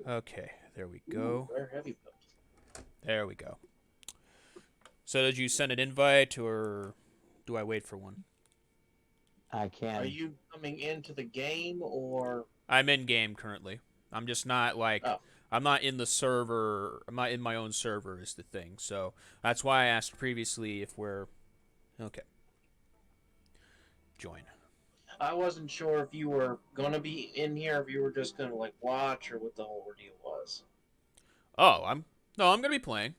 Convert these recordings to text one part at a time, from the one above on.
Okay, there we go. Where have you built? There we go. So did you send an invite, or do I wait for one? I can. Are you coming into the game or? I'm in game currently. I'm just not like Oh. I'm not in the server. I'm not in my own server is the thing. So that's why I asked previously if we're okay. Join. I wasn't sure if you were gonna be in here, if you were just gonna like watch, or what the whole ordeal was. Oh, I'm gonna be playing.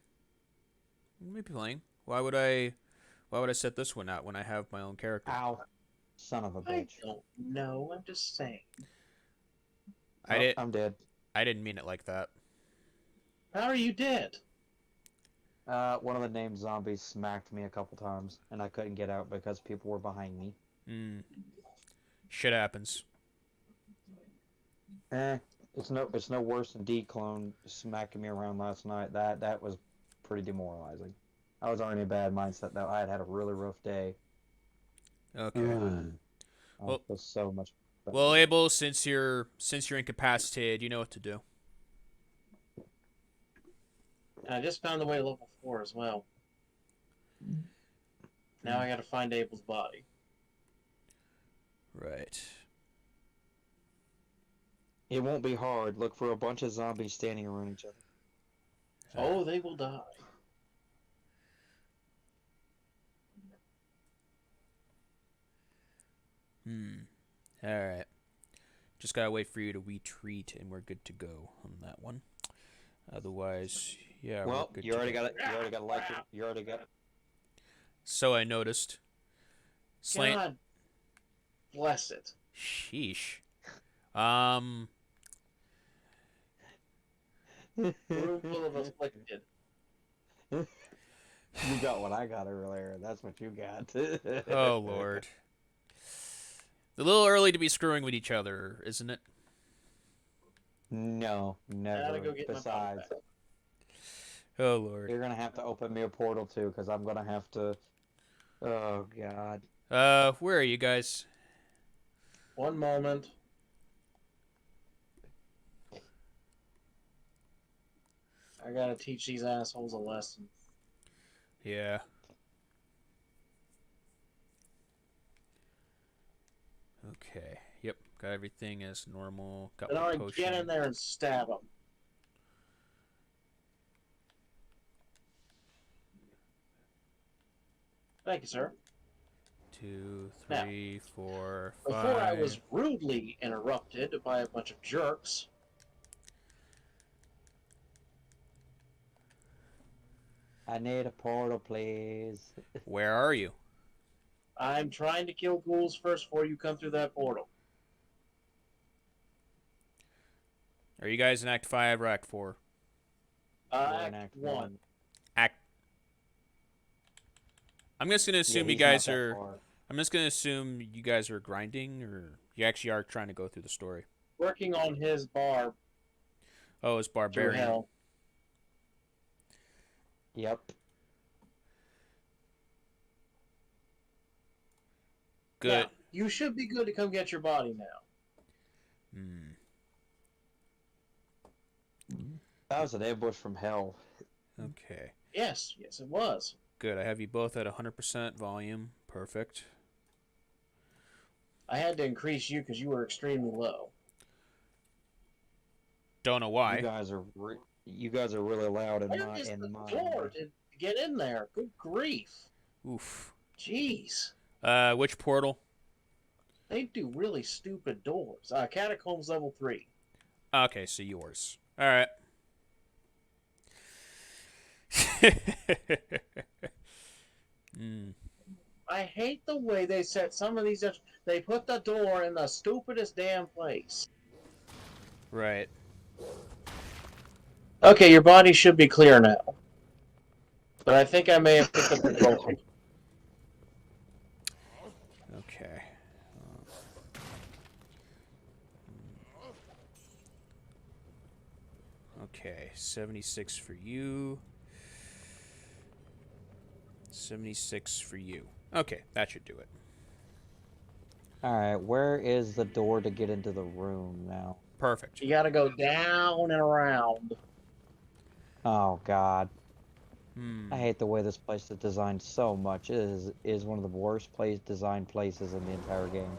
I'm gonna be playing. Why would I? Why would I set this one out when I have my own character? Ow. Son of a I bitch. don't know. I'm just saying. I'm dead. I didn't mean it like that. How are you dead? One of the named zombies smacked me a couple times, and I couldn't get out because people were behind me. Shit happens. It's no worse than D-Clone smacking me around last night. That was pretty demoralizing. I was already in a bad mindset though. I had a really rough day. Okay. Well, feel so much better. Well, Abel, since you're incapacitated, you know what to do. And I just found the way to level 4 as well. Now I gotta find Abel's body. Right. It won't be hard. Look for a bunch of zombies standing around each other. Oh, they will die. Alright. Just gotta wait for you to retreat and we're good to go on that one. Otherwise, yeah, well, we're good you to already go. got it. You already got a like it. You already got it. So I noticed. God bless it. Sheesh. Room full of afflicted. You got what I got earlier. That's what you got. Oh, Lord. A little early to be screwing with each other, isn't it? No, I gotta never. go get my body Besides, back. Oh, Lord. you're gonna have to open me a portal too, because I'm gonna have to. Oh God. Where are you guys? One moment. I gotta teach these assholes a lesson. Yeah. Okay. Yep. Got everything as normal. Got Then my I potion. get in there and stab them. Thank you, sir. 2, Now, 3, 4, 5. Before I was rudely interrupted by a bunch of jerks. I need a portal, please. Where are you? I'm trying to kill ghouls first before you come through that portal. Are you guys in Act 5 or Act 4? Act 1. I'm just gonna assume Yeah, you he's not guys that are. far. I'm just gonna assume you guys are grinding, or you actually are trying to go through the story. Working on his bar Oh, it's through barbarian. hell. Yep. Good. Now, you should be good to come get your body now. That was an ambush from hell. Okay. Yes, it was. Good. I have you both at 100% volume. Perfect. I had to increase you because you were extremely low. Don't know why. You guys are really loud in Where my is the my. door to get in there? Good grief. Oof. Jeez. Which portal? They do really stupid doors. Catacombs level 3. Okay, so yours. All right. I hate the way they set some of these. They put the door in the stupidest damn place. Right. Okay, your body should be clear now. But I think I may have picked up the gold. Okay. Okay, 76 for you. 76 for you. Okay, that should do it. Alright, where is the door to get into the room now? Perfect. You gotta go down and around. Oh God, Hmm. I hate the way this place is designed so much. It is one of the worst designed places in the entire game.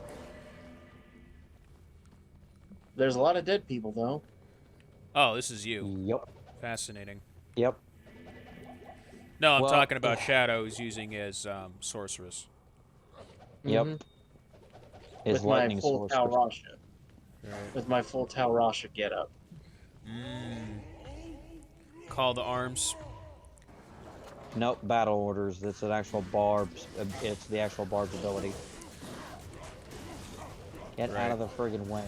There's a lot of dead people, though. Oh, this is you. Yep. Fascinating. Yep. No, I'm Well, talking about Shadow who's using as sorceress. Yep. Mhm. His With my lightning full source. Talrasha. Right. With my full Talrasha getup. Mm. Call to arms. Nope, battle orders. It's an actual barb's. It's the actual barb's ability. Get out of the friggin' way.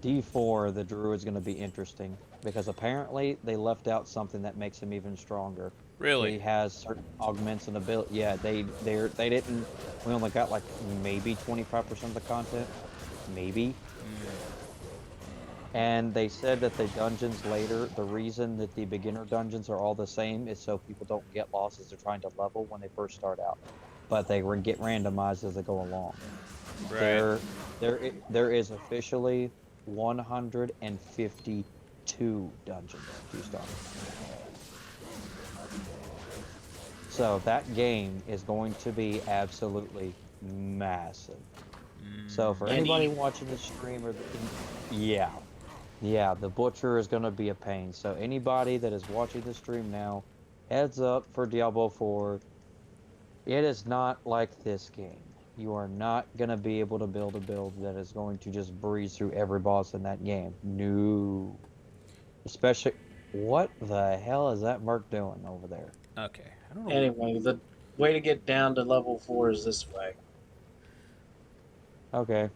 D4, the druid's going to be interesting because apparently they left out something that makes him even stronger. Really? He has certain augments and ability. Yeah, they didn't. We only got like maybe 25% of the content, maybe. And they said that the dungeons later, the reason that the beginner dungeons are all the same is so people don't get lost as they're trying to level when they first start out, but they get randomized as they go along. Right. There is officially 152 dungeons to start. So that game is going to be absolutely massive. So for anybody watching the stream yeah, the butcher is going to be a pain. So anybody that is watching the stream now, heads up for Diablo 4. It is not like this game. You are not going to be able to build a build that is going to just breeze through every boss in that game. No. Especially, what the hell is that Merc doing over there? Okay. I don't know. Anyway, the way to get down to level 4 is this way. Okay.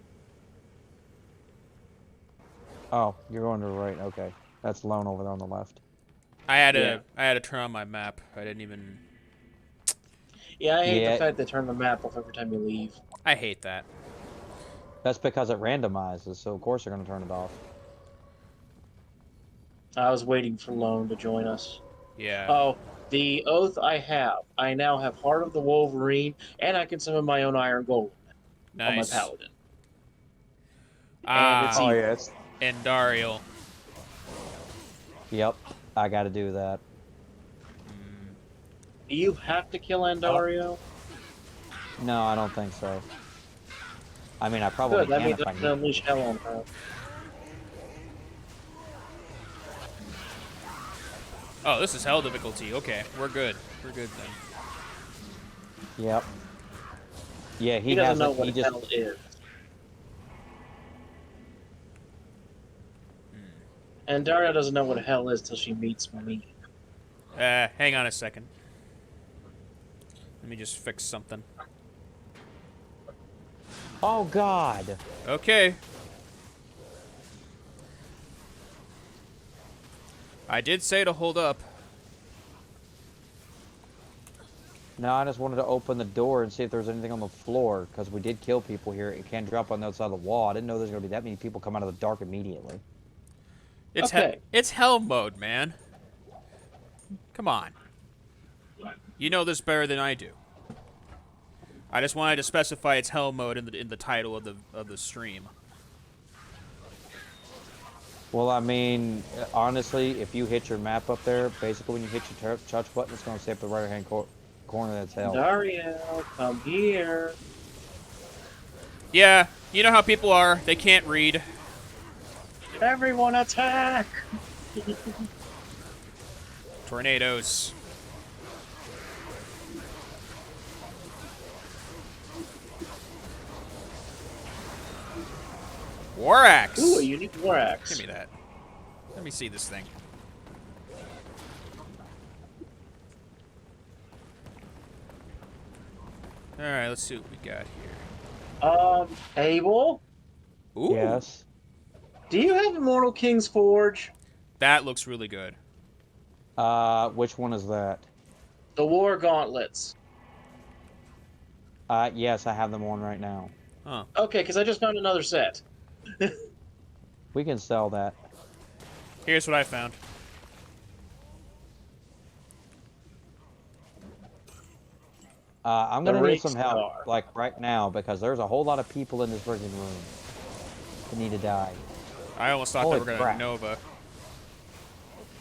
Oh, you're going to the right. Okay. That's Lone over there on the left. I had to turn on my map. I didn't even. Yeah, I hate the fact they turn the map off every time you leave. I hate that. That's because it randomizes, so of course they're going to turn it off. I was waiting for Lone to join us. Yeah. Oh, the oath I have. I now have Heart of the Wolverine, and I can summon my own Iron Golem on my Nice. Paladin. Ah. And it's evil. yes. And Dariel. Yep. I got to do that. Do you have to kill Andario? No, I don't think so. I mean, I probably Good, that can means if I I can need. unleash hell on her. Oh, this is hell difficulty. Okay, we're good. We're good then. Yep. Yeah, He doesn't know it. what He just. hell is. And Daria doesn't know what hell is till she meets me. Hang on a second. Let me just fix something. Oh God. Okay. I did say to hold up. No, I just wanted to open the door and see if there was anything on the floor, because we did kill people here. It can't drop on the outside of the wall. I didn't know there's going to be that many people come out of the dark immediately. It's Okay. it's hell mode, man. Come on. You know this better than I do. I just wanted to specify it's hell mode in the title of the stream. Well, I mean, honestly, if you hit your map up there, basically when you hit your touch button, it's going to say up the right-hand corner that's hell. Dario, come here. Yeah, you know how people are. They can't read. Everyone attack! Tornadoes. War axe. Ooh, a unique war axe. Give me that. Let me see this thing. Alright, let's see what we got here. Abel? Ooh. Yes. Do you have Immortal King's Forge? That looks really good. Which one is that? The War Gauntlets. Yes, I have them on right now. Huh. Okay, because I just found another set. We can sell that. Here's what I found. I'm The gonna need Rake some help, Star. like right now, because there's a whole lot of people in this friggin' room that need to die. I almost thought they Holy were gonna crap. Nova.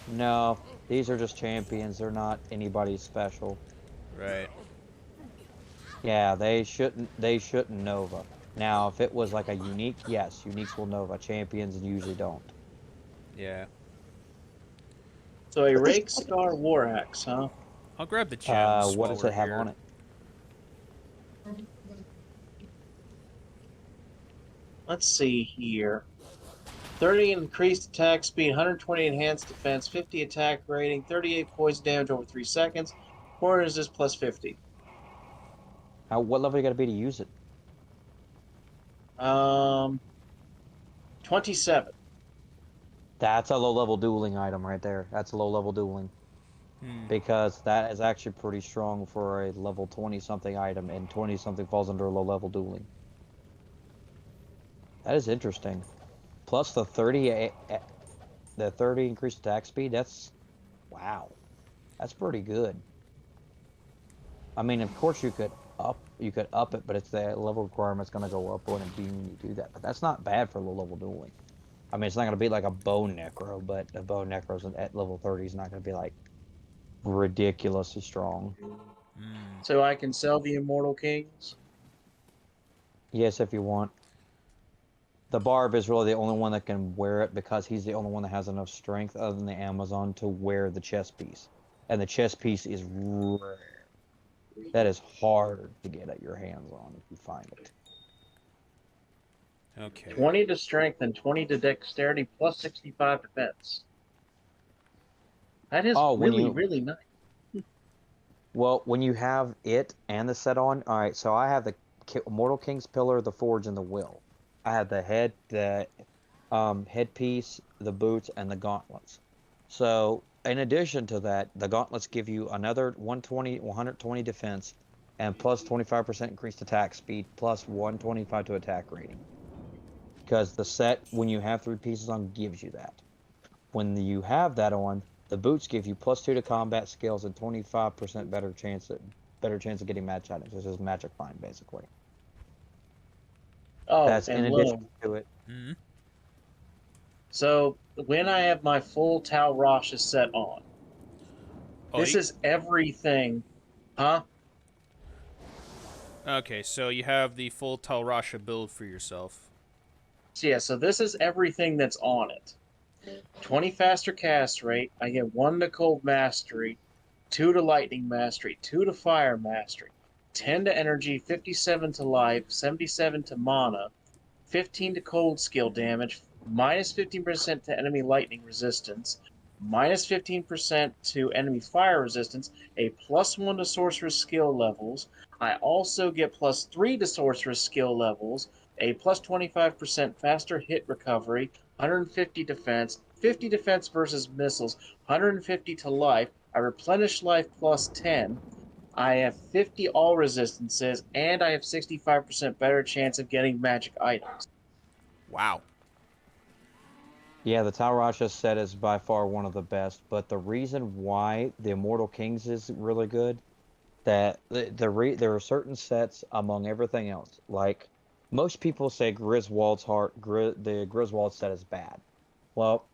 No, these are just champions. They're not anybody special. Right. Yeah, they shouldn't. They shouldn't Nova. Now, if it was like a unique, yes, uniques will Nova. Champions usually don't. Yeah. So a Rake Star War Axe, huh? I'll grab the gems What while does we're it have here. on it? Let's see here. 30 increased attack speed, 120 enhanced defense, 50 attack rating, 38 poison damage over 3 seconds, 4 resist plus 50. What level you gotta be to use it? 27. That's a low-level dueling item right there. That's a low-level dueling. Because that is actually pretty strong for a level 20-something item, and 20-something falls under low-level dueling. That is interesting. Plus the 30 increased attack speed, wow. That's pretty good. I mean, of course you could up it, but it's the level requirement's gonna go up when you do that. But that's not bad for low-level dueling. I mean, it's not gonna be like a bone necro, but a bone necro's at level 30 is not gonna be like ridiculously strong. So I can sell the Immortal Kings? Yes, if you want. The Barb is really the only one that can wear it because he's the only one that has enough strength other than the Amazon to wear the chest piece. And the chest piece is rare. That is hard to get at your hands on if you find it. Okay. 20 to strength and 20 to dexterity plus 65 defense. That is really nice. Well, when you have it and the set on, all right, so I have the Immortal King's Pillar, the Forge, and the Will. I have the headpiece, the boots, and the gauntlets. So, in addition to that, the gauntlets give you another 120 defense, and plus 25% increased attack speed, plus 125 to attack rating. Because the set, when you have 3 pieces on, gives you that. When you have that on, the boots give you plus 2 to combat skills and 25% better chance of getting match items. This is magic find, basically. Oh, That's and in addition to it. Mm-hmm. So when I have my full Tal Rasha set on, this is everything, huh? Okay, so you have the full Talrasha build for yourself. So yeah, so this is everything that's on it. 20 faster cast rate, I get 1 to cold mastery, 2 to lightning mastery, 2 to fire mastery, 10 to energy, 57 to life, 77 to mana, 15 to cold skill damage, minus 15% to enemy lightning resistance, minus 15% to enemy fire resistance, a plus 1 to sorcerer's skill levels. I also get plus 3 to sorcerer's skill levels, a plus 25% faster hit recovery, 150 defense, 50 defense versus missiles, 150 to life. I replenish life plus 10. I have 50 all resistances, and I have 65% better chance of getting magic items. Wow. Yeah, the Talrasha set is by far one of the best, but the reason why the Immortal Kings is really good, that there are certain sets among everything else. Like, most people say Griswold's the Griswold set is bad. Well,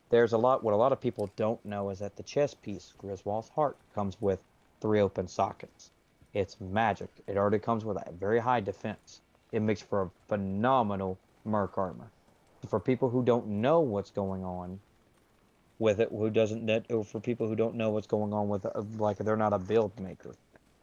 what a lot of people don't know is that the chest piece, Griswold's Heart, comes with 3 open sockets. It's magic. It already comes with a very high defense. It makes for a phenomenal Merc armor. For people who don't know what's going on with it, or for people who don't know what's going on with it, like they're not a build maker,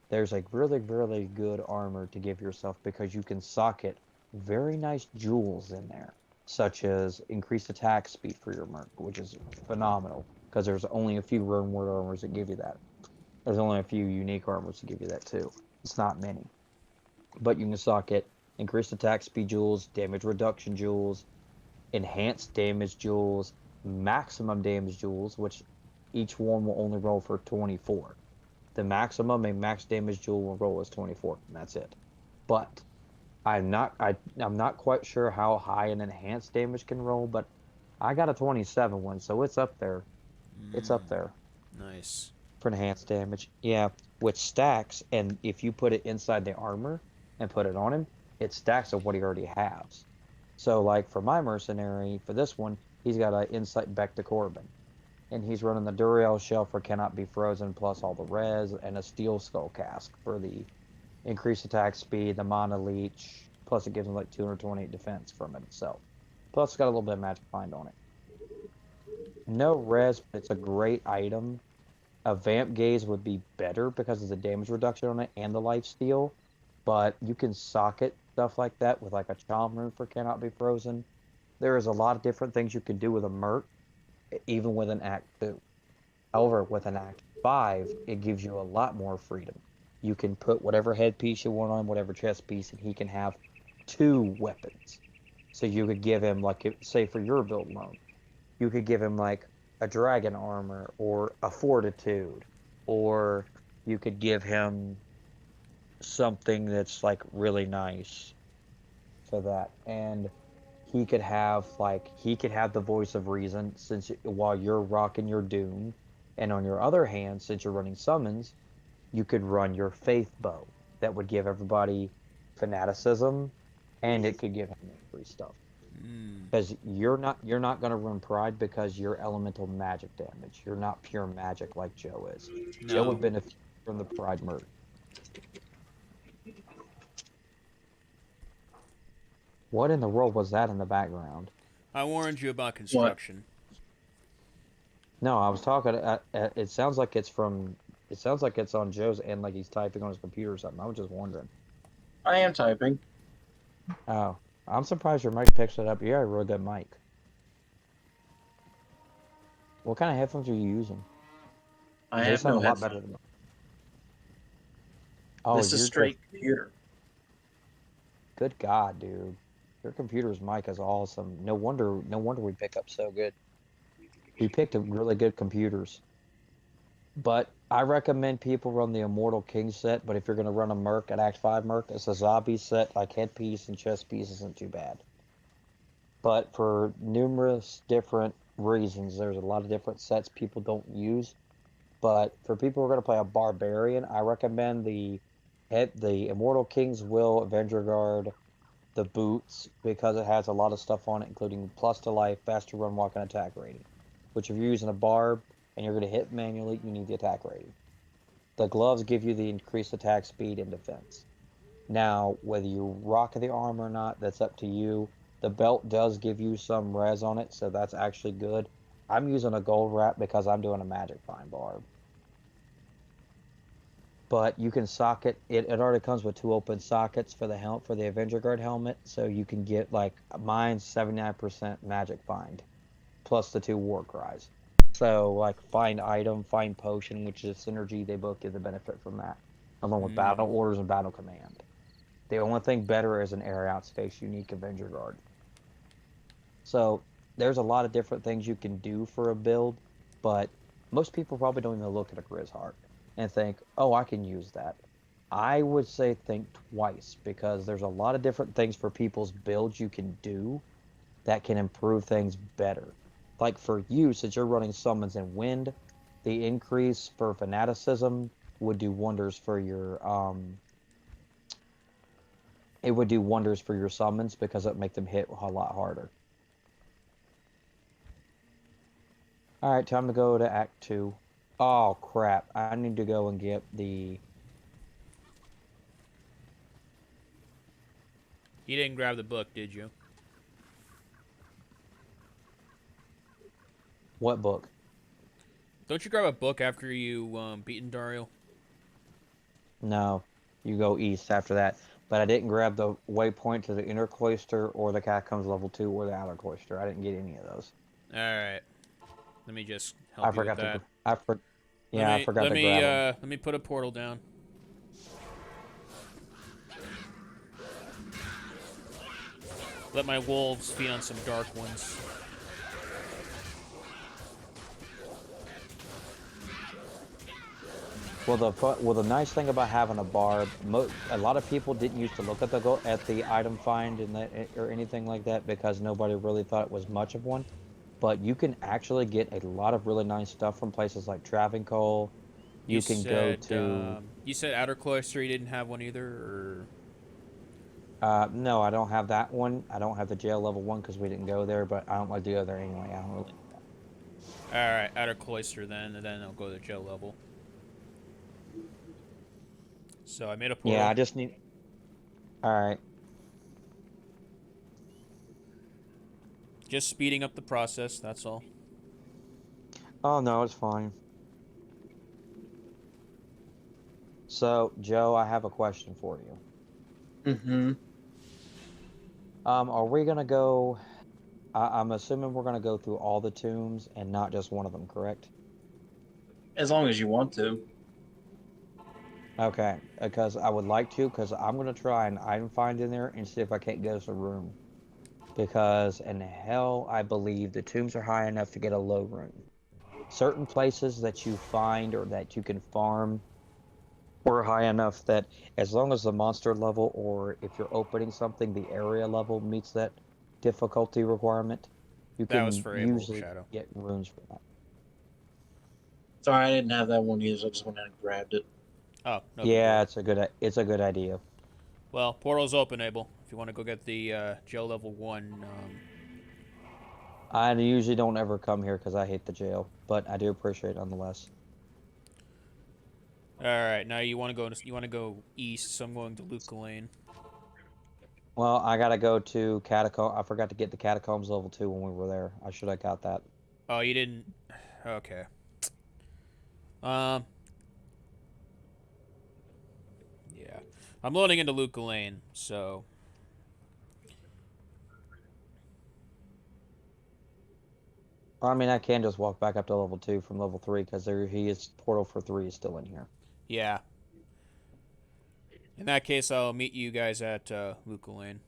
there's like really, really good armor to give yourself because you can socket very nice jewels in there, such as increased attack speed for your Merc, which is phenomenal because there's only a few Runeward armors that give you that. There's only a few unique armors that give you that too. It's not many. But you can socket increased attack speed jewels, damage reduction jewels, enhanced damage jewels, maximum damage jewels, which each one will only roll for 24. The maximum a max damage jewel will roll is 24, and that's it. But I'm not quite sure how high an enhanced damage can roll, but I got a 27 one, so it's up there. It's up there. Nice. For enhanced damage. Yeah, which stacks, and if you put it inside the armor and put it on him, it stacks of what he already has. So, like for my mercenary, for this one, he's got an insight back to Corbin. And he's running the Duriel shell for cannot be frozen, plus all the res, and a steel skull cask for the increased attack speed, the mana leech, plus it gives him like 228 defense from it itself. Plus it's got a little bit of magic find on it. No res, but it's a great item. A Vamp Gaze would be better because of the damage reduction on it and the life steal, but you can socket stuff like that with like a Charm Rune for cannot be frozen. There is a lot of different things you can do with a Merc, even with an Act 2. However, with an Act 5, it gives you a lot more freedom. You can put whatever headpiece you want on, whatever chest piece, and he can have 2 weapons. So you could give him, like, say for your build mode, you could give him like a dragon armor or a fortitude, or you could give him something that's like really nice for that. And he could have the voice of reason since while you're rocking your doom, and on your other hand, since you're running summons, you could run your faith bow that would give everybody fanaticism, and it could give him free stuff. Because you're not going to run pride because you're elemental magic damage. You're not pure magic like Joe is. No. Joe would benefit from the pride merc. What in the world was that in the background? I warned you about construction. No, I was talking. It sounds like it's from. It sounds like it's on Joe's end, like he's typing on his computer or something. I was just wondering. I am typing. Oh. I'm surprised your mic picks it up. You got a real good mic. What kind of headphones are you using? I They have sound no a lot headphones. better than. Oh, This is straight computer. Good God, dude! Your computer's mic is awesome. No wonder we pick up so good. We picked up really good computers. But I recommend people run the Immortal King set. But if you're gonna run a Merc, an Act 5 Merc, it's a zombie set. Like headpiece and chest piece isn't too bad. But for numerous different reasons, there's a lot of different sets people don't use. But for people who are going to play a barbarian, I recommend the Immortal King's Will, Avenger Guard, the boots, because it has a lot of stuff on it, including plus to life, faster run, walk, and attack rating. Which if you're using a barb and you're going to hit manually, you need the attack rating. The gloves give you the increased attack speed and defense. Now, whether you rock the armor or not, that's up to you. The belt does give you some res on it, so that's actually good. I'm using a gold wrap because I'm doing a magic find barb. But you can socket it. It already comes with 2 open sockets for the Avenger Guard helmet, so you can get like mine's 79% magic find, plus the 2 war cries. So like find item, find potion, which is a synergy. They both get the benefit from that, along with battle orders and battle command. The only thing better is an air out space unique Avenger Guard. So there's a lot of different things you can do for a build, but most people probably don't even look at a Grizz Heart and think, oh, I can use that. I would say think twice, because there's a lot of different things for people's builds you can do that can improve things better. Like for you, since you're running summons and wind, the increase for fanaticism would do wonders for your it would do wonders for your summons because it would make them hit a lot harder. Alright, time to go to Act 2. Oh, crap. I need to go and get the... You didn't grab the book, did you? What book? Don't you grab a book after you beaten Dario? No. You go east after that. But I didn't grab the waypoint to the inner cloister or the Catacombs level 2 or the outer cloister. I didn't get any of those. Alright. Let me just help you with that. I forgot to grab them. Let me put a portal down. Let my wolves feed on some dark ones. Well, the nice thing about having a barb, a lot of people didn't used to look at the item find or anything like that because nobody really thought it was much of one. But you can actually get a lot of really nice stuff from places like Travancore, You can go to. You said Outer Cloister. You didn't have one either, or No, I don't have that one. I don't have the jail level one because we didn't go there, but I don't want to go there anyway. I don't really. all right, Outer Cloister then, and then I'll go to jail level. So I made a portal. Yeah, I just need. All right. Just speeding up the process. That's all. Oh no, it's fine. So, Joe, I have a question for you. Mm-hmm. Are we gonna go? I'm assuming we're gonna go through all the tombs and not just one of them, correct? As long as you want to. Okay, because I would like to, because I'm gonna try and item find in there and see if I can't get us a room. Because in hell, I believe the tombs are high enough to get a low room. Certain places that you find or that you can farm were high enough that as long as the monster level or if you're opening something, the area level meets that difficulty requirement, you That was can for Abel usually Shadow. get rooms for that. Sorry, I didn't have that one either, so I just went ahead and grabbed it. Oh, no big Yeah, deal. it's a good idea. Well, portal's open, Abel. If you want to go get the jail level 1. I usually don't ever come here because I hate the jail, but I do appreciate it nonetheless. All right, now you want to go east, so I'm going to Luca Lane. Well, I gotta go to Catacomb. I forgot to get the Catacombs level 2 when we were there. I should have got that. Oh, you didn't. Okay. Um. Yeah, I'm loading into Luca Lane, so. I mean, I can just walk back up to level 2 from level 3 because portal for 3 is still in here. Yeah. In that case, I'll meet you guys at Luca Lane.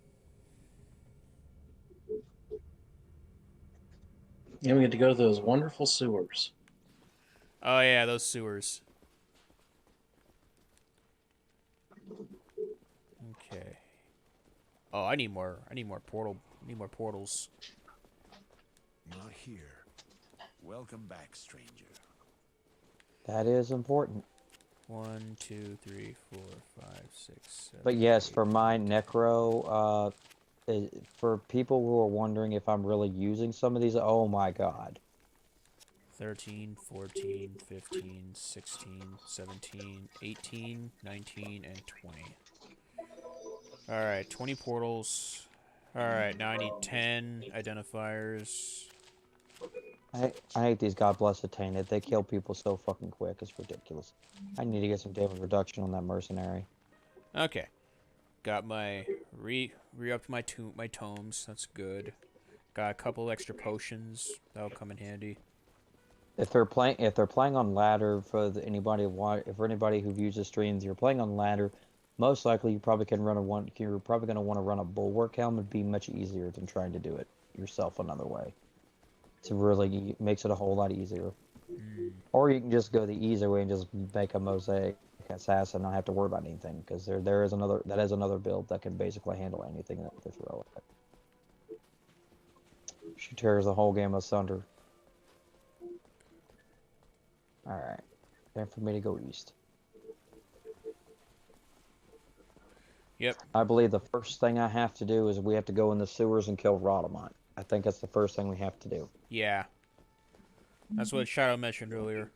And we get to go to those wonderful sewers. Oh yeah, those sewers. Okay. Oh, I need more. I need more portals. Not here. Welcome back, stranger. That is important. 1, 2, 3, 4, 5, 6, 7. But yes, 8, for my 9, Necro, for people who are wondering if I'm really using some of these, oh my god. 13, 14, 15, 16, 17, 18, 19, and 20. Alright, 20 portals. Alright, now I need 10 identifiers. I hate these God Blessed Tainted. They kill people so fucking quick. It's ridiculous. I need to get some damage reduction on that mercenary. Okay. Got my re-upped my tomes. That's good. Got a couple extra potions. That'll come in handy. If they're playing on ladder for anybody who views the streams, you're playing on ladder. Most likely, you're probably going to want to run a bulwark helm. It'd be much easier than trying to do it yourself another way. It makes it a whole lot easier. Or you can just go the easy way and just make a mosaic assassin and not have to worry about anything because that is another build that can basically handle anything that they throw at it. She tears the whole game asunder. Alright. Time for me to go east. Yep. I believe the first thing I have to do is we have to go in the sewers and kill Rhodamont. I think that's the first thing we have to do. Yeah. That's what Shadow mentioned earlier.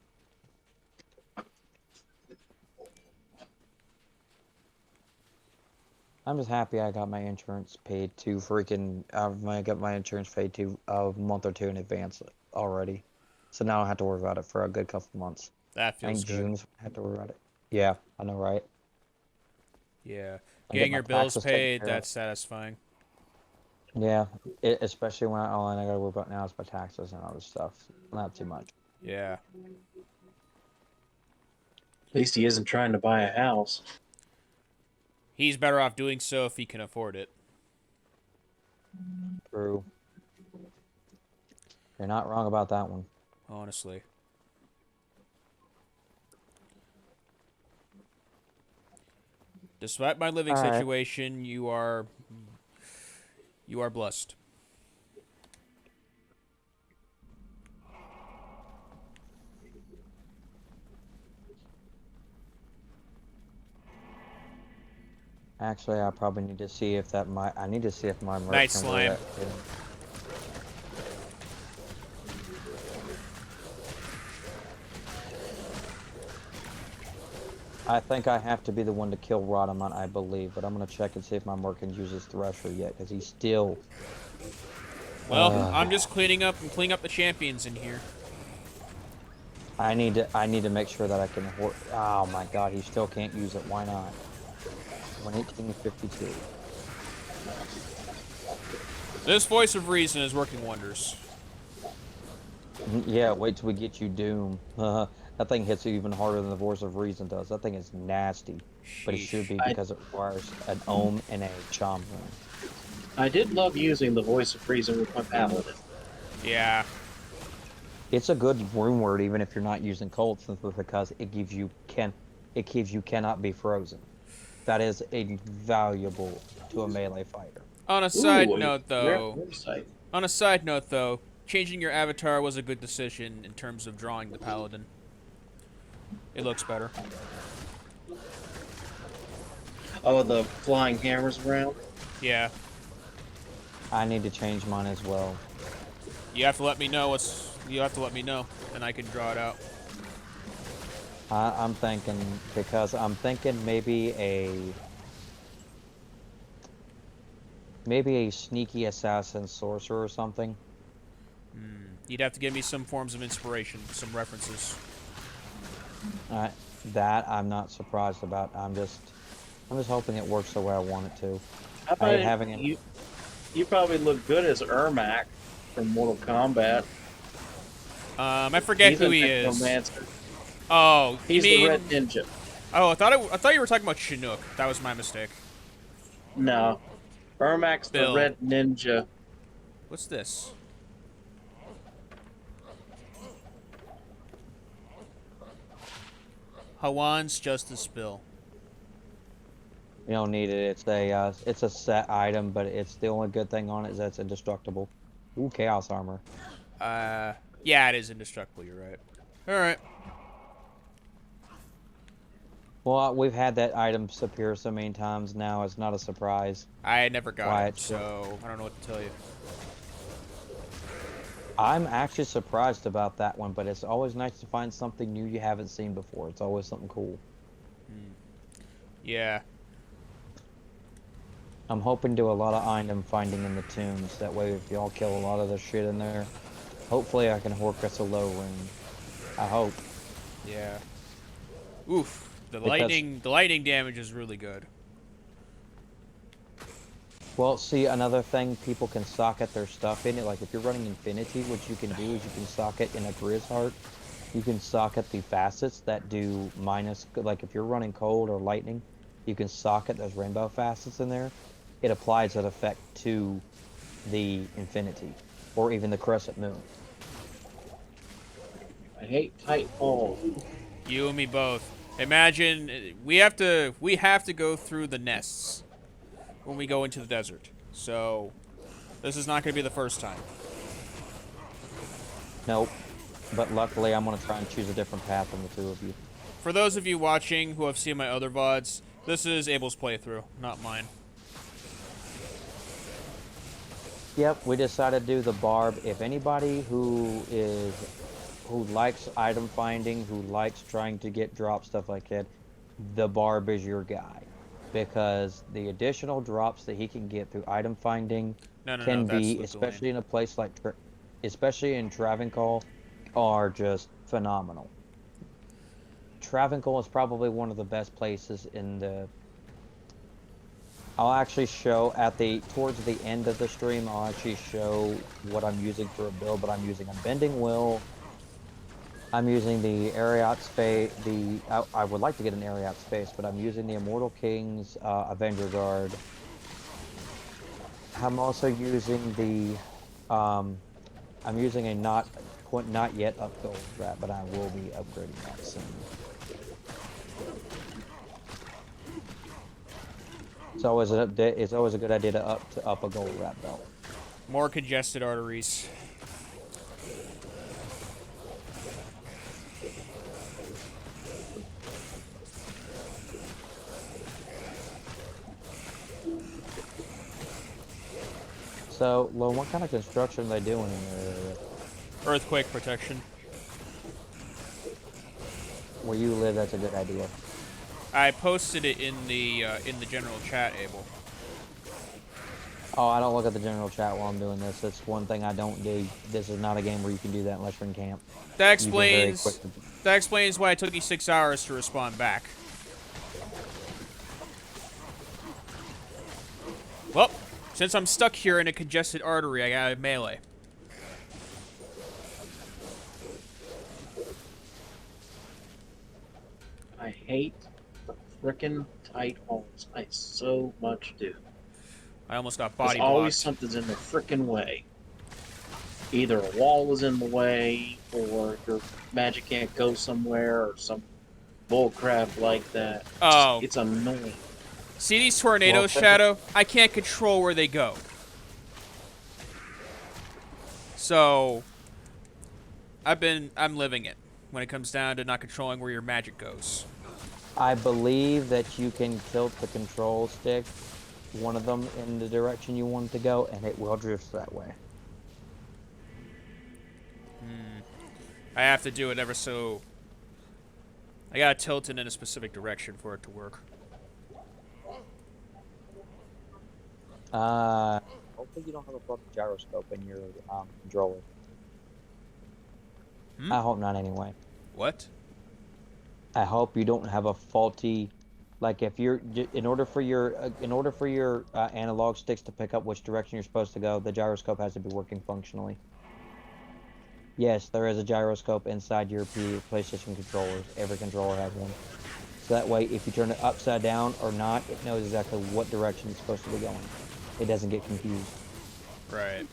I'm just happy I got my insurance paid I got my insurance paid to a month or two in advance already. So now I don't have to worry about it for a good couple months. That feels good. June, I have to worry about it. Yeah, I know, right? Yeah. I Getting get your my bills taxes taken paid, care of. that's satisfying. Yeah, especially when all I gotta worry about now is my taxes and other stuff. Not too much. Yeah. At least he isn't trying to buy a house. He's better off doing so if he can afford it. True. You're not wrong about that one. Honestly. Despite my living situation, you are blessed. Actually, I probably need to see if that I need to see if my merc Night can slime. that too. I think I have to be the one to kill Radaman, I believe, but I'm gonna check and see if my merc can use his Thresher yet, because he's still. Well, I'm just cleaning up the champions in here. I need to make sure that I can. Oh my God, he still can't use it. Why not? 118.52. This voice of reason is working wonders. Yeah, wait till we get you Doom. That thing hits you even harder than the Voice of Reason does. That thing is nasty, but it should be because it requires an Ohm and a Chom rune. I did love using the Voice of Reason with my Paladin. Yeah. It's a good rune word even if you're not using Cold, simply because it gives you cannot be frozen. That is invaluable to a melee fighter. On a side note, though, changing your avatar was a good decision in terms of drawing the paladin. It looks better. Oh, the flying hammers around? Yeah. I need to change mine as well. You have to let me know and I can draw it out. I'm thinking maybe a sneaky assassin sorcerer or something. You'd have to give me some forms of inspiration, some references. That I'm not surprised about. I'm just hoping it works the way I want it to. How about you probably look good as Ermac from Mortal Kombat. I forget who he is. Oh, he's the Red Ninja. Oh, I thought you were talking about Chinook. That was my mistake. No, Ermac's the Red Ninja. What's this? Hawan's Justice Bill. You don't need it. It's a set item, but it's the only good thing on it is that it's indestructible. Ooh, Chaos Armor. Yeah, it is indestructible. You're right. All right. Well, we've had that item appear so many times now. It's not a surprise. I never got it, so I don't know what to tell you. I'm actually surprised about that one, but it's always nice to find something new you haven't seen before. It's always something cool. Yeah. I'm hoping to do a lot of item finding in the tombs. That way, if y'all kill a lot of the shit in there, hopefully I can hork us a low rune. I hope. Yeah. Oof. The lightning damage is really good. Well, see, another thing, people can socket their stuff in it. Like, if you're running Infinity, what you can do is you can socket in a Grizz Heart. You can socket the facets that do minus, like if you're running Cold or Lightning, you can socket those rainbow facets in there. It applies that effect to the Infinity, or even the Crescent Moon. I hate Titanfall. You and me both. Imagine we have to go through the nests when we go into the desert. So this is not going to be the first time. Nope. But luckily, I'm going to try and choose a different path than the two of you. For those of you watching who have seen my other VODs, this is Abel's playthrough, not mine. Yep, we decided to do the barb. If anybody who likes item finding, who likes trying to get drops, stuff like that, the barb is your guy. Because the additional drops that he can get through item finding can be, especially in a place like, especially in Travancore, are just phenomenal. Travancore is probably one of the best places in the... I'll actually show towards the end of the stream, I'll actually show what I'm using for a build, but I'm using a Bending Will. I'm using the Ariat Space, I would like to get an Ariat Space, but I'm using the Immortal King's Avenger Guard. I'm also using the, I'm using a not yet up gold rat, but I will be upgrading that soon. It's always a good idea to up a gold rat belt. More congested arteries. So, Lo, what kind of construction are they doing in your area? Earthquake protection. Where you live, that's a good idea. I posted it in the general chat, Abel. Oh, I don't look at the general chat while I'm doing this. That's one thing I don't do. This is not a game where you can do that unless you're in camp. That You get very explains. quick to- That explains why it took me 6 hours to respond back. Well, since I'm stuck here in a congested artery, I got a melee. I hate the frickin' tight holes. I so much do. I almost got There's body always blocked. something's in the frickin' way. Either a wall is in the way, or your magic can't go somewhere, or some bullcrap like that. Oh. It's annoying. See these tornadoes, Well, Shadow? I can't control where they go. So, I'm living it when it comes down to not controlling where your magic goes. I believe that you can tilt the control stick, one of them, in the direction you want it to go, and it will drift that way. I have to do it ever so... I gotta tilt it in a specific direction for it to work. Hopefully you don't have a broken gyroscope in your controller. Hmm? I hope not anyway. What? I hope you don't have a faulty, like if you're, in order for your analog sticks to pick up which direction you're supposed to go, the gyroscope has to be working functionally. Yes, there is a gyroscope inside your PlayStation controllers. Every controller has one. So that way, if you turn it upside down or not, it knows exactly what direction it's supposed to be going. It doesn't get confused. Right.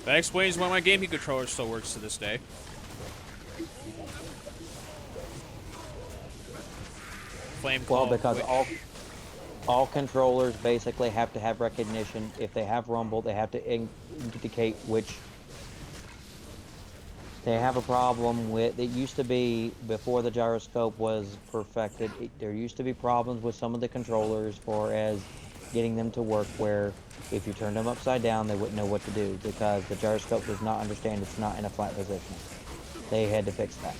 That explains why my GameCube controller still works to this day. Flame Well, Claw because Witch. all controllers basically have to have recognition. If they have rumble, they have to indicate which they have a problem with. It used to be, before the gyroscope was perfected, there used to be problems with some of the controllers for as getting them to work, where if you turned them upside down, they wouldn't know what to do because the gyroscope does not understand it's not in a flat position. They had to fix that.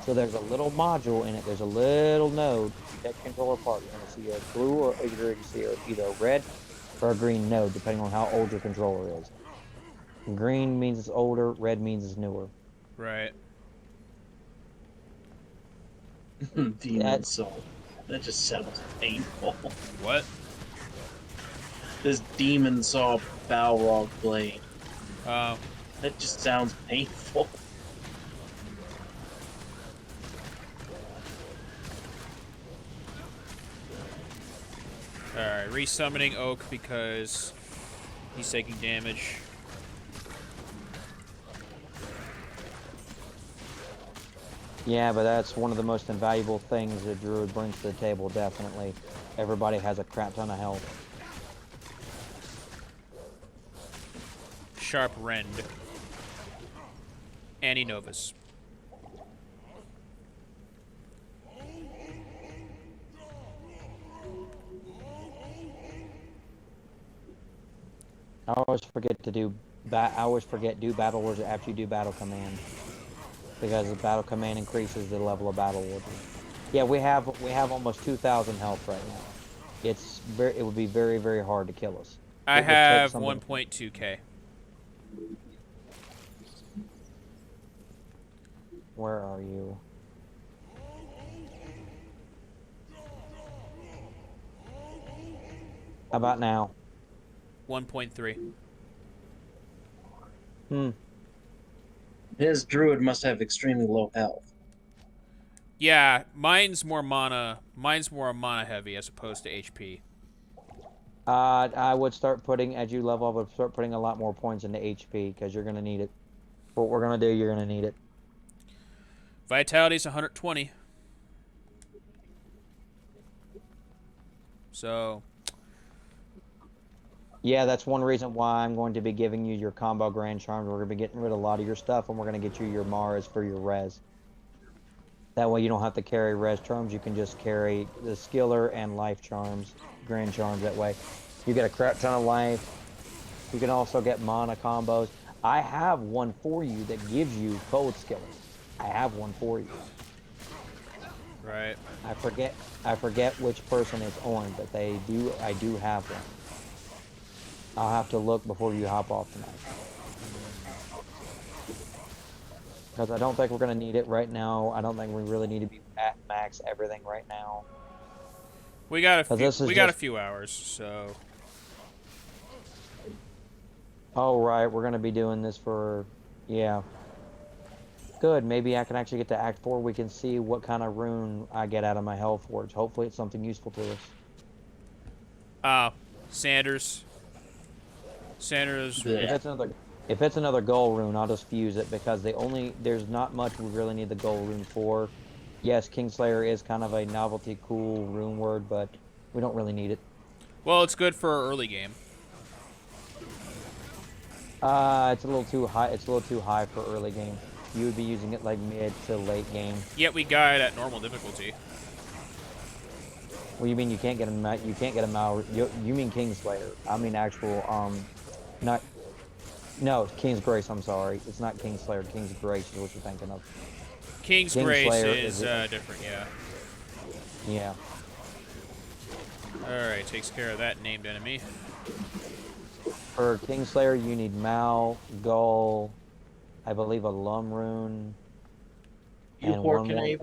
So there's a little module in it. There's a little node that controller part. You're going to see a blue, or you're going to see either a red or a green node, depending on how old your controller is. Green means it's older. Red means it's newer. Right. Demon Soul. That just sounds painful. What? This Demon Saw Balrog blade. Oh. That just sounds painful. Alright, resummoning Oak because he's taking damage. Yeah, but that's one of the most invaluable things a druid brings to the table, definitely. Everybody has a crap ton of health. Sharp Rend. Annie Novus. I always forget to do do battle wars after you do battle command, because the battle command increases the level of battle wars. Yeah, we have almost 2,000 health right now. It would be very, very hard to kill us. I It would take have something- 1.2k. Where are you? How about now? 1.3. His druid must have extremely low health. Yeah, mine's more mana heavy as opposed to HP. I would start putting, as you level up, I would start putting a lot more points into HP, because you're going to need it. For what we're going to do, you're going to need it. Vitality's 120. So, Yeah, that's one reason why I'm going to be giving you your combo Grand Charms. We're going to be getting rid of a lot of your stuff, and we're going to get you your Mars for your res. That way you don't have to carry res charms. You can just carry the skiller and life charms, grand charms that way. You get a crap ton of life. You can also get mana combos. I have one for you that gives you cold skillers. I have one for you. Right. I forget which person it's on, but I do have one. I'll have to look before you hop off tonight. Because I don't think we're going to need it right now. I don't think we really need to be at max everything right now. We got a few hours, so. Oh, right. We're going to be doing this for... Yeah. Good. Maybe I can actually get to Act 4. We can see what kind of rune I get out of my Hellforge. Hopefully it's something useful to us. Sanders. Yeah. If it's another goal rune, I'll just fuse it because there's not much we really need the goal rune for. Yes, Kingslayer is kind of a novelty cool rune word, but we don't really need it. Well, it's good for our early game. It's a little too high. It's a little too high for early game. You would be using it like mid to late game. Yet we got it at normal difficulty. Well, you mean you can't get him? You can't get him out. You mean Kingslayer? I mean actual not. No, King's Grace. I'm sorry. It's not Kingslayer. King's Grace is what you're thinking of. King's Grace is different. Yeah. Yeah. All right, takes care of that named enemy. For Kingslayer, you need Mal, Gull, I believe a Lum rune, and one more.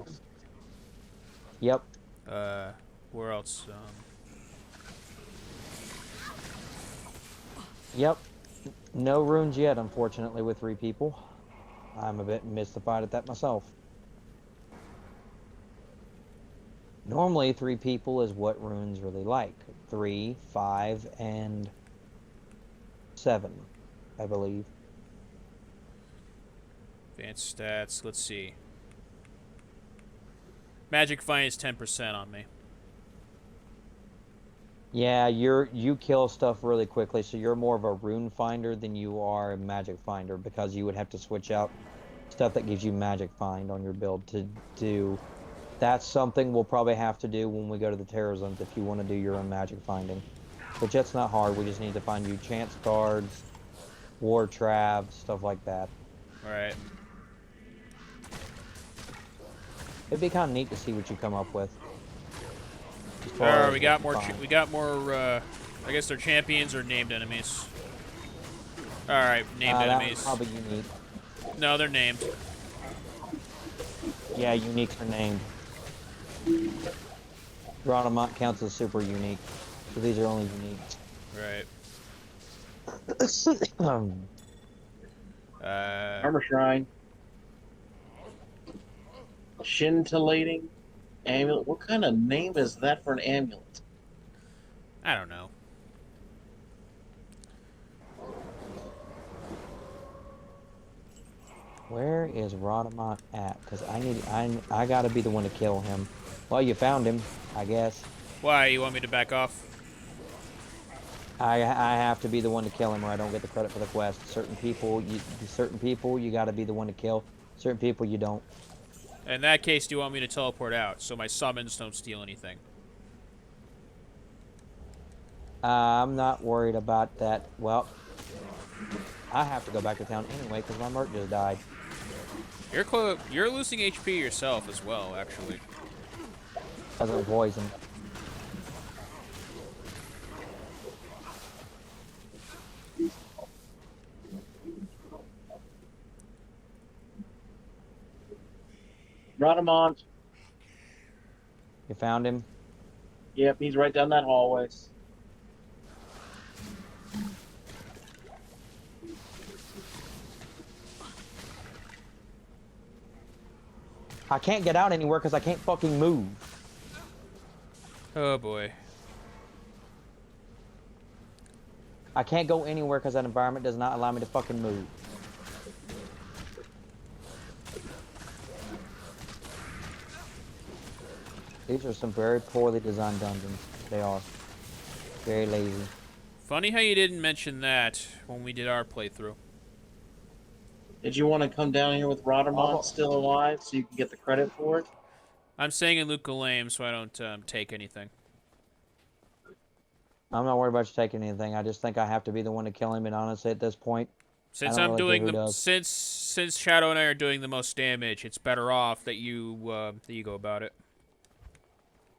Yep. Where else? Yep. No runes yet, unfortunately, with 3 people. I'm a bit mystified at that myself. Normally, 3 people is what runes really like. 3, 5, and 7, I believe. Advanced stats. Let's see. Magic Find is 10% on me. Yeah, you kill stuff really quickly, so you're more of a rune finder than you are a magic finder because you would have to switch out stuff that gives you magic find on your build to do. That's something we'll probably have to do when we go to the Terror Zones if you want to do your own magic finding. Which that's not hard, we just need to find you chance cards, war traps, stuff like that. Alright. It'd be kind of neat to see what you come up with. We got more. I guess they're champions or named enemies. All right, named enemies. That one's probably unique. No, they're named. Yeah, uniques are named. Rhodamont counts as super unique, so these are only unique. Right. Armor Shrine. Scintillating amulet. What kind of name is that for an amulet? I don't know. Where is Rhodamont at? Because I gotta be the one to kill him. Well, you found him, I guess. Why? You want me to back off? I have to be the one to kill him, or I don't get the credit for the quest. Certain people you gotta be the one to kill. Certain people you don't. In that case, do you want me to teleport out so my summons don't steal anything? I'm not worried about that. Well, I have to go back to town anyway because my merc just died. You're losing HP yourself as well, actually. Because of poison. Rhodamont. You found him? Yep, he's right down that hallway. I can't get out anywhere because I can't fucking move. Oh boy. I can't go anywhere because that environment does not allow me to fucking move. These are some very poorly designed dungeons. They are. Very lazy. Funny how you didn't mention that when we did our playthrough. Did you want to come down here with Rhodamont still alive so you can get the credit for it? I'm staying in Luca Lame so I don't take anything. I'm not worried about you taking anything. I just think I have to be the one to kill him, and honestly, at this point, Since I don't I'm really care doing who the does. since Shadow and I are doing the most damage, it's better off that you go about it.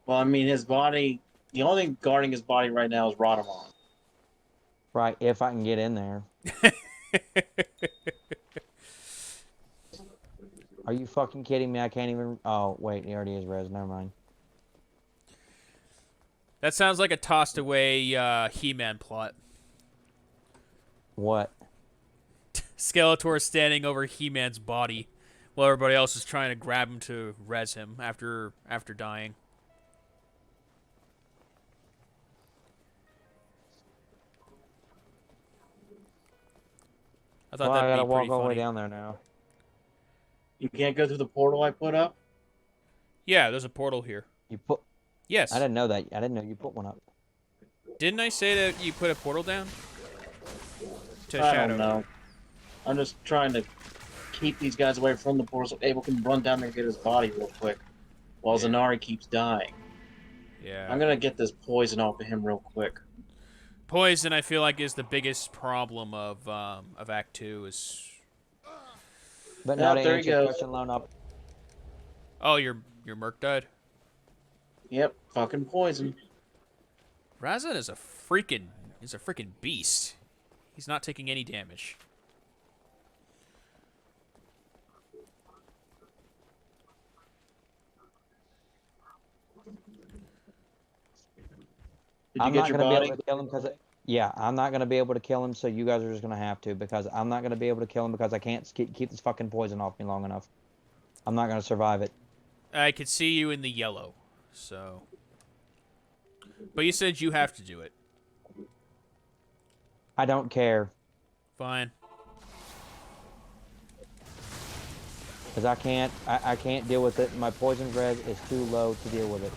Well, I mean, his body. The only thing guarding his body right now is Rodamon. Right, if I can get in there. Are you fucking kidding me? I can't even... Oh, wait, he already is res. Never mind. That sounds like a tossed away He-Man plot. What? Skeletor standing over He-Man's body while everybody else is trying to grab him to res him after dying. I thought Well, I that'd gotta be walk pretty all the way funny. down there now. You can't go through the portal I put up? Yeah, there's a portal here. You put... Yes. I didn't know that. I didn't know you put one up. Didn't I say that you put a portal down? To I Shadow. don't know. I'm just trying to keep these guys away from the portal so Abel can run down there and get his body real quick. While Yeah. Zanari keeps dying. Yeah. I'm gonna get this poison off of him real quick. Poison, I feel like, is the biggest problem of Act 2 is... But no, to there he answer your goes. question, loan up. Oh, your Merc died? Yep, fucking poison. Razan is a freaking beast. He's not taking any damage. Did you I'm get not your gonna be body? able to kill him because... Yeah, I'm not gonna be able to kill him, so you guys are just gonna have to, because I'm not gonna be able to kill him because I can't keep this fucking poison off me long enough. I'm not gonna survive it. I could see you in the yellow, so... But you said you have to do it. I don't care, Fine. because I can't deal with it. My poison res is too low to deal with it.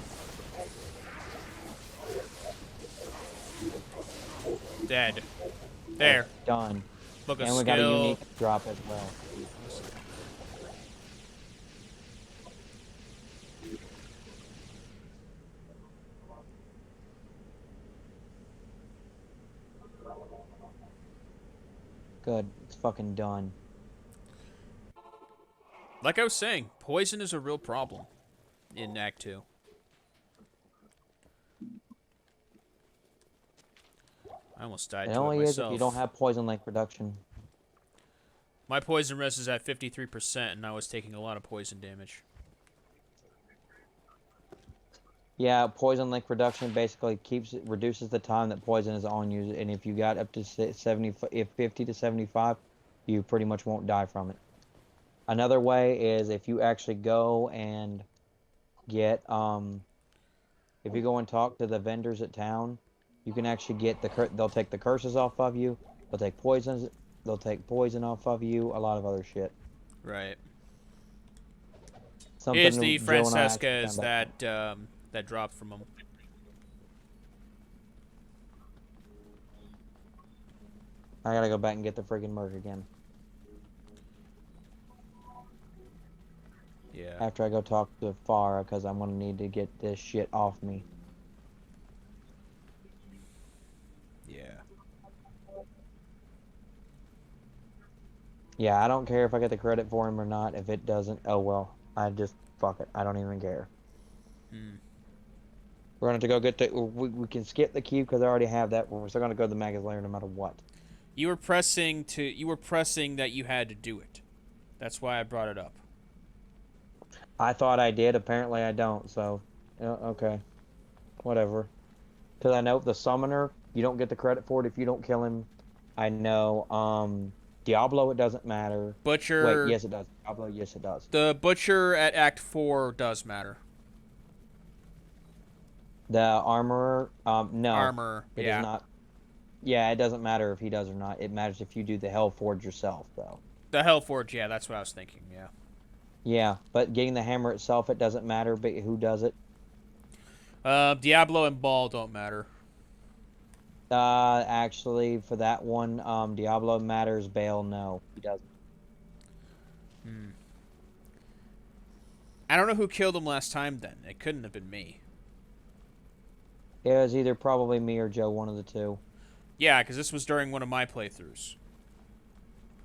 Dead. There. Done. Look, a And we got a skill. unique drop as well. Good. It's fucking done. Like I was saying, poison is a real problem in Act 2. I almost died It to only it is myself. if you don't have poison link reduction. My poison res is at 53%, and I was taking a lot of poison damage. Yeah, poison link reduction basically reduces the time that poison is on you, and if you got up to 50 to 75, you pretty much won't die from it. Another way is if you actually go and get if you go and talk to the vendors at town, you can actually get they'll take the curses off of you, they'll take poison off of you, a lot of other shit. Right. Something Here's the Jill and I actually Francescas found out. that dropped from him. I gotta go back and get the friggin' merc again. Yeah. After I go talk to Farah, because I'm gonna need to get this shit off me. Yeah. Yeah, I don't care if I get the credit for him or not. If it doesn't, oh well. I just, fuck it. I don't even care. Hmm. We're gonna have to go get the, we can skip the cube because I already have that. We're still gonna go to the Magus layer no matter what. You were pressing that you had to do it. That's why I brought it up. I thought I did. Apparently I don't, so, okay. Whatever. Because I know the summoner, you don't get the credit for it if you don't kill him. I know, Diablo, it doesn't matter. Butcher. Wait, yes it does. Diablo, yes it does. The Butcher at Act 4 does matter. The armorer, no. Armor, It yeah. does not. Yeah, it doesn't matter if he does or not. It matters if you do the Hellforge yourself, though. The Hellforge, yeah, that's what I was thinking, yeah. Yeah, but getting the hammer itself, it doesn't matter but who does it. Diablo and Ball don't matter. Actually, for that one, Diablo matters. Bale, no, he doesn't. I don't know who killed him last time then. It couldn't have been me. It was either probably me or Joe, one of the two. Yeah, because this was during one of my playthroughs.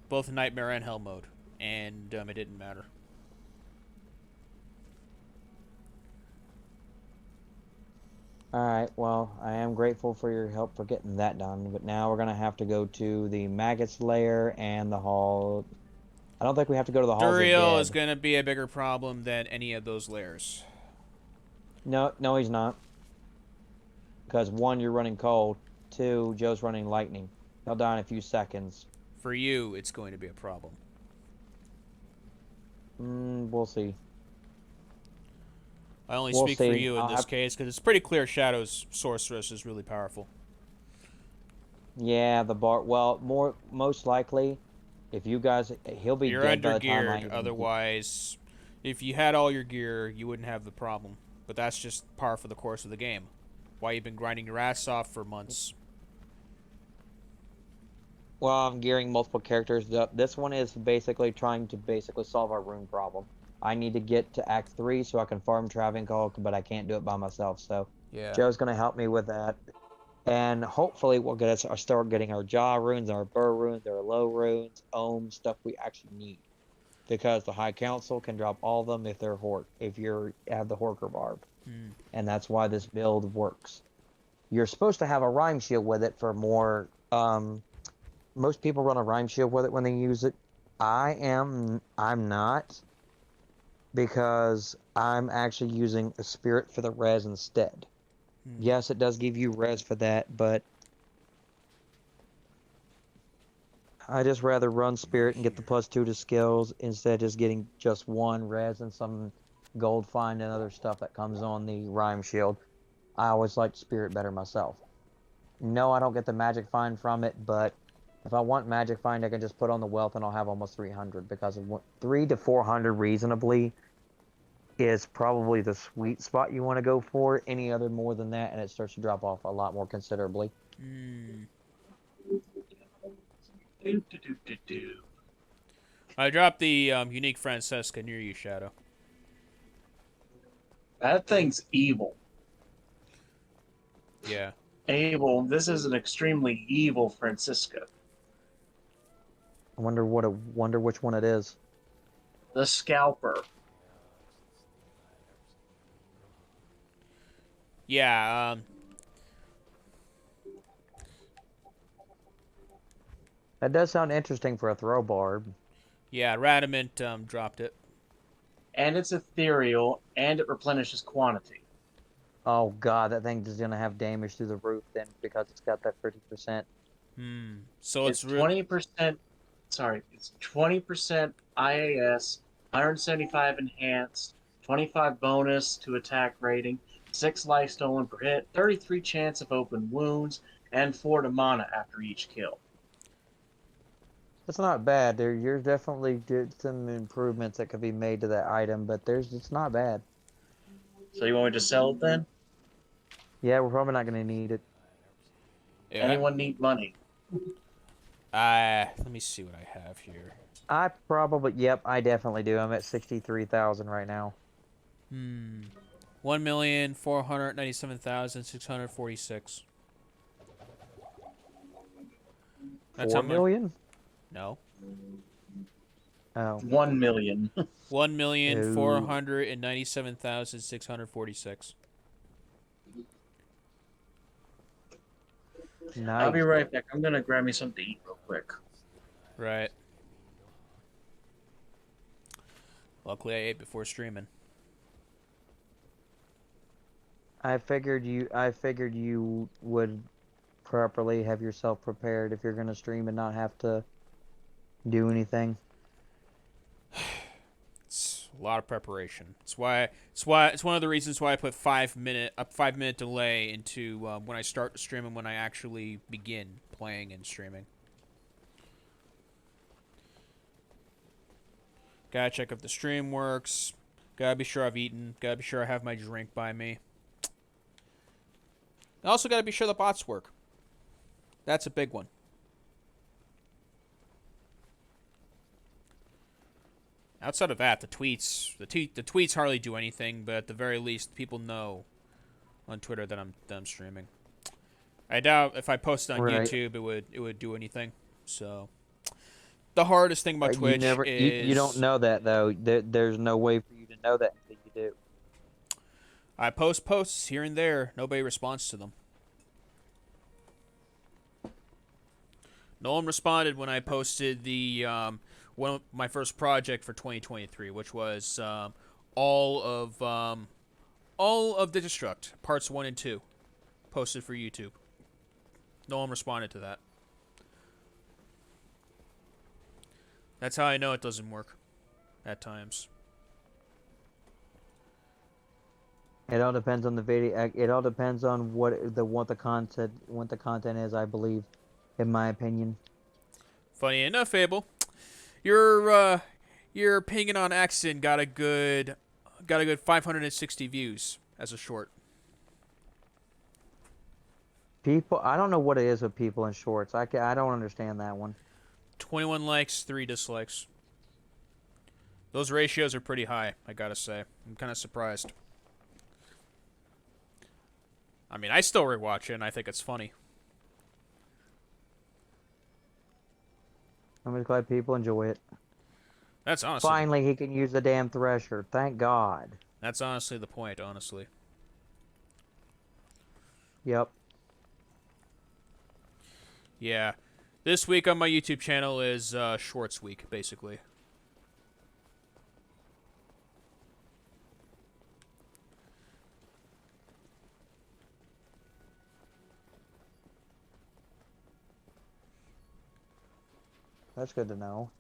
Both Nightmare and Hell mode. And it didn't matter. Alright, well, I am grateful for your help for getting that done, but now we're going to have to go to the Maggot's Lair and the Hall. I don't think we have to go to the Halls of Duriel Dead. is going to be a bigger problem than any of those lairs. No, he's not. Because 1, you're running cold. 2, Joe's running lightning. He'll die in a few seconds. For you, it's going to be a problem. We'll see. I only We'll speak for see. you in this case, because it's pretty clear Shadow's Sorceress is really powerful. Yeah, well, most likely, if you guys, he'll be You're dead by the time I under-geared, even otherwise, if you had all your gear, you wouldn't have the problem. But that's just par for the course of the game. Why you've been grinding your ass off for months. Well, I'm gearing multiple characters up. This one is basically trying to solve our rune problem. I need to get to Act 3 so I can farm Traveling Call, but I can't do it by myself. So Yeah. Joe's going to help me with that. And hopefully we'll start getting our jaw runes, our burr runes, our low runes, ohm, stuff we actually need. Because the High Council can drop all of them if they're if you have the Horker Barb. And that's why this build works. You're supposed to have a Rhyme Shield with it for more... most people run a Rhyme Shield with it when they use it. I'm not. Because I'm actually using a Spirit for the res instead. Yes, it does give you res for that, but I just rather run Spirit and get the +2 to skills instead of just getting just 1 res and some gold find and other stuff that comes on the Rhyme Shield. I always like Spirit better myself. No, I don't get the magic find from it, but if I want magic find, I can just put on the wealth and I'll have almost 300 because of 300 to 400 reasonably is probably the sweet spot you want to go for. Any other more than that, and it starts to drop off a lot more considerably. I dropped the unique Francesca near you, Shadow. That thing's evil. Yeah. Abel, this is an extremely evil Francisca. I wonder which one it is. The Scalper. Yeah, That does sound interesting for a throw barb. yeah, Radamant dropped it. And it's ethereal, and it replenishes quantity. Oh god, that thing is gonna have damage through the roof then because it's got that 30%. So It's 20%. Sorry, it's 20% IAS, 175 enhanced, 25 bonus to attack rating, 6 life stolen per hit, 33 chance of open wounds, and 4 to mana after each kill. It's not bad. You're definitely did some improvements that could be made to that item, but it's not bad. So you want me to sell it then? Yeah, we're probably not gonna need it. Yeah. Anyone need money? Let me see what I have here. Yep, I definitely do. I'm at 63,000 right now. 1,497,646. That's 4 how much. million? No. Oh. 1 million. 1,497,646. Nice. I'll be right back. I'm gonna grab me something to eat real quick. Right. Luckily, I ate before streaming. I figured you would properly have yourself prepared if you're gonna stream and not have to do anything. It's a lot of preparation. It's one of the reasons why I put 5-minute delay into when I start to stream and when I actually begin playing and streaming. Gotta check if the stream works. Gotta be sure I've eaten. Gotta be sure I have my drink by me. I also gotta be sure the bots work. That's a big one. Outside of that, the tweets hardly do anything, but at the very least, people know on Twitter that I'm streaming. I doubt if I posted on Right. YouTube, it would do anything. So the hardest thing about Twitch is you don't know that though. There's no way for you to know that until you do. I post posts here and there. Nobody responds to them. No one responded when I posted the one of my first project for 2023, which was all of the Destruct parts 1 and 2, posted for YouTube. No one responded to that. That's how I know it doesn't work at times. It all depends on the video. It all depends on what the content is. I believe, in my opinion. Funny enough, Abel, your opinion on Accent got a good 560 views as a short. People, I don't know what it is with people in shorts. I don't understand that one. 21 likes, 3 dislikes. Those ratios are pretty high, I gotta say. I'm kind of surprised. I mean, I still rewatch it, and I think it's funny. I'm just glad people enjoy it. That's honestly... Finally, he can use the damn thresher. Thank God. That's honestly the point, honestly. Yep. Yeah. This week on my YouTube channel is Shorts Week, basically. That's good to know.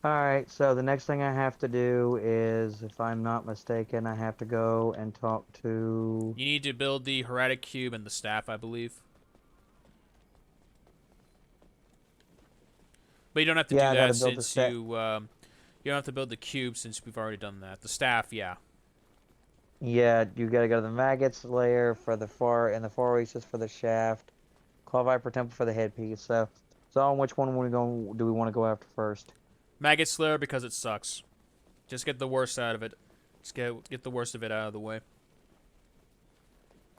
Alright, so the next thing I have to do is, if I'm not mistaken, I have to go and talk to... You need to build the Heretic Cube and the staff, I believe. But you don't have to do that since you don't have to build the cube since we've already done that. The staff, yeah. Yeah, you gotta go to the Maggot's Lair for the far oasis for the shaft. Claw Viper Temple for the headpiece. So on which one do we want to go after first? Maggot Slayer because it sucks. Just get the worst out of it. Just get the worst of it out of the way.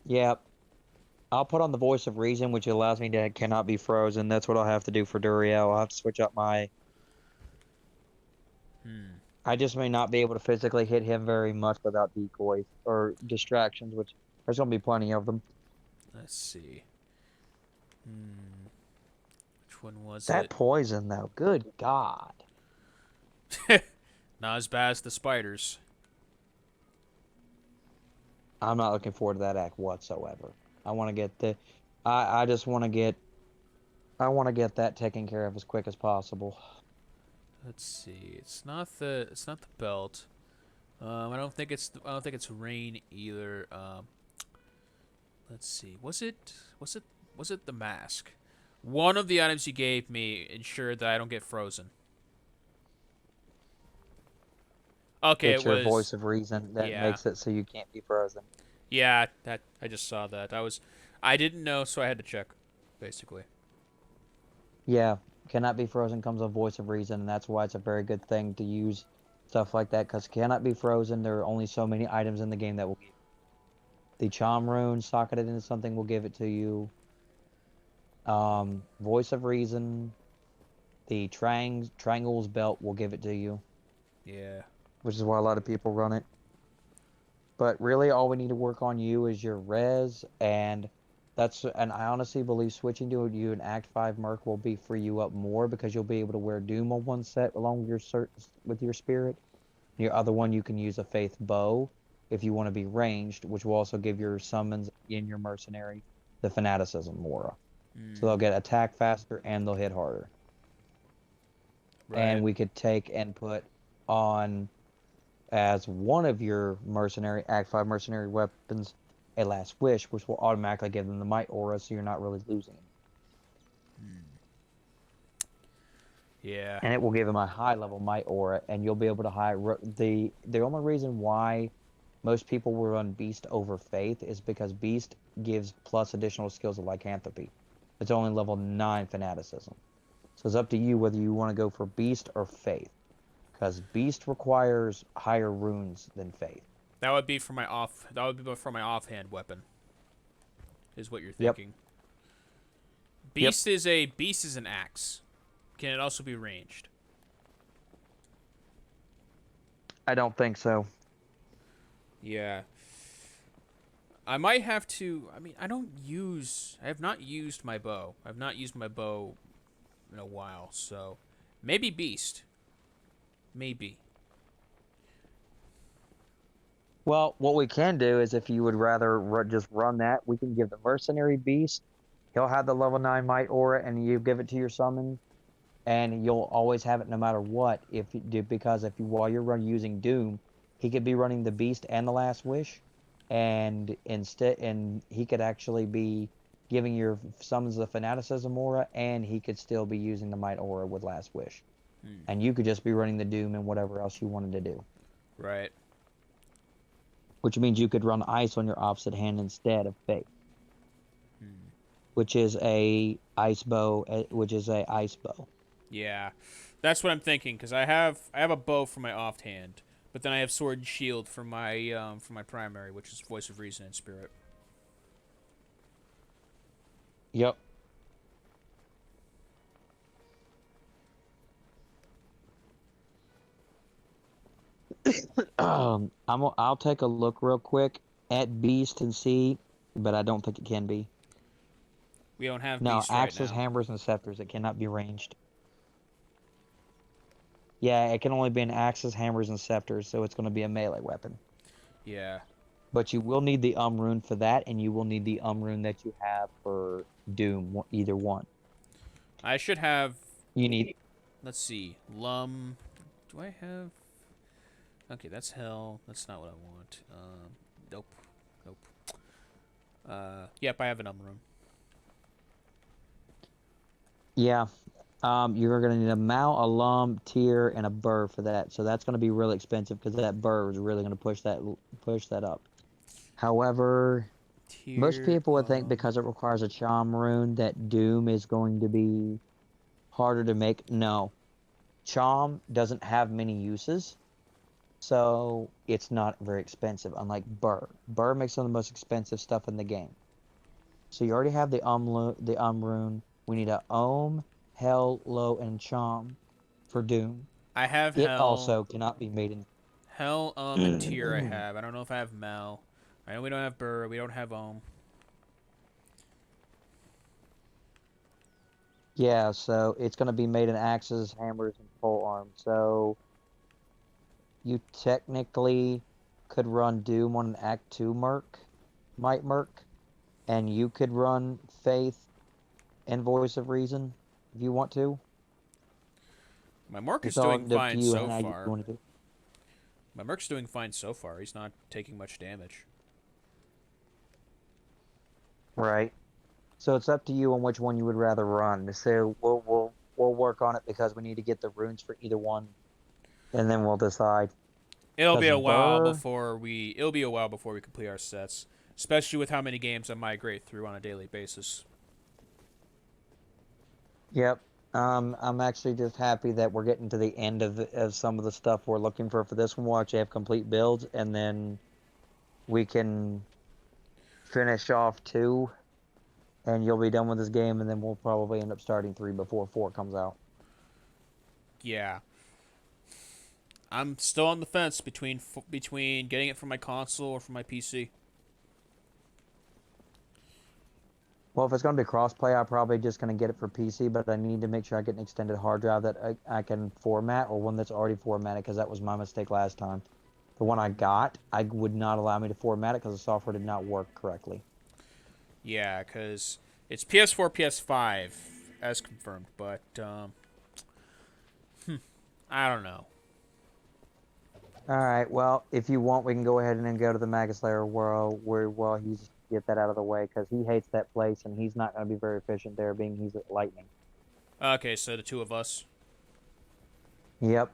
Yep. I'll put on the Voice of Reason, which allows me to cannot be frozen. That's what I'll have to do for Duriel. I'll have to switch up my... I just may not be able to physically hit him very much without decoys or distractions, which there's going to be plenty of them. Let's see. Which one was that it? Poison, though. Good God. Not as bad as the spiders. I'm not looking forward to that act whatsoever. I want to get the... I just want to get... I want to get that taken care of as quick as possible. Let's see. It's not the belt. I don't think it's rain either. Let's see. Was it the mask? One of the items you gave me ensured that I don't get frozen. Okay, it's your Voice of Reason that makes it so you can't be frozen. Yeah, that I just saw that. I didn't know, so I had to check, basically. Yeah, cannot be frozen comes with Voice of Reason, and that's why it's a very good thing to use stuff like that, because cannot be frozen. There are only so many items in the game that will give. The Charm Rune socketed into something will give it to you. Voice of Reason, the Triangle's belt will give it to you. Yeah. Which is why a lot of people run it. But really, all we need to work on you is your res, and I honestly believe switching to you an Act 5 Merc will free you up more, because you'll be able to wear Doom on one set along with your spirit. Your other one, you can use a Faith Bow if you want to be ranged, which will also give your summons in your mercenary the Fanaticism Aura. So they'll get attack faster and they'll hit harder. Right. And we could take and put on as one of your mercenary Act 5 mercenary weapons a Last Wish, which will automatically give them the Might Aura, so you're not really losing. Yeah. And it will give them a high level Might Aura, and you'll be able to the only reason why most people will run Beast over Faith is because Beast gives plus additional skills of Lycanthropy. It's only level 9 Fanaticism. So it's up to you whether you want to go for Beast or Faith. Because Beast requires higher runes than Faith. That would be for my off. That would be for my offhand weapon. Is what you're Yep. thinking. Beast is an axe. Can it also be ranged? I don't think so. Yeah. I might have to. I mean, I have not used my bow. I've not used my bow in a while, so maybe Beast. Maybe. Well, what we can do is if you would rather just run that, we can give the Mercenary Beast. He'll have the level 9 Might Aura, and you give it to your summon, and you'll always have it no matter what. If you do, because if you while you're using Doom, he could be running the Beast and the Last Wish, and he could actually be giving your summons the Fanaticism Aura, and he could still be using the Might Aura with Last Wish, and you could just be running the Doom and whatever else you wanted to do. Right. Which means you could run Ice on your opposite hand instead of Faith. Which is a ice bow. Yeah, that's what I'm thinking. Because I have a bow for my offhand, but then I have sword and shield for my primary, which is Voice of Reason and Spirit. Yep. I'll take a look real quick at Beast and see, but I don't think it can be. We don't have No, Beast right axes, now. hammers, and scepters. It cannot be ranged. Yeah, it can only be an axes, hammers, and scepters, so it's going to be a melee weapon. Yeah. But you will need the rune for that, and you will need the rune that you have for Doom, either one. I should have. You need. Let's see. Lum. Do I have? Okay, that's hell. That's not what I want. Nope. Yep, I have an rune. Yeah. You're going to need a Mao, a Lum, Tier, and a Burr for that. So that's going to be really expensive because that Burr is really going to push that up. However, most people would think because it requires a Charm rune that Doom is going to be harder to make. No. Charm doesn't have many uses, so it's not very expensive, unlike Burr. Burr makes some of the most expensive stuff in the game. So you already have the rune. We need a Ohm, Hell, Low, and Charm for Doom. I have It Hell. also cannot be made in... Hell, and Tier I have. I don't know if I have Mel. I know we don't have Burr. We don't have Ohm. Yeah, so it's going to be made in axes, hammers, and pole arms. So you technically could run Doom on an Act 2 Might Merc, and you could run Faith and Voice of Reason if you want to. My Merc is doing fine so far. My Merc's doing fine so far. He's not taking much damage. Right. So it's up to you on which one you would rather run. So we'll work on it because we need to get the runes for either one, and then we'll decide. It'll be a while before we complete our sets, especially with how many games I migrate through on a daily basis. Yep. I'm actually just happy that we're getting to the end of some of the stuff we're looking for this one. We'll actually have complete builds, and then we can finish off 2, and you'll be done with this game, and then we'll probably end up starting 3 before 4 comes out. Yeah. I'm still on the fence between getting it from my console or from my PC. Well, if it's going to be crossplay, I'm probably just going to get it for PC, but I need to make sure I get an extended hard drive that I can format, or one that's already formatted, because that was my mistake last time. The one I got, I would not allow me to format it because the software did not work correctly. Yeah, because it's PS4, PS5, as confirmed, but, I don't know. Alright, well, if you want, we can go ahead and then go to the Magaslayer world, where he's get that out of the way, because he hates that place, and he's not going to be very efficient there, being he's at Lightning. Okay, so the 2 of us. Yep.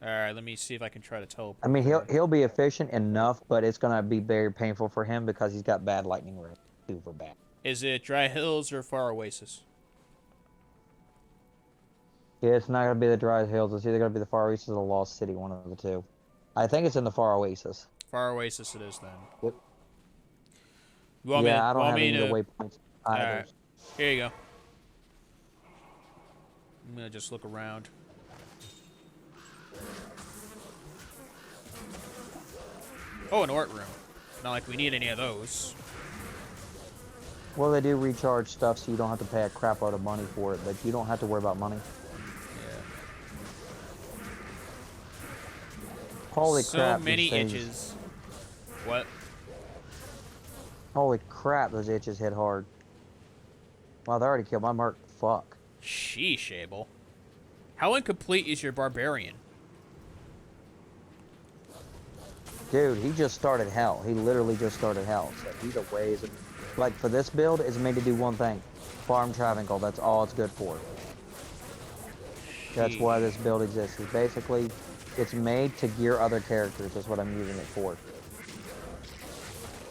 Alright, let me see if I can try to teleport. I mean, he'll be efficient enough, but it's going to be very painful for him because he's got bad lightning rate. Super bad. Is it Dry Hills or Far Oasis? Yeah, it's not gonna be the Dry Hills. It's either gonna be the Far Oasis or the Lost City, one of the two. I think it's in the Far Oasis. Far Oasis it is then. Yep. You want Yeah, I don't want have me any to... of the waypoints either. Alright. Here you go. I'm gonna just look around. Oh, an Ort room. Not like we need any of those. Well, they do recharge stuff, so you don't have to pay a crap load of money for it, but you don't have to worry about money. Yeah. Holy so crap. many these things- itches. What? Holy crap, those itches hit hard. Wow, they already killed my merc. Fuck. Sheesh, Abel. How incomplete is your barbarian? Dude, he just started hell. He literally just started hell. So he's a ways. Like, for this build, it's made to do one thing. Farm Travangle. That's all it's good for. That's why this build exists. It's basically, it's made to gear other characters. That's what I'm using it for.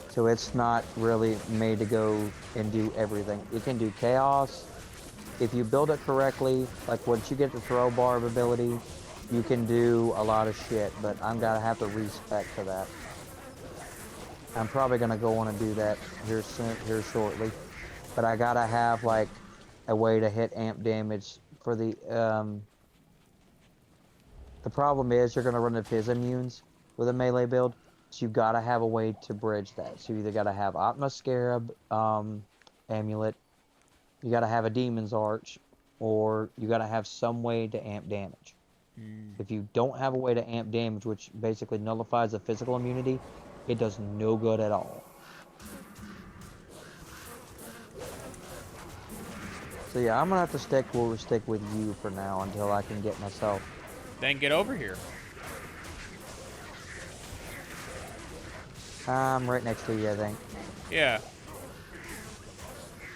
So it's not really made to go and do everything. It can do chaos. If you build it correctly, like once you get the throw barb ability, you can do a lot of shit, but I'm gonna have to respec to that. I'm probably gonna go on and do that here shortly. But I gotta have like a way to hit amp damage for the problem is you're gonna run into his immunes with a melee build. So you gotta have a way to bridge that. So you either gotta have Optima Scarab amulet, you gotta have a Demon's Arch, or you gotta have some way to amp damage. If you don't have a way to amp damage, which basically nullifies the physical immunity, it does no good at all. So yeah, I'm gonna have to stick with you for now until I can get myself. Then get over here. I'm right next to you, I think. Yeah.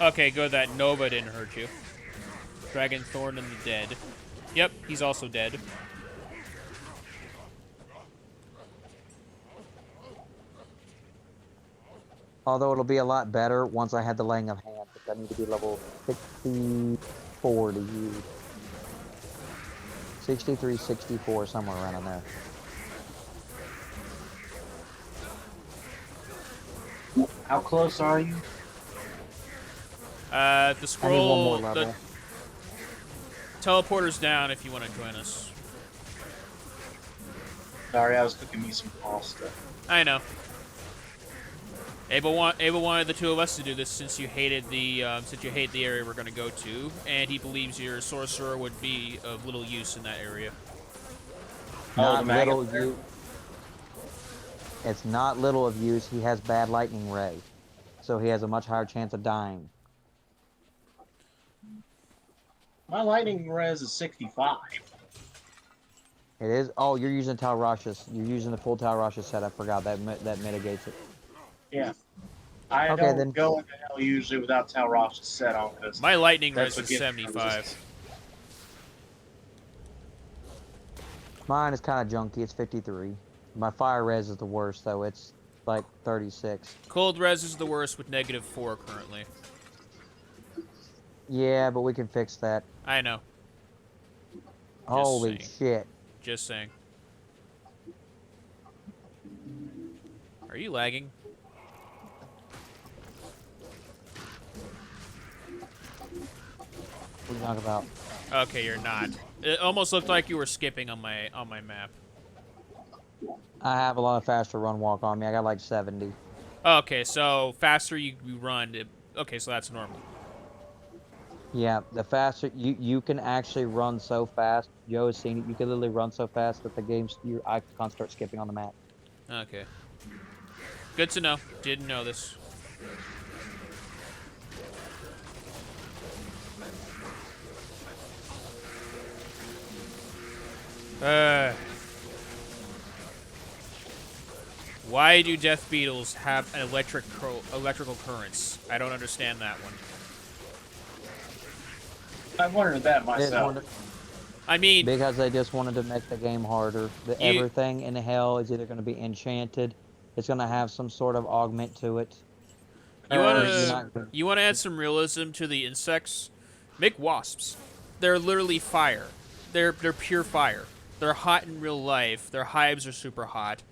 Okay, good that Nova didn't hurt you. Dragon Thorn and the dead. Yep, he's also dead. Although it'll be a lot better once I had the laying of hand, but I need to be level 64 to use. 63, 64, somewhere around in there. How close are you? The I need one scroll, more the level. teleporter's down if you want to join us. Sorry, I was cooking me some pasta. I know. Abel wanted the two of us to do this since you hated the area we're gonna go to, and he believes your sorcerer would be of little use in that area. Not the little maggot there? use. It's not little of use. He has bad lightning ray, so he has a much higher chance of dying. My lightning res is 65. It is. Oh, you're using Tal Rasha's. You're using the full Tal Rasha set. I forgot that mitigates it. Yeah. I Okay, don't then. go into hell usually without Tal Rosh's set on because My lightning that's res what is gives me 75. resistance. Mine is kind of junky. It's 53. My fire res is the worst though. It's like 36. Cold res is the worst with -4 currently. Yeah, but we can fix that. I know. Holy saying. shit. Just saying. Are you lagging? What are you talking about? Okay, you're not. It almost looked like you were skipping on my map. I have a lot of faster run walk on me. I got like 70. Okay, so faster you run. Okay, so that's normal. Yeah, the faster you can actually run so fast. Joe has seen it. You can literally run so fast that the game's your icon starts skipping on the map. Okay. Good to know. Didn't know this. Why do death beetles have an electrical currents? I don't understand that one. I wondered that They just myself. wanted- I mean, because they just wanted to make the game harder. Everything in hell is either going to be enchanted. It's going to have some sort of augment to it. you or wanna you're not gonna- add some realism to the insects? Make wasps. They're literally fire. they're pure fire. They're hot in real life. Their hives are super hot,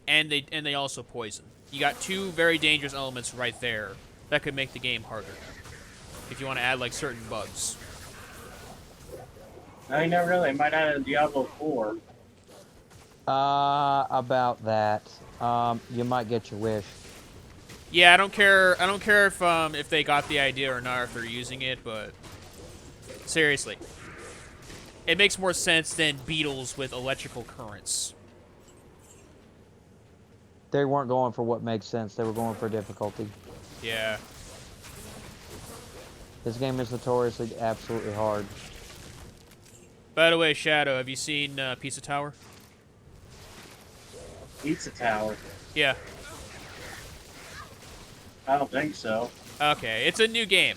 and they also poison. You got two very dangerous elements right there that could make the game harder. If you want to add like certain bugs. I never really. I might add a Diablo 4. About that. You might get your wish. Yeah, I don't care. I don't care if they got the idea or not, or if they're using it, but seriously, it makes more sense than beetles with electrical currents. They weren't going for what makes sense. They were going for difficulty. Yeah. This game is notoriously absolutely hard. By the way, Shadow, have you seen Pizza Tower? Pizza Tower. Yeah. I don't think so. Okay, it's a new game.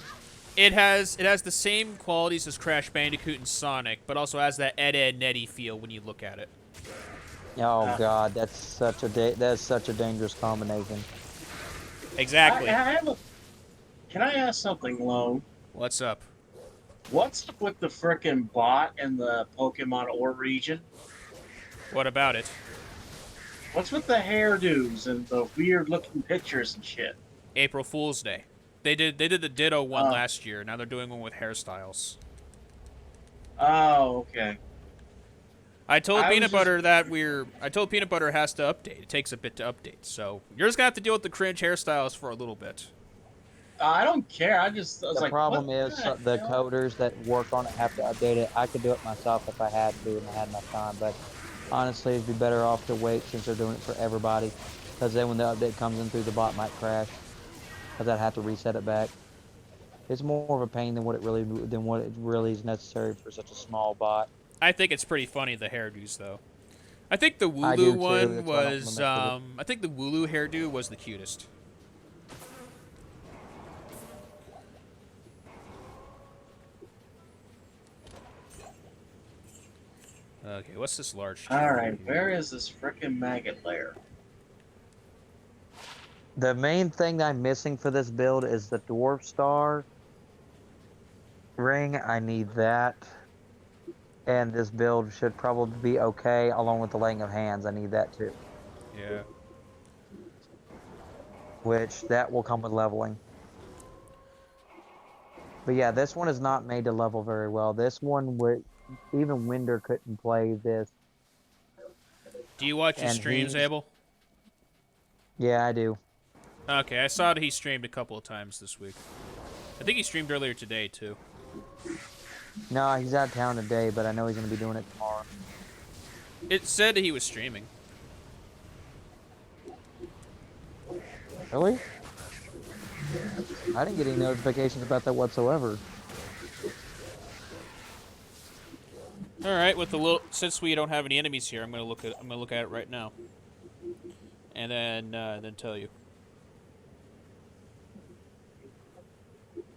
It has the same qualities as Crash Bandicoot and Sonic, but also has that Ed, Ed, Netty feel when you look at it. Oh God, that's such a dangerous combination. Exactly. Can I ask something, Lone? What's up? What's up with the frickin' bot in the Pokemon Ore region? What about it? What's with the hairdos and the weird-looking pictures and shit? April Fool's Day. They did the Ditto one last year. Now they're doing one with hairstyles. Oh, okay. I told Peanut Butter it has to update. It takes a bit to update. So you're just gonna have to deal with the cringe hairstyles for a little bit. I don't care. I was The like, problem what is the coders that work on it have to update it. I could do it myself if I had to and I had enough time, but honestly, it'd be better off to wait since they're doing it for everybody. Because then when the update comes in through, the bot might crash. Because I'd have to reset it back. It's more of a pain than what it really is necessary for such a small bot. I think it's pretty funny, the hairdos, though. I think the I do Wooloo too, one that's why I don't was, wanna mess with I think the Wooloo hairdo was the cutest. Okay, what's this large tree Alright, here? where is this frickin' maggot lair? The main thing I'm missing for this build is the Dwarf Star ring. I need that. And this build should probably be okay, along with the laying of hands. I need that too. Yeah. Which, that will come with leveling. But yeah, this one is not made to level very well. This one, even Winder couldn't play this. Do you watch his And streams, he's- Abel? Yeah, I do. Okay, I saw that he streamed a couple of times this week. I think he streamed earlier today, too. No, he's out of town today, but I know he's going to be doing it tomorrow. It said that he was streaming. Really? I didn't get any notifications about that whatsoever. All right, with the little, since we don't have any enemies here, I'm gonna look at it right now, and then tell you.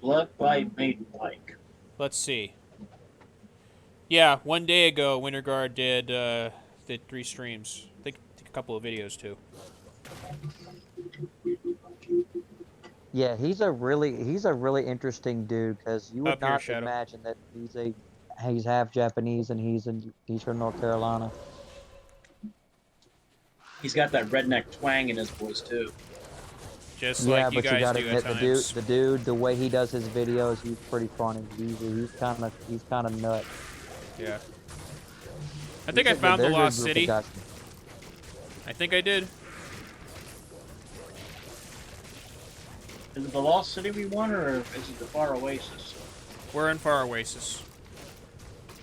Blood Bite Maiden Pike. Let's see. Yeah, one day ago, Winterguard did 3 streams. I think a couple of videos too. Yeah, he's a really interesting dude because you would Up here, not Shadow. imagine that he's half Japanese and he's from North Carolina. He's got that redneck twang in his voice, too. Just Yeah, like you but you guys gotta do at admit times. the dude, the way he does his videos, he's pretty funny. He's kind of nuts. Yeah. I think I He's a- found the they're a good Lost group of City. guys. I think I did. Is it the Lost City we want, or is it the Far Oasis? We're in Far Oasis.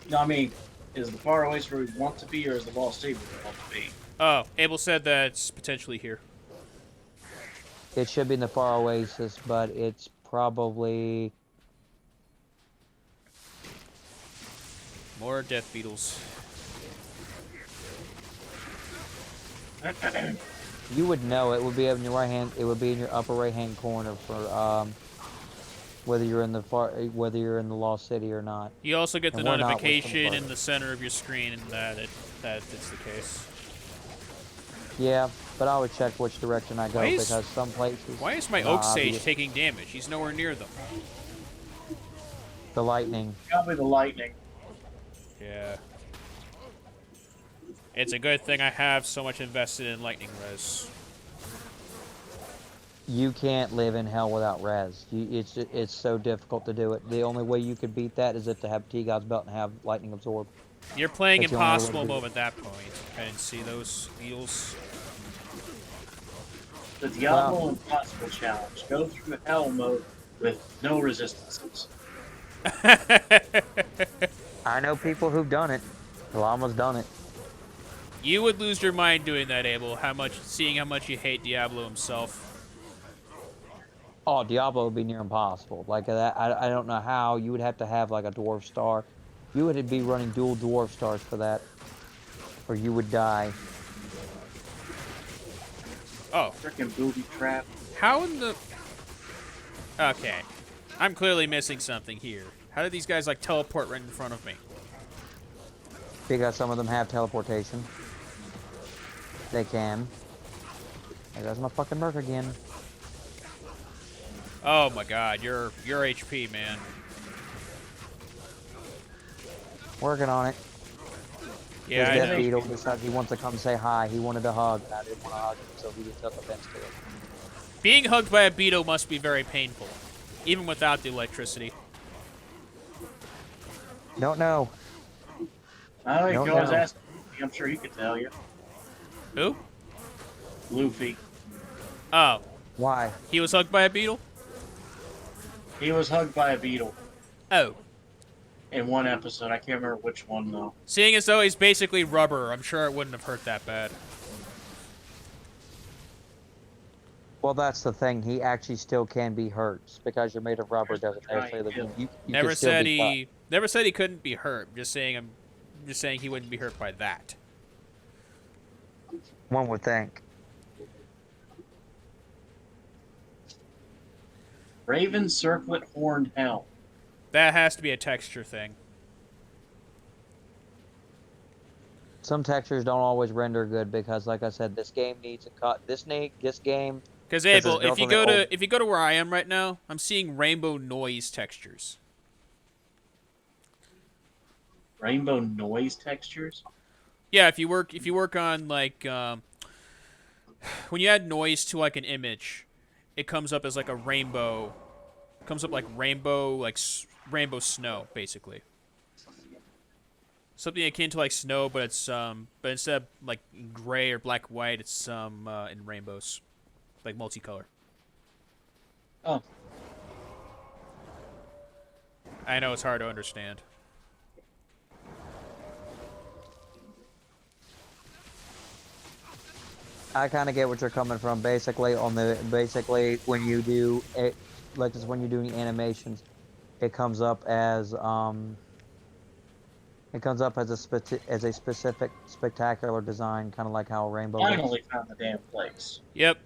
No, I mean, is the Far Oasis where we want to be, or is the Lost City where we want to be? Oh, Abel said that it's potentially here. It should be in the Far Oasis, but it's probably More death beetles. you would know it would be in your right hand. It would be in your upper right hand corner for whether you're in the Lost City or not. You also get the And we're not with them notification first. in the center of your screen that it's the case. Yeah, but I would check which direction I go Why is- because some places. Why is my Nah, Oak Sage obvious. taking damage? He's nowhere near them. The lightning? Probably the lightning. Yeah. It's a good thing I have so much invested in lightning res. You can't live in hell without res. It's so difficult to do it. The only way you could beat that is if to have T-God's belt and have lightning absorb. You're playing That's the only way to impossible do it. mode at that point. I didn't see those heals. The Diablo Impossible Challenge. Go through hell mode with no resistances. I know people who've done it. Llama's done it. You would lose your mind doing that, Abel. Seeing how much you hate Diablo himself. Oh, Diablo would be near impossible. Like that, I don't know how. You would have to have like a dwarf star. You would be running dual dwarf stars for that, or you would die. Oh, Freaking booby trap. how in the... Okay. I'm clearly missing something here. How did these guys, like, teleport right in front of me? Because some of them have teleportation. They can. There goes my fucking merc again. Oh my god, your HP, man. Working on it. Yeah, I Death know. Beetle decides he wants to come say hi. He wanted to hug, and I didn't want to hug him, so he took offense to it. Being hugged by a beetle must be very painful. Even without the electricity. Don't know. Oh, you Don't can always know. ask Luffy. I'm sure he could tell you. Who? Luffy. Oh, Why? he was hugged by a beetle? He was hugged by a beetle Oh. in one episode. I can't remember which one, though. Seeing as though he's basically rubber, I'm sure it wouldn't have hurt that bad. Well, that's the thing. He actually still can be hurt. Just because you're made of rubber doesn't necessarily mean you Never can still said be he never said he couldn't be hurt. I'm just saying he wouldn't be hurt by that. cut. One would think. Raven Circlet Horned Helm. That has to be a texture thing. Some textures don't always render good because, like I said, this game needs a cut. This game. Because This is Abel, built on the old- if you go to where I am right now, I'm seeing rainbow noise textures. Rainbow noise textures. Yeah, if you work on like when you add noise to like an image, it comes up as like a rainbow. It comes up like rainbow rainbow snow basically. Something akin to like snow, but it's but instead of like gray or black white, it's in rainbows, like multicolor. Oh, I know it's hard to understand. I kind of get what you're coming from. Basically, when you do it, like this, when you're doing animations, it comes up as a specific spectacular design, kind of like how a rainbow. finally found the damn place. Yep.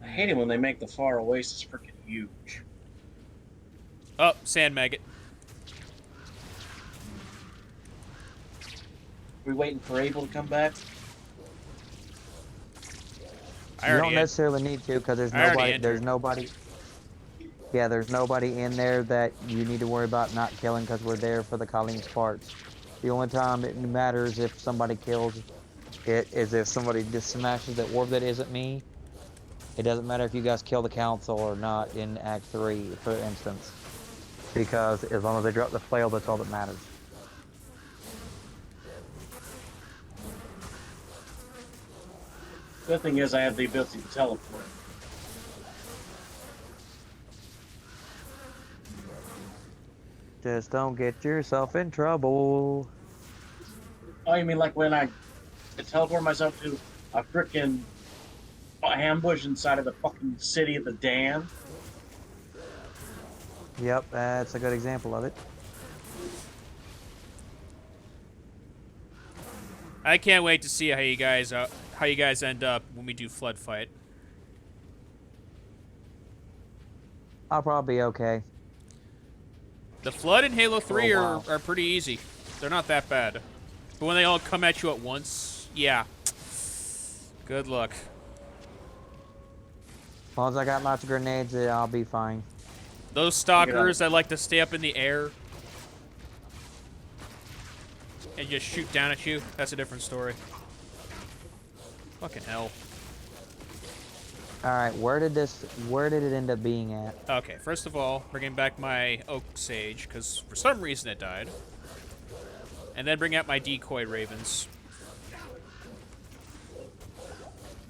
I hate it when they make the far oasis freaking huge. Oh, sand maggot. We waiting for Abel to come back? I You already don't necessarily need to because there's I already nobody. entered. There's nobody. Yeah, there's nobody in there that you need to worry about not killing because we're there for the Colleen's parts. The only time it matters if somebody kills it is if somebody just smashes the orb that isn't me. It doesn't matter if you guys kill the council or not in Act 3, for instance. Because as long as they drop the flail, that's all that matters. Good thing is I have the ability to teleport. Just don't get yourself in trouble. Oh, you mean like when I teleport myself to a freaking ambush inside of the fucking city of the dam? Yep, that's a good example of it. I can't wait to see how you guys end up when we do flood fight. I'll probably be okay. The flood in Halo 3 For a while. are pretty easy. They're not that bad. But when they all come at you at once, yeah. Good luck. As long as I got lots of grenades, I'll be fine. Those stalkers that like to stay up in the air. and just shoot down at you, that's a different story. Fucking hell. Alright, where did it end up being at? Okay, first of all, bringing back my Oak Sage, because for some reason it died. And then bring out my decoy ravens.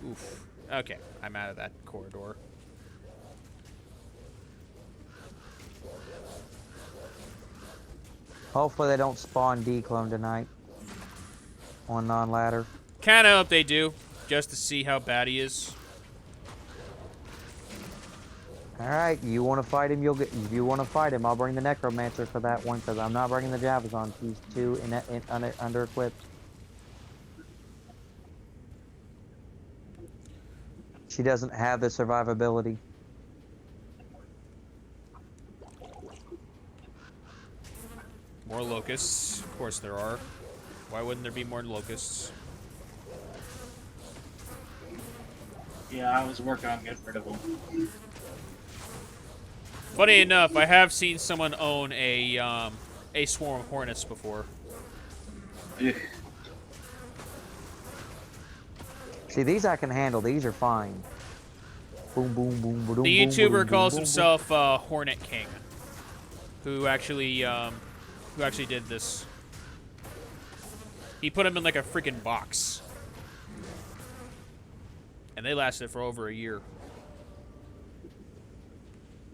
Oof. Okay, I'm out of that corridor. Hopefully they don't spawn D-clone tonight. On non-ladder. Kinda hope they do, just to see how bad he is. Alright, you want to fight him, you'll get. If you want to fight him, I'll bring the Necromancer for that one, because I'm not bringing the Javazon. He's too under-equipped. She doesn't have the survivability. More locusts. Of course there are. Why wouldn't there be more locusts? Yeah, I was working on getting rid of them. Funny enough, I have seen someone own a swarm of hornets before. Ugh. See, these I can handle. These are fine. Boom, boom, boom, boom. The boom, YouTuber boom, calls boom, himself Hornet King, who actually did this. He put them in like a freaking box, and they lasted for over a year.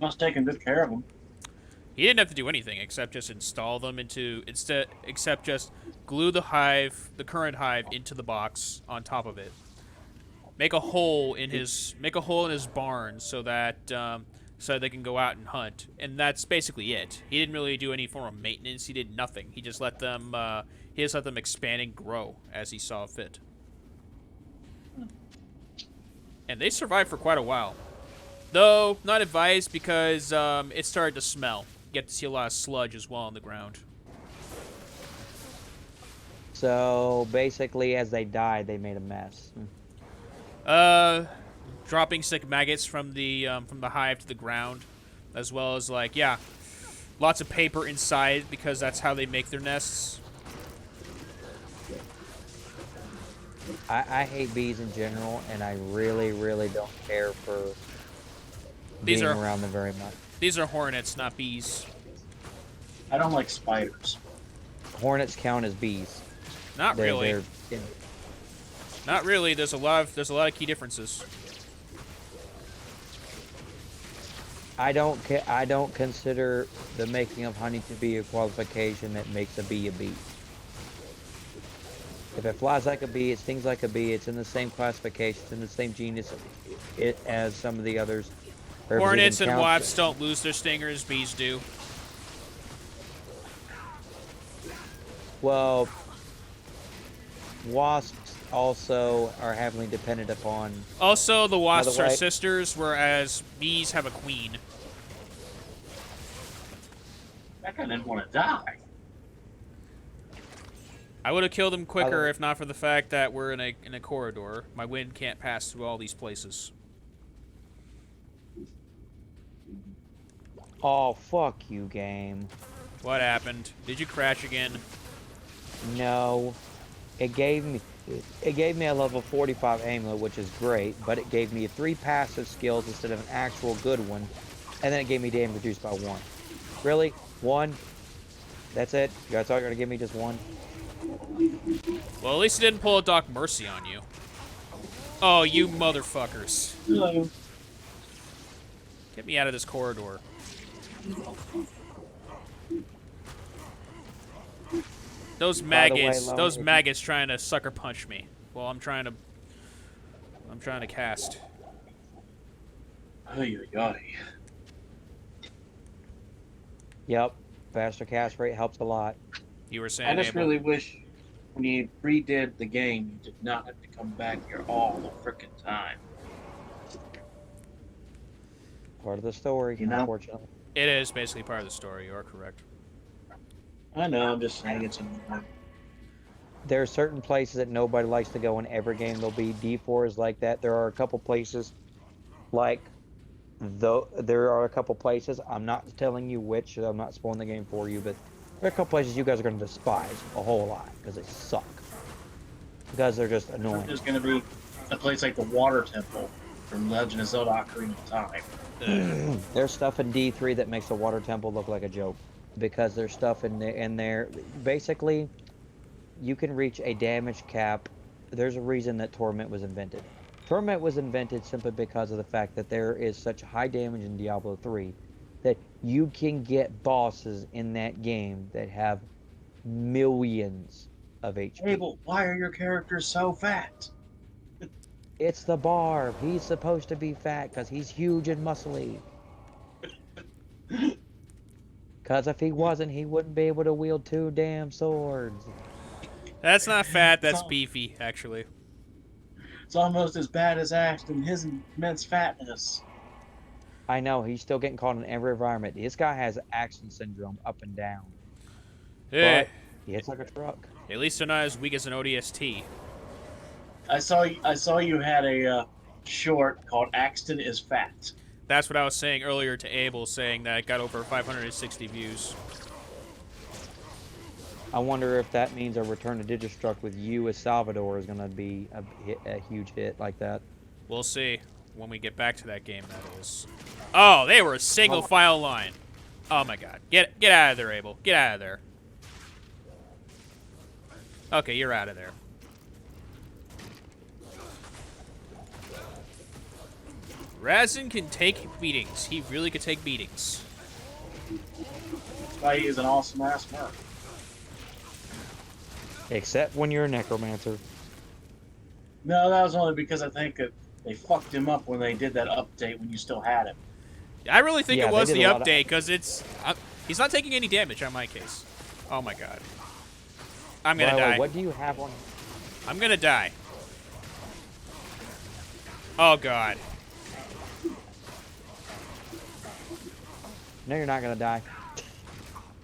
Must have taken good care of them. He didn't have to do anything except just install them except just glue the current hive into the box on top of it. Make a hole in his barn so that so they can go out and hunt, and that's basically it. He didn't really do any form of maintenance. He did nothing. He just let them expand and grow as he saw fit. And they survived for quite a while. Though, not advised because it started to smell. You get to see a lot of sludge as well on the ground. So, basically, as they died, they made a mess. Dropping sick maggots from the hive to the ground, as well as, like, yeah, lots of paper inside because that's how they make their nests. I hate bees in general, and I really, really don't care for being around them very much. These are hornets, not bees. I don't like spiders. Hornets count as bees. Not really. They're, Not really. There's a lot of key differences. I don't consider the making of honey to be a qualification that makes a bee a bee. If it flies like a bee, it stings like a bee, it's in the same classification, it's in the same genus as some of the others. Hornets and wasps don't lose their stingers, bees do. Well, wasps also are heavily dependent upon... Also, the wasps are sisters, whereas bees have a queen. That guy didn't want to die. I would have killed him quicker if not for the fact that we're in a corridor. My wind can't pass through all these places. Oh, fuck you, game. What happened? Did you crash again? No. It gave me a level 45 amulet, which is great, but it gave me 3 passive skills instead of an actual good one, and then it gave me damage reduced by 1. Really? 1? That's it? You guys are gonna give me just 1? Well, at least it didn't pull a Doc Mercy on you. Oh, you motherfuckers. Hello. Get me out of this corridor. Those maggots trying to sucker punch me. Well, I'm trying to cast. Ay, ay, ay. Yep. Faster cast rate helps a lot. You were saying, I just Abel. really wish when you redid the game, you did not have to come back here all the frickin' time. Part of the story, You know? unfortunately. It is basically part of the story. You are correct. I know, I'm just saying it's annoying. There are certain places that nobody likes to go in every game. There'll be D4 is like that. There are a couple places like there are a couple places, I'm not telling you which, I'm not spoiling the game for you, but There are a couple places you guys are going to despise a whole lot because they suck. Because they're just annoying. There's going to be a place like the Water Temple from Legend of Zelda Ocarina of Time. There's stuff in D3 that makes the Water Temple look like a joke. Because there's stuff in there. Basically, you can reach a damage cap. There's a reason that Torment was invented. Torment was invented simply because of the fact that there is such high damage in Diablo 3 that you can get bosses in that game that have millions of HP. Abel, why are your characters so fat? It's the barb. He's supposed to be fat because he's huge and muscly. Because if he wasn't, he wouldn't be able to wield 2 damn swords. That's not fat, that's beefy, actually. It's almost as bad as Ashton, his immense fatness. I know, he's still getting caught in every environment. This guy has action syndrome up and down. Yeah. But he hits like a truck. At least they're not as weak as an ODST. I saw you had a short called Axton is Fat. That's what I was saying earlier to Abel, saying that it got over 560 views. I wonder if that means a return to Digistruct with you as Salvador is going to be a huge hit like that. We'll see when we get back to that game, that is. Oh, they were a single file line. Oh my god. Get out of there, Abel. Get out of there. Okay, you're out of there. Razin can take beatings. He really could take beatings. That's why he is an awesome ass merc. Except when you're a necromancer. No, that was only because I think that they fucked him up when they did that update when you still had him. I really think Yeah, it they was did the a lot of- update, because he's not taking any damage on my case. Oh my god. I'm gonna die. What do you have on? I'm gonna die. Oh god. No, you're not gonna die.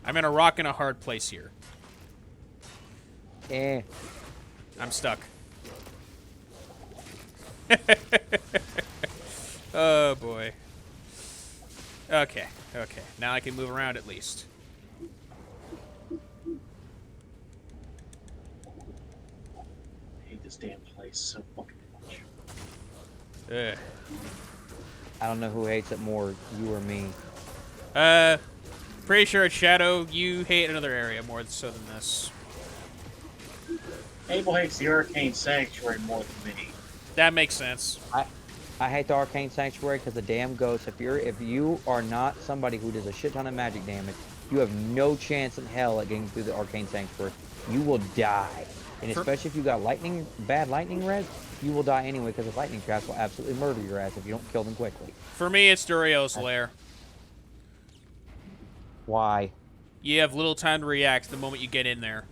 I'm in a rock and a hard place here. Eh. I'm stuck. Oh boy. Okay, okay. Now I can move around at least. I hate this damn place so fucking much. Ugh. I don't know who hates it more, you or me. Pretty sure it's Shadow. You hate another area more so than this. Abel hates the Hurricane Sanctuary more than me. That makes sense. I hate the Arcane Sanctuary because the damn ghosts. If you are not somebody who does a shit ton of magic damage, you have no chance in hell at getting through the Arcane Sanctuary. You will die, and especially if you got bad lightning res, you will die anyway because the lightning traps will absolutely murder your ass if you don't kill them quickly. For me, it's Duriel's Lair. Why? You have little time to react the moment you get in there.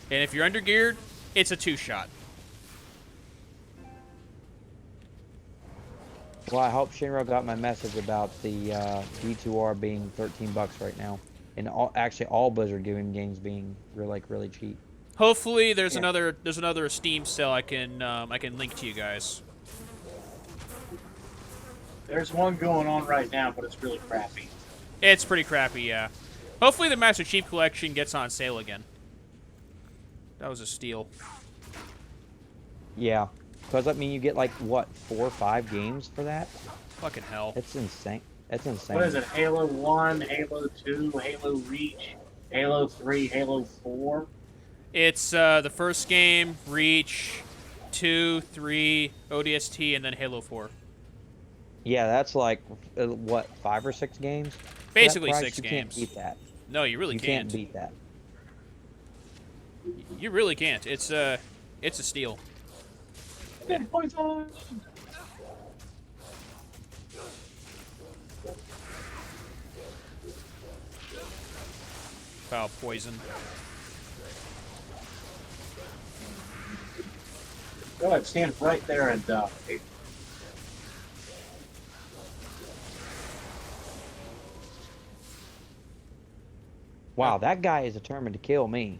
And if you're undergeared, it's a 2-shot. Well, I hope Shiinro got my message about the D2R being $13 right now, and actually all Blizzard games being really cheap. Hopefully, there's another Steam sale I can link to you guys. There's one going on right now, but it's really crappy. It's pretty crappy, yeah. Hopefully, the Master Chief Collection gets on sale again. That was a steal. Yeah, because I mean, you get like what 4 or 5 games for that. Fucking hell. That's insane. That's insane. What is it? Halo 1, Halo 2, Halo Reach, Halo 3, Halo 4? It's the first game, Reach, 2, 3, ODST, and then Halo 4. Yeah, that's like what 5 or 6 games. Basically For that 6 price, games. You can't beat that. No, you really You can't. can't beat that. You really can't. It's a steal. Poison! Foul poison. Go ahead, stand right there and Wow, that guy is determined to kill me.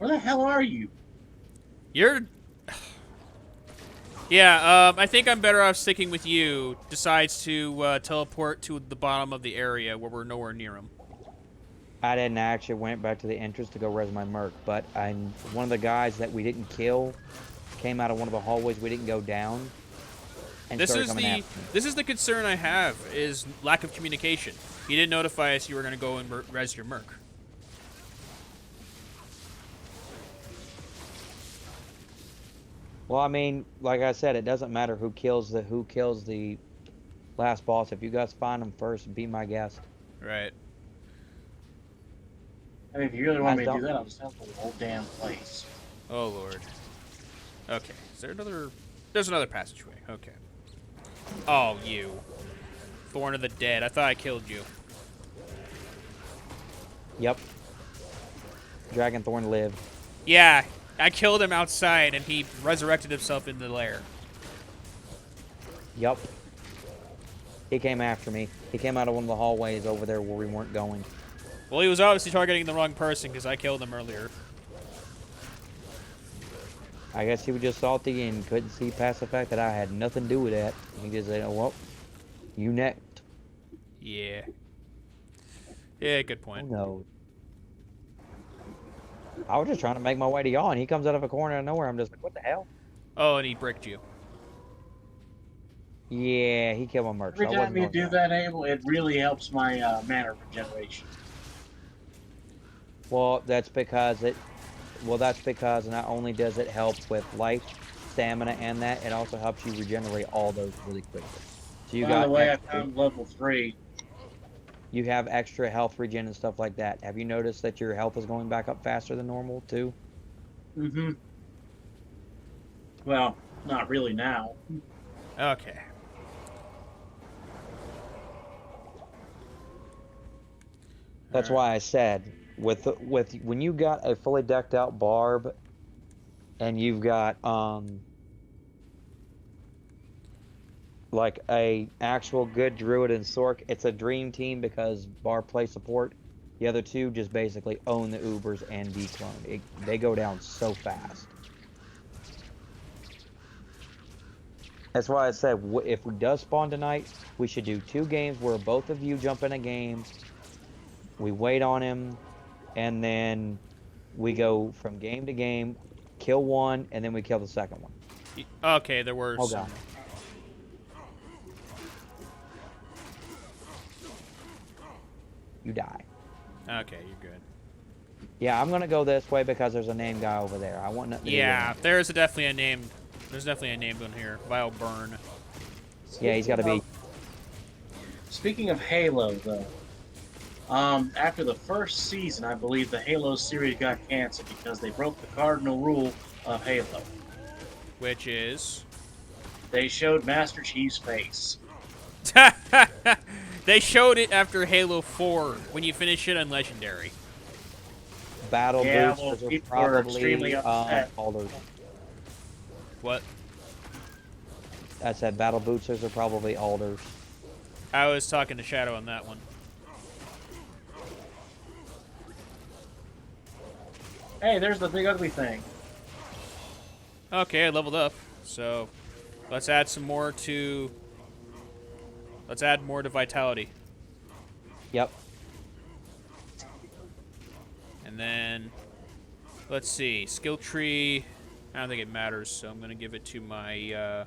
where the hell are you? You're... Yeah, I think I'm better off sticking with you. Decides to teleport to the bottom of the area where we're nowhere near him. I didn't actually went back to the entrance to go res my merc, but one of the guys that we didn't kill came out of one of the hallways we didn't go down and This started is coming the after me. this is the concern I have is lack of communication. He didn't notify us you were gonna go and res your merc. Well, I mean, like I said, it doesn't matter who kills the last boss. If you guys find him first, be my guest. Right. I mean, if you really want me to Guys, do that, I'll just have the whole damn place. Oh lord. Okay. Is there another? There's another passageway. Okay. Oh, you. Thorn of the Dead. I thought I killed you. Yep. Dragonthorn lived. Yeah, I killed him outside, and he resurrected himself in the lair. Yep. He came after me. He came out of one of the hallways over there where we weren't going. Well, he was obviously targeting the wrong person because I killed him earlier. I guess he was just salty and couldn't see past the fact that I had nothing to do with that. He just said, oh, well, you next. Yeah. Yeah, good Oh, point. no. I was just trying to make my way to y'all, and he comes out of a corner out of nowhere. I'm just like, what the hell? Oh, and he bricked you. Yeah, he killed my merch. Every so I time wasn't you going do down. that, Abel, it really helps my mana regeneration. Well, that's because not only does it help with life, stamina, and that, it also helps you regenerate all those really quickly. So you By got the way, I extra, found level 3. you have extra health regen and stuff like that. Have you noticed that your health is going back up faster than normal too? Mm-hmm. Well, not really now. Okay. That's Alright. why I said with when you got a fully decked out barb and you've got like a actual good druid and sork, it's a dream team because barb play support. The other two just basically own the Ubers and declone. They go down so fast. That's why I said if we does spawn tonight, we should do 2 games where both of you jump in a game. We wait on him, and then we go from game to game, kill one, and then we kill the second one. Okay, there were Oh, some. God. You die. Okay, you're good. Yeah, I'm gonna go this way because there's a name guy over there. I want nothing to do with Yeah, him. there's definitely a name. There's definitely a named one here. Vile Burn. Yeah, he's got to be. Speaking of Halo, though, after the first season, I believe the Halo series got canceled because they broke the cardinal rule of Halo. Which is... They showed Master Chief's face. They showed it after Halo 4 when you finish it on Legendary. Battle Yeah, well, boosters are people were extremely probably upset. alders. What? I said battle boosters are probably alders. I was talking to Shadow on that one. Hey, there's the big ugly thing. Okay, I leveled up. So, let's add some more to... Let's add more to Vitality. Yep. And then... Let's see. Skill tree... I don't think it matters, so I'm going to give it to my...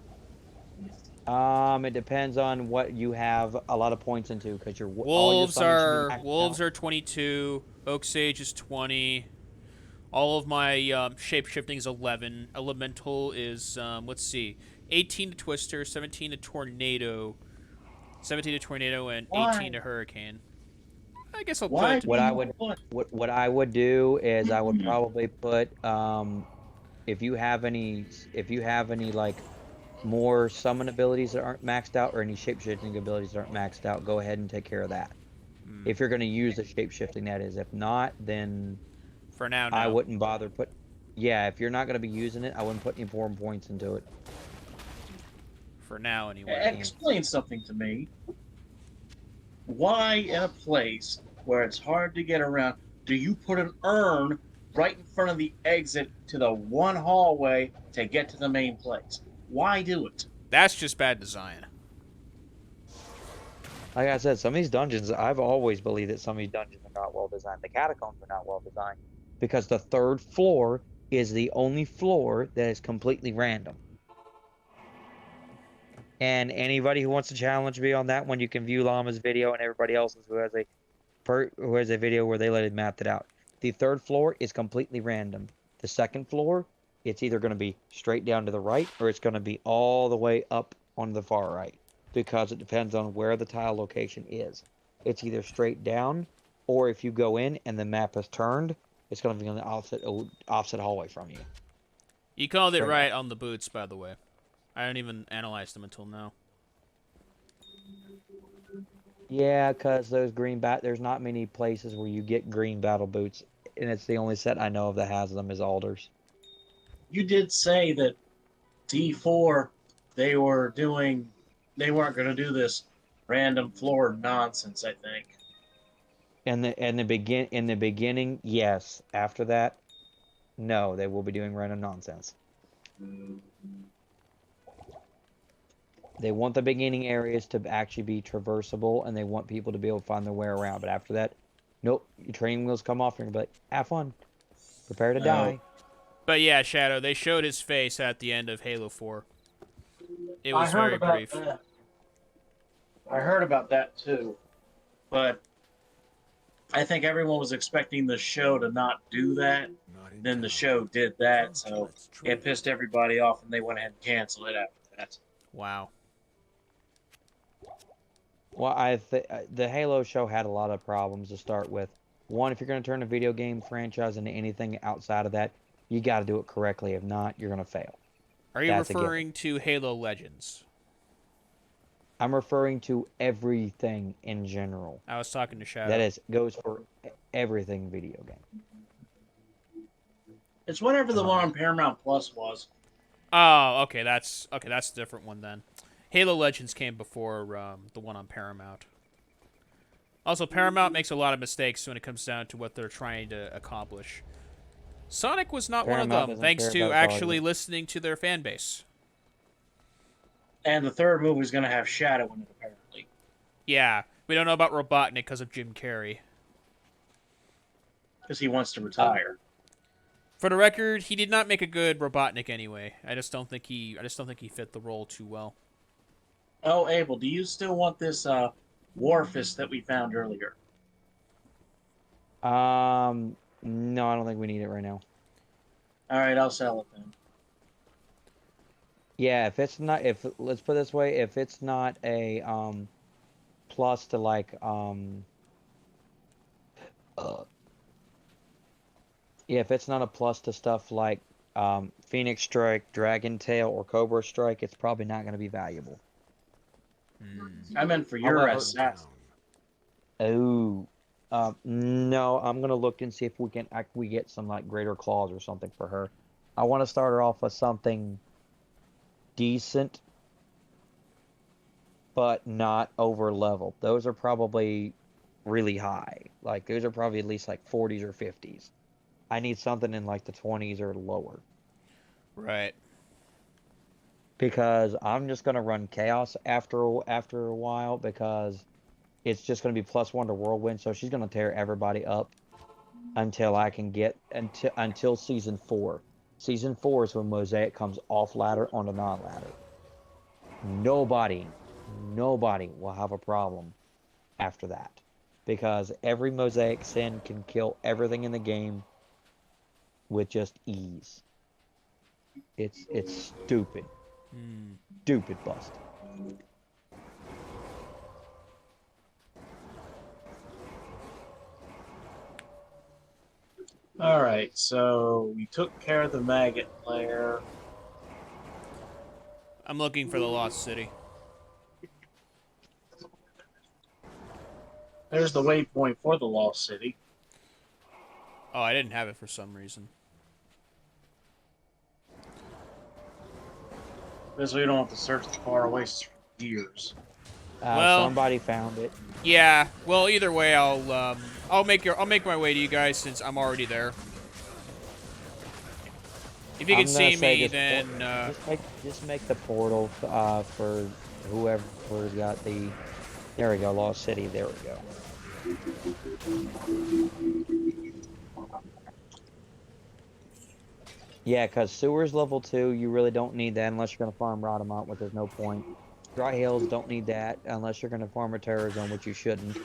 It depends on what you have a lot of points into, because your all your Wolves summons should be maxed wolves out. are 22. Oak Sage is 20. All of my shape shifting is 11. Elemental is let's see, 18 to Twister, 17 to Tornado, 17 to Tornado, and Why? 18 to Hurricane. I guess I'll Why? put. What I would do is I would probably put if you have any like more summon abilities that aren't maxed out or any shape-shifting abilities that aren't maxed out, go ahead and take care of that. If you're going to use the shape-shifting, that is. If not, then For now, no. I wouldn't bother put. Yeah, if you're not going to be using it, I wouldn't put any form points into it. For now, anyway. Explain something to me. Why, in a place where it's hard to get around, do you put an urn right in front of the exit to the one hallway to get to the main place? Why do it? That's just bad design. Like I said, some of these dungeons, I've always believed that some of these dungeons are not well designed. The catacombs are not well designed because the third floor is the only floor that is completely random. And anybody who wants to challenge me on that one, you can view Llama's video and everybody else's who has a video where they let it map it out. The third floor is completely random. The second floor, it's either going to be straight down to the right or it's going to be all the way up on the far right because it depends on where the tile location is. It's either straight down or if you go in and the map is turned, it's going to be on the opposite hallway from you. You called it Straight right on the boots, by the way. I didn't even analyze them until now. Yeah, because those there's not many places where you get green battle boots, and it's the only set I know of that has them is Alders. You did say that D4 they weren't going to do this random floor nonsense, I think. In the beginning, yes. After that, no, they will be doing random nonsense. They want the beginning areas to actually be traversable, and they want people to be able to find their way around. But after that, nope, your training wheels come off, and you're like, have fun. Prepare to die. But yeah, Shadow, they showed his face at the end of Halo 4. It was very brief. That. I heard about that too, but I think everyone was expecting the show to not do that. Then the show did that, so it pissed everybody off, and they went ahead and canceled it after that. Wow. Well, the Halo show had a lot of problems to start with. One, if you're going to turn a video game franchise into anything outside of that, you got to do it correctly. If not, you're going to fail. Are you referring to Halo Legends? I'm referring to everything in general. I was talking to Shadow. That goes for everything video game. It's whatever the one on Paramount Plus was. Oh, okay, that's a different one then. Halo Legends came before the one on Paramount. Also, Paramount makes a lot of mistakes when it comes down to what they're trying to accomplish. Sonic was not one of them, thanks to actually listening to their fan base. And the third movie is going to have Shadow in it, apparently. Yeah, we don't know about Robotnik because of Jim Carrey. Because he wants to retire. For the record, he did not make a good Robotnik anyway. I just don't think he fit the role too well. Oh, Abel, do you still want this War Fist that we found earlier? No, I don't think we need it right now. All right, I'll sell it then. Yeah, let's put it this way, if it's not a plus to like yeah, if it's not a plus to stuff like Phoenix Strike, Dragon Tail, or Cobra Strike, it's probably not going to be valuable. I meant for your assassin. Oh, no, I'm gonna look and see if we get some like greater claws or something for her. I want to start her off with something decent, but not over level. Those are probably really high. Like those are probably at least like 40s or 50s. I need something in like the 20s or lower. Right. Because I'm just gonna run Chaos after a while because it's just gonna be +1 to Whirlwind, so she's gonna tear everybody up until I can get until Season 4. Season 4 is when Mosaic comes off ladder onto non-ladder. Nobody will have a problem after that because every Mosaic Sin can kill everything in the game with just ease. It's stupid. Stupid bust. Alright, so we took care of the maggot lair. I'm looking for the Lost City. There's the waypoint for the Lost City. Oh, I didn't have it for some reason. Because we don't have to search the far away for years. Somebody found it. Yeah. Well, either way, I'll make my way to you guys since I'm already there. If you can see me, then just make the portal for whoever's got the There we go, Lost City. There we go. Yeah, because Sewer's level 2, you really don't need that unless you're going to farm Rhodamont, which there's no point. Dry Hills don't need that unless you're going to farm a Terror Zone, which you shouldn't.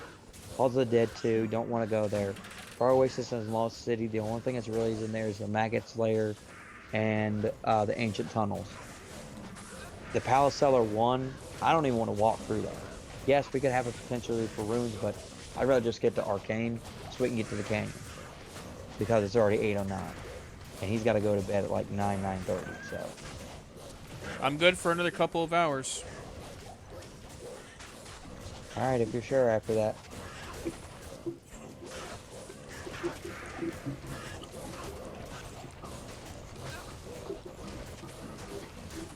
Halls of the Dead 2, don't want to go there. Far Oasis and Lost City, the only thing that's really in there is the Maggot Slayer and the Ancient Tunnels. The Palace Cellar 1, I don't even want to walk through that. Yes, we could have it potentially for runes, but I'd rather just get to Arcane so we can get to the Canyon. Because it's already 8:09. And he's got to go to bed at like 9:30, so. I'm good for another couple of hours. Alright, if you're sure after that.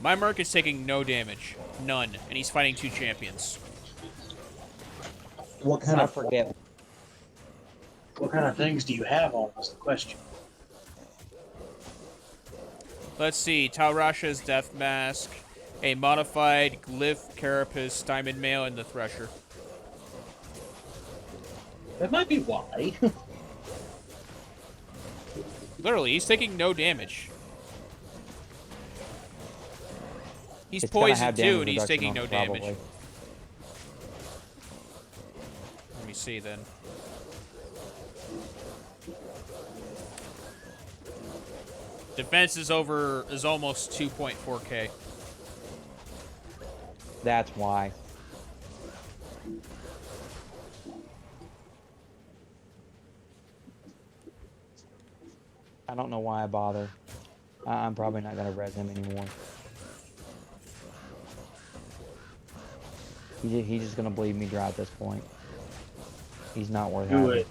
My Merc is taking no damage. None. And he's fighting 2 champions. What kind I of forget. what kind of things do you have on? Is the question. Let's see. Talrasha's Death Mask, a modified Glyph, Carapace, Diamond Mail, and the Thresher. That might be why. Literally, he's taking no damage. He's It's gonna poisoned have too, damage and he's reduction taking on no it, damage. probably. Let me see then. Defense is almost 2.4k. That's why. I don't know why I bother. I'm probably not going to res him anymore. He's just going to bleed me dry at this point. He's not worth Do having. it.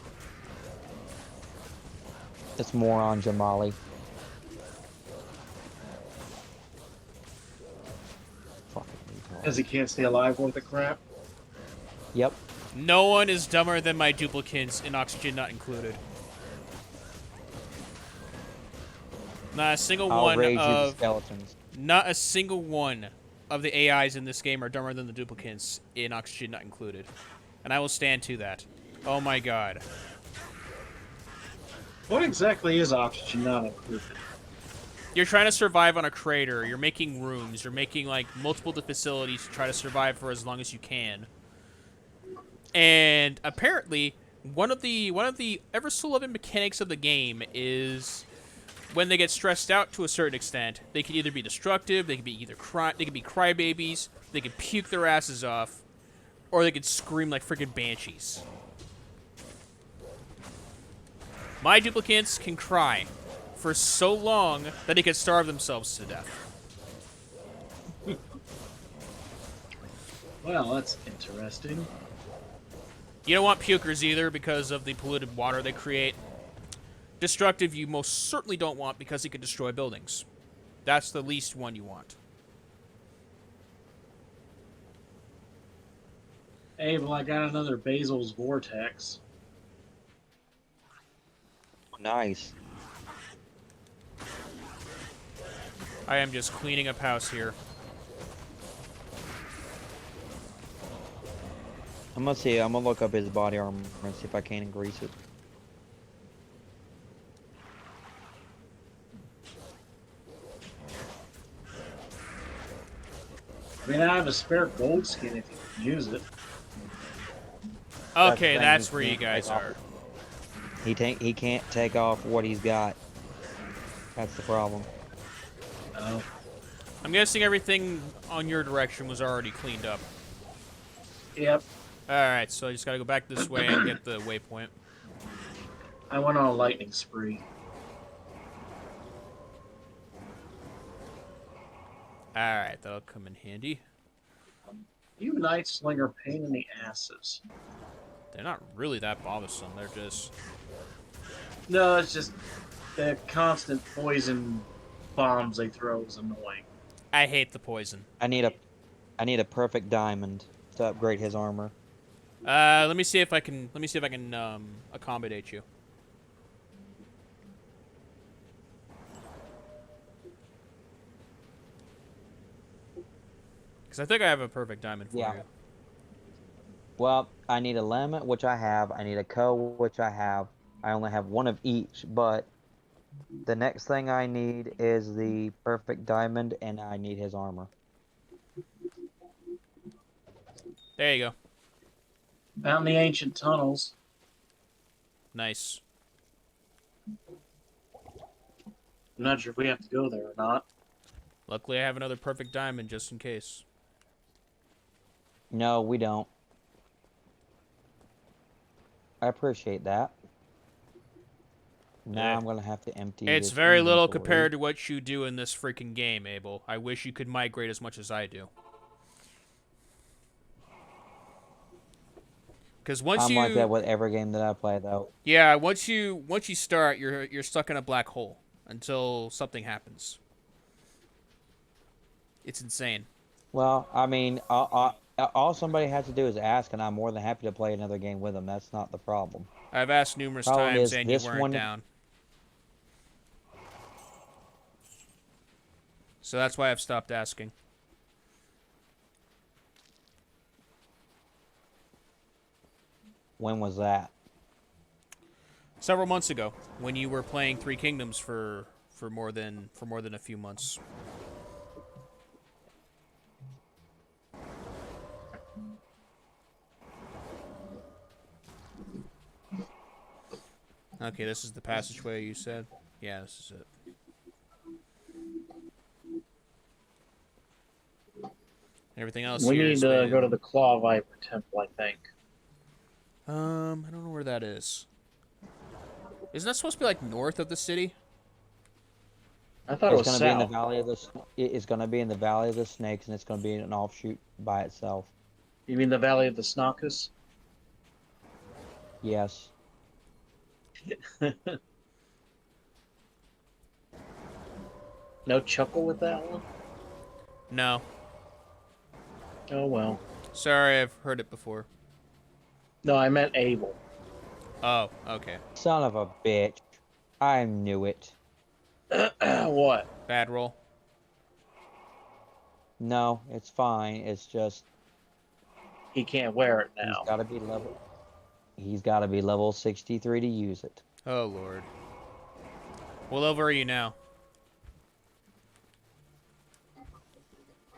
It's more on Jamali. Fucking retard. Because he can't stay alive with the crap. Yep. No one is dumber than my duplicates, in oxygen not included. Not a single I'll one raise you the of skeletons. not a single one of the AIs in this game are dumber than the duplicates, in oxygen not included. And I will stand to that. Oh my god. What exactly is oxygen not included? You're trying to survive on a crater, you're making rooms, you're making like multiple facilities to try to survive for as long as you can. And apparently, one of the ever so loving mechanics of the game is when they get stressed out to a certain extent, they can either be destructive, they can be crybabies, they can puke their asses off, or they can scream like freaking banshees. My duplicates can cry for so long that they can starve themselves to death. Well, that's interesting. You don't want pukers either because of the polluted water they create. Destructive you most certainly don't want because it can destroy buildings. That's the least one you want. Hey, well, I got another Basil's Vortex. Nice. I am just cleaning up house here. I'm gonna see. I'm gonna look up his body armor and see if I can grease it. I mean, I have a spare gold skin if you can use it. Okay, the thing, that's he where you can't guys take off. are. He can't take off what he's got. That's the problem. Oh. I'm guessing everything on your direction was already cleaned up. Yep. Alright, so I just gotta go back this way and get the waypoint. I went on a lightning spree. Alright, that'll come in handy. You Night Slinger pain in the asses. They're not really that bothersome, they're just... No, it's just the constant poison bombs they throw is annoying. I hate the poison. I need a perfect diamond to upgrade his armor. Let me see if I can accommodate you. Because I think I have a perfect diamond for Yeah. you. Well, I need a lemon, which I have. I need a co, which I have. I only have one of each, but the next thing I need is the perfect diamond, and I need his armor. There you go. Found the ancient tunnels. Nice. I'm not sure if we have to go there or not. Luckily, I have another perfect diamond just in case. No, we don't. I appreciate that. Now Yeah. I'm gonna have to empty It's this very little inventory. compared to what you do in this freaking game, Abel. I wish you could migrate as much as I do. Because once I'm you, like that with every game that I play, though. yeah, once you start, you're stuck in a black hole until something happens. It's insane. Well, I mean, all somebody has to do is ask, and I'm more than happy to play another game with them. That's not the problem. I've asked numerous Problem times is, and you this weren't one- down. So that's why I've stopped asking. When was that? Several months ago, when you were playing Three Kingdoms for more than a few months. Okay, this is the passageway you said? Yeah, this is it. Everything else We here need is to go to the Claw Viper Temple, I think. I don't know where that is. Isn't that supposed to be like north of the city? I thought it was It's gonna be in the south. Valley of the. It's gonna be in the Valley of the Snakes, and it's gonna be an offshoot by itself. You mean the Valley of the Snaukus? Yes. No chuckle with that one? No. Oh well. Sorry, I've heard it before. No, I meant Abel. Oh, okay. Son of a bitch! I knew it. What? Bad roll. No, it's fine. It's just He can't wear it he's now. got to be level. He's got to be level 63 to use it. Oh, Lord. What level are you now?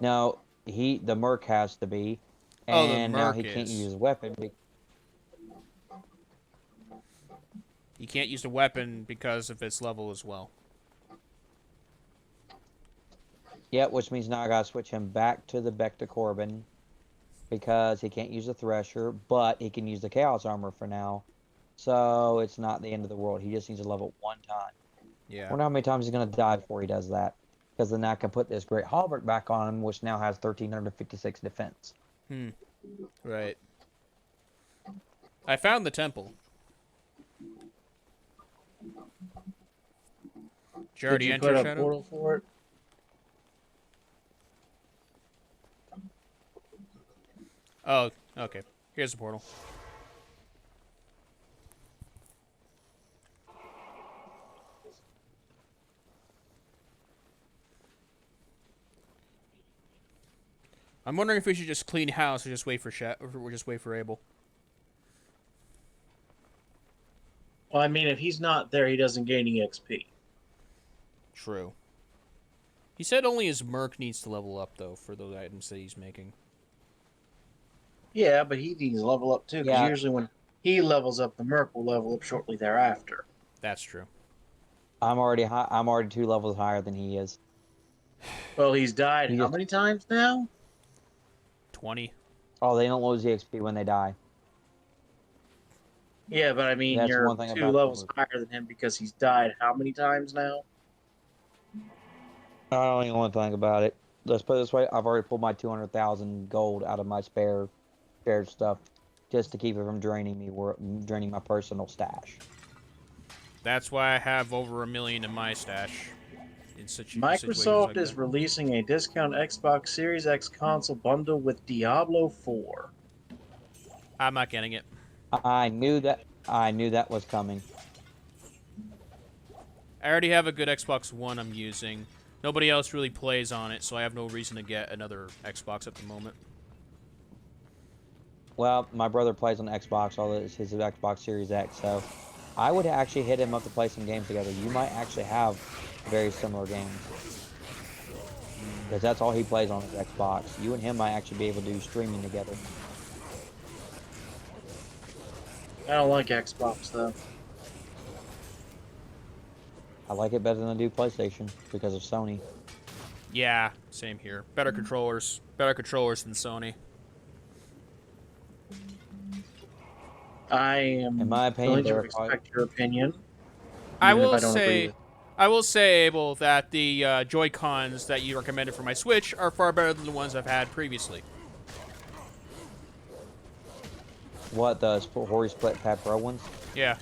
No, the Merc has to be, Oh, the and now Merc he can't is. use a weapon. You can't use the weapon because of its level as well. Yeah, which means now I gotta switch him back to the Becta Corbin because he can't use the Thresher, but he can use the Chaos Armor for now. So it's not the end of the world. He just needs to level one time. Yeah. I wonder how many times he's gonna die before he does that. Because then I can put this Great Halberd back on him, which now has 1356 defense. Right. I found the temple. Did you already Did you enter put a Shadow? portal for it? Oh, okay. Here's the portal. I'm wondering if we should just clean house or just wait for or just wait for Abel. Well, I mean, if he's not there, he doesn't gain EXP. True. He said only his Merc needs to level up, though, for those items that he's making. Yeah, but he needs to level up too, because Yeah. usually when he levels up, the Merc will level up shortly thereafter. That's true. I'm already high. I'm already 2 levels higher than he is. Well, he's died He how just- many times now? 20. Oh, they don't lose EXP when they die. Yeah, but I mean, That's you're one thing 2 about the levels Merc. higher than him because he's died how many times now? I don't even want to think about it. Let's put it this way: I've already pulled my 200,000 gold out of my spared stuff, just to keep it from draining my personal stash. That's why I have over 1 million in my stash. In situations Microsoft like is that. releasing a discount Xbox Series X console bundle with Diablo 4. I'm not getting it. I knew that. I knew that was coming. I already have a good Xbox One I'm using. Nobody else really plays on it, so I have no reason to get another Xbox at the moment. Well, my brother plays on Xbox, although it's his Xbox Series X, so I would actually hit him up to play some games together. You might actually have very similar games. Because that's all he plays on his Xbox. You and him might actually be able to do streaming together. I don't like Xbox though. I like it better than I do PlayStation because of Sony. Yeah, same here. Better controllers. Better controllers than Sony. I am In my opinion, willing to they're respect your opinion. I even if will I don't agree say, with it. I will say, Abel, that the Joy-Cons that you recommended for my Switch are far better than the ones I've had previously. What, the Hori Split Pad Pro ones? Yeah.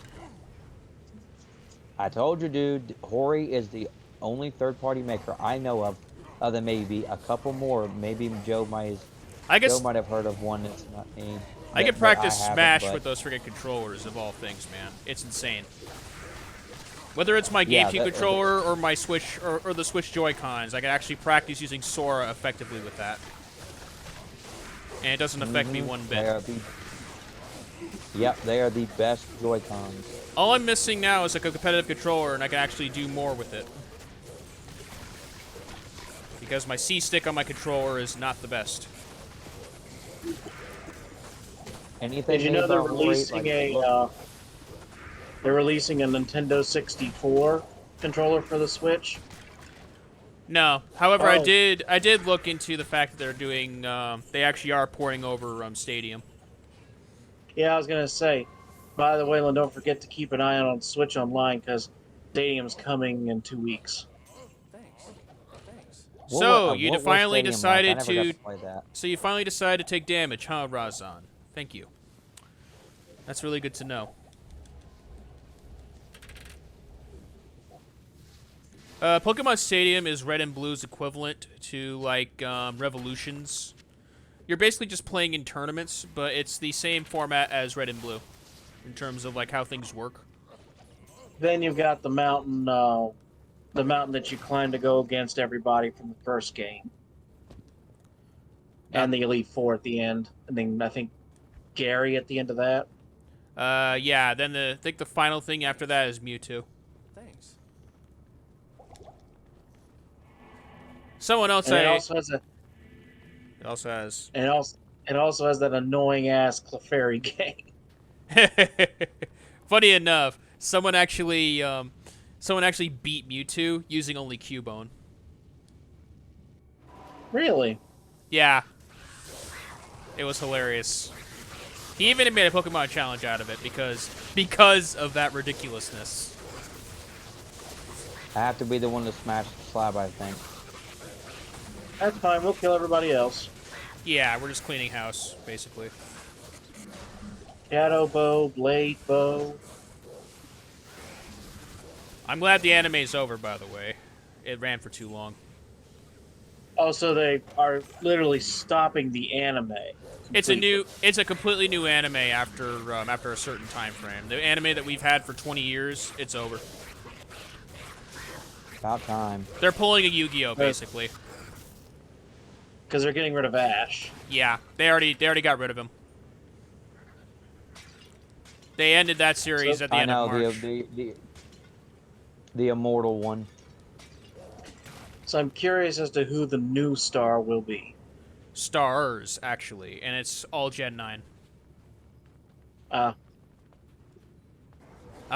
I told you, dude, Hori is the only third-party maker I know of, other than maybe a couple more. Maybe Joe might have heard of one that's not me. I can that practice I haven't, Smash but- with those freaking controllers of all things, man. It's insane. Whether it's my Yeah, GameCube controller or my Switch or the Switch Joy-Cons, I can actually practice using Sora effectively with that. And it doesn't affect me one bit. Yep, they are the best Joy-Cons. All I'm missing now is like a competitive controller, and I can actually do more with it. Because my C-stick on my controller is not the best. Anything Did you know made they're by Hori, releasing they're releasing a Nintendo 64 controller for the Switch? No. However, Oh. I did look into the fact that they're doing, they actually are porting over Stadium. Yeah, I was gonna say. By the way, Lynn, don't forget to keep an eye on Switch Online because Stadium's coming in 2 weeks. So, What you was finally Stadium like? I decided never got to, play that. so you finally decided to take damage, huh, Razan? Thank you. That's really good to know. Pokemon Stadium is Red and Blue's equivalent to, like, Revolutions. You're basically just playing in tournaments, but it's the same format as Red and Blue in terms of, like, how things work. Then you've got the mountain that you climb to go against everybody from the first game. And the Elite Four at the end. And then I think Gary at the end of that. Yeah, then I think the final thing after that is Mewtwo. Thanks. Someone else And it also has It also has... it also has that annoying ass Clefairy game. Funny enough, someone actually beat Mewtwo using only Cubone. Really? Yeah. It was hilarious. He even made a Pokemon challenge out of it because of that ridiculousness. I have to be the one to smash the slab, I think. That's fine, we'll kill everybody else. Yeah, we're just cleaning house, basically. Shadow Bow, Blade Bow. I'm glad the anime's over, by the way. It ran for too long. Oh, so they are literally stopping the anime. It's completely. it's a completely new anime after a certain time frame. The anime that we've had for 20 years, it's over. About time. They're pulling a Yu-Gi-Oh, basically. Because they're getting rid of Ash. Yeah, they already got rid of him. They ended that series at the end of March. The immortal one. So I'm curious as to who the new star will be. Stars, actually, and it's all Gen 9. I'm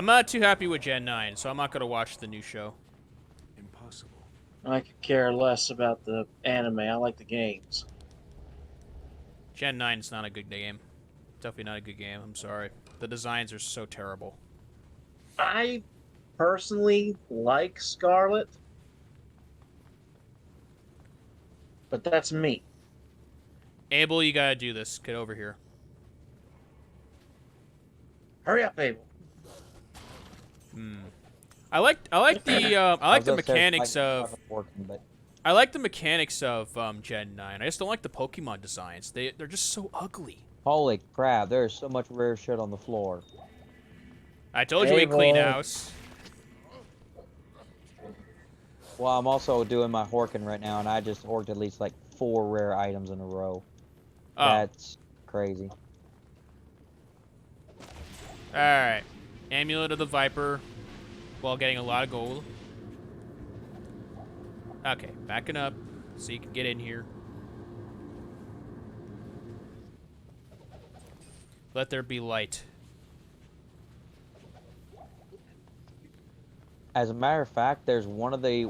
not too happy with Gen 9, so I'm not going to watch the new show. Impossible. I could care less about the anime. I like the games. Gen 9 is not a good game. Definitely not a good game. I'm sorry. The designs are so terrible. I personally like Scarlet, but that's me. Abel, you gotta do this. Get over here. Hurry up, Abel. I like the mechanics of Gen 9. I just don't like the Pokemon designs. They're just so ugly. Holy crap, there's so much rare shit on the floor. I told you we clean Abel. house. Well, I'm also doing my horking right now, and I just horked at least like 4 rare items in a row. Oh. That's crazy. Alright. Amulet of the Viper while getting a lot of gold. Okay, backing up so you can get in here. Let there be light. As a matter of fact, there's one of the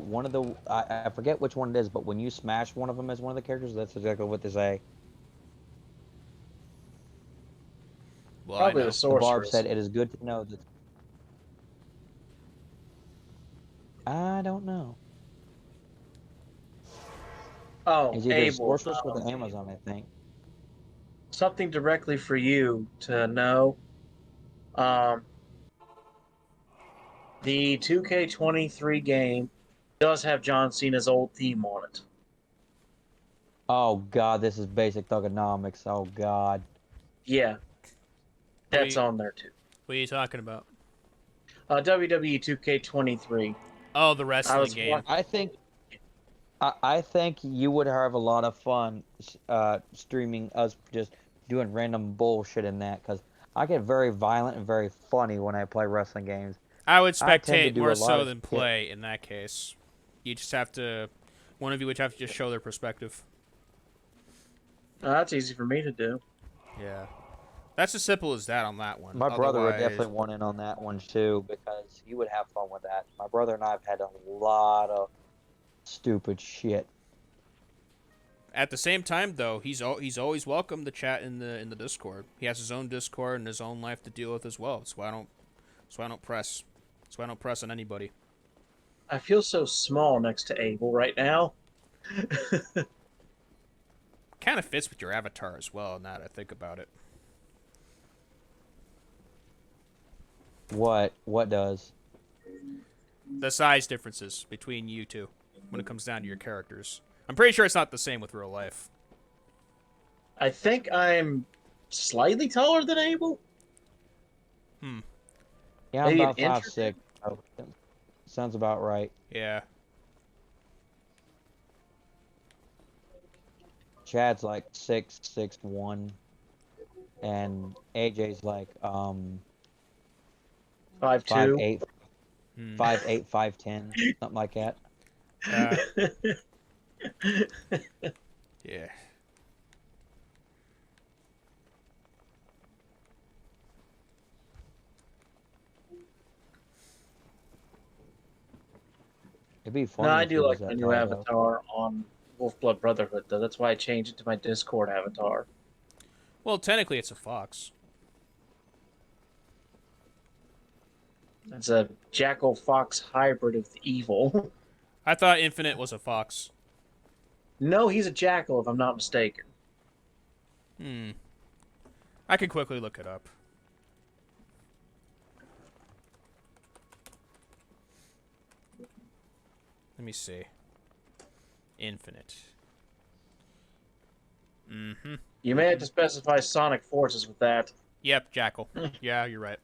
I forget which one it is, but when you smash one of them as one of the characters, that's exactly what they say. Well, Probably I know. the The barb sorceress. said it is good to know that. I don't know. Oh, It's either the Abel. sorceress or the Amazon, I think. Something directly for you to know. The 2K23 game does have John Cena's old theme on it. Oh God, this is basic thugonomics. Oh God. Yeah, that's you- on there too. What are you talking about? WWE 2K23. Oh, the I wrestling was game. I think you would have a lot of fun streaming us just doing random bullshit in that, because I get very violent and very funny when I play wrestling games. I would I tend to spectate do more a lot so of than shit. play in that case. You just have to... One of you would have to just show their perspective. That's easy for me to do. Yeah. That's as simple as that on that one. My brother would Otherwise- definitely want in on that one too, because he would have fun with that. My brother and I have had a lot of stupid shit. At the same time, though, he's always welcome to chat in the Discord. He has his own Discord and his own life to deal with as well. That's why I don't press. That's why I don't press on anybody. I feel so small next to Abel right now. Kind of fits with your avatar as well. Now that I think about it. What does? The size differences between you two when it comes down to your characters. I'm pretty sure it's not the same with real life. I think I'm slightly taller than Abel. Yeah, I'm Maybe about an inch or 5'6". Oh, sounds about right. Yeah. Chad's like 6'1", and AJ's like 5'2". 5'8", Hmm. 5'8", 5'10", something like that. Yeah. It'd be funny. No, I if do he was like that my new tall, though. avatar on Wolfblood Brotherhood, though. That's why I changed it to my Discord avatar. Well, technically, it's a fox. It's a jackal fox hybrid of the evil. I thought Infinite was a fox. No, he's a jackal, if I'm not mistaken. Hmm. I could quickly look it up. Let me see. Infinite. Mm-hmm. You may have to specify Sonic Forces with that. Yep, jackal. Yeah, you're right.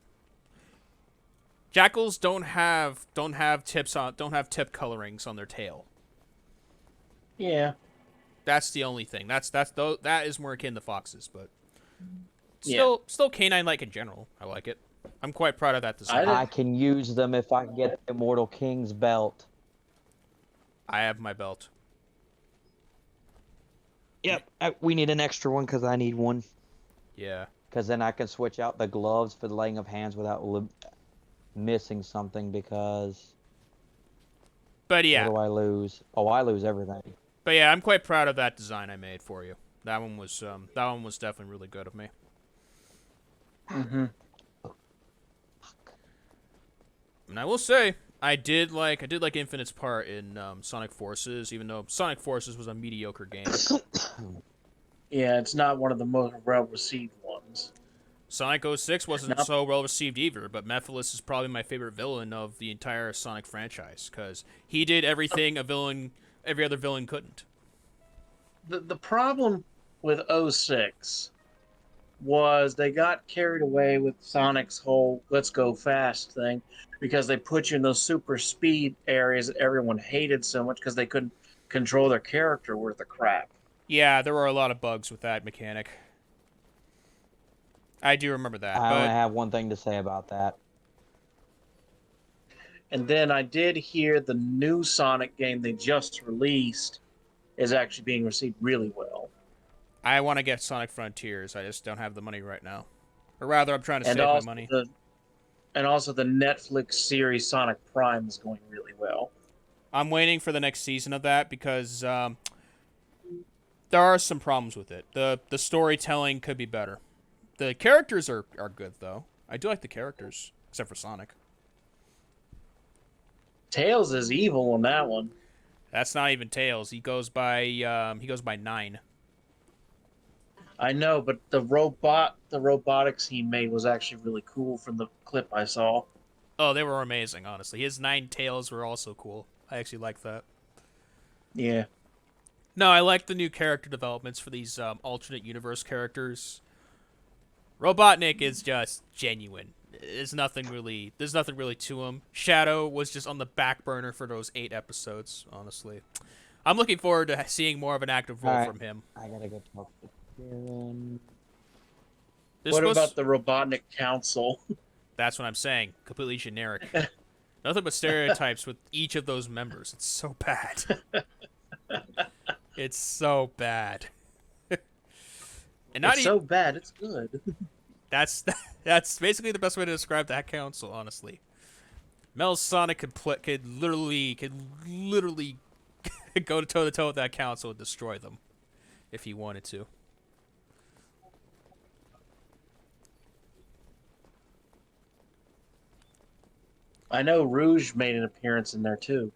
Jackals don't have tip colorings on their tail. Yeah. That's the only thing. That is more akin to foxes, but Yeah. still canine-like in general. I like it. I'm quite proud of that design. I I can use them if I can get the Immortal King's belt. I have my belt. Yep, we need an extra one because I need one. Yeah. Because then I can switch out the gloves for the laying of hands without missing something. Because But yeah. what do I lose? Oh, I lose everything. But yeah, I'm quite proud of that design I made for you. That one was definitely really good of me. Mm-hmm. And I will say, I did like Infinite's part in Sonic Forces, even though Sonic Forces was a mediocre game. Yeah, it's not one of the most well-received ones. Sonic 06 wasn't Nope. so well received either, but Mephiles is probably my favorite villain of the entire Sonic franchise because he did everything every other villain couldn't. The problem with 06 was they got carried away with Sonic's whole "let's go fast" thing because they put you in those super speed areas that everyone hated so much because they couldn't control their character worth of crap. Yeah, there were a lot of bugs with that mechanic. I do remember that, I only but have one thing to say about that. And then I did hear the new Sonic game they just released is actually being received really well. I want to get Sonic Frontiers. I just don't have the money right now. Or rather, I'm trying to And save my also money. the Netflix series Sonic Prime is going really well. I'm waiting for the next season of that because there are some problems with it. The storytelling could be better. The characters are good, though. I do like the characters, except for Sonic. Tails is evil on that one. That's not even Tails. He goes by 9. I know, but the robotics he made was actually really cool from the clip I saw. Oh, they were amazing, honestly. His 9 tails were also cool. I actually like that. Yeah. No, I like the new character developments for these alternate universe characters. Robotnik is just genuine. There's nothing really to him. Shadow was just on the back burner for those 8 episodes, honestly. I'm looking forward to seeing more of an active role from him. I gotta go talk to Karen. What about the Robotnik Council? That's what I'm saying. Completely generic. Nothing but stereotypes with each of those members. It's so bad. It's so bad. And not It's so bad, it's good. That's basically the best way to describe that council, honestly. Mel's Sonic could literally go toe to toe with that council and destroy them if he wanted to. I know Rouge made an appearance in there too.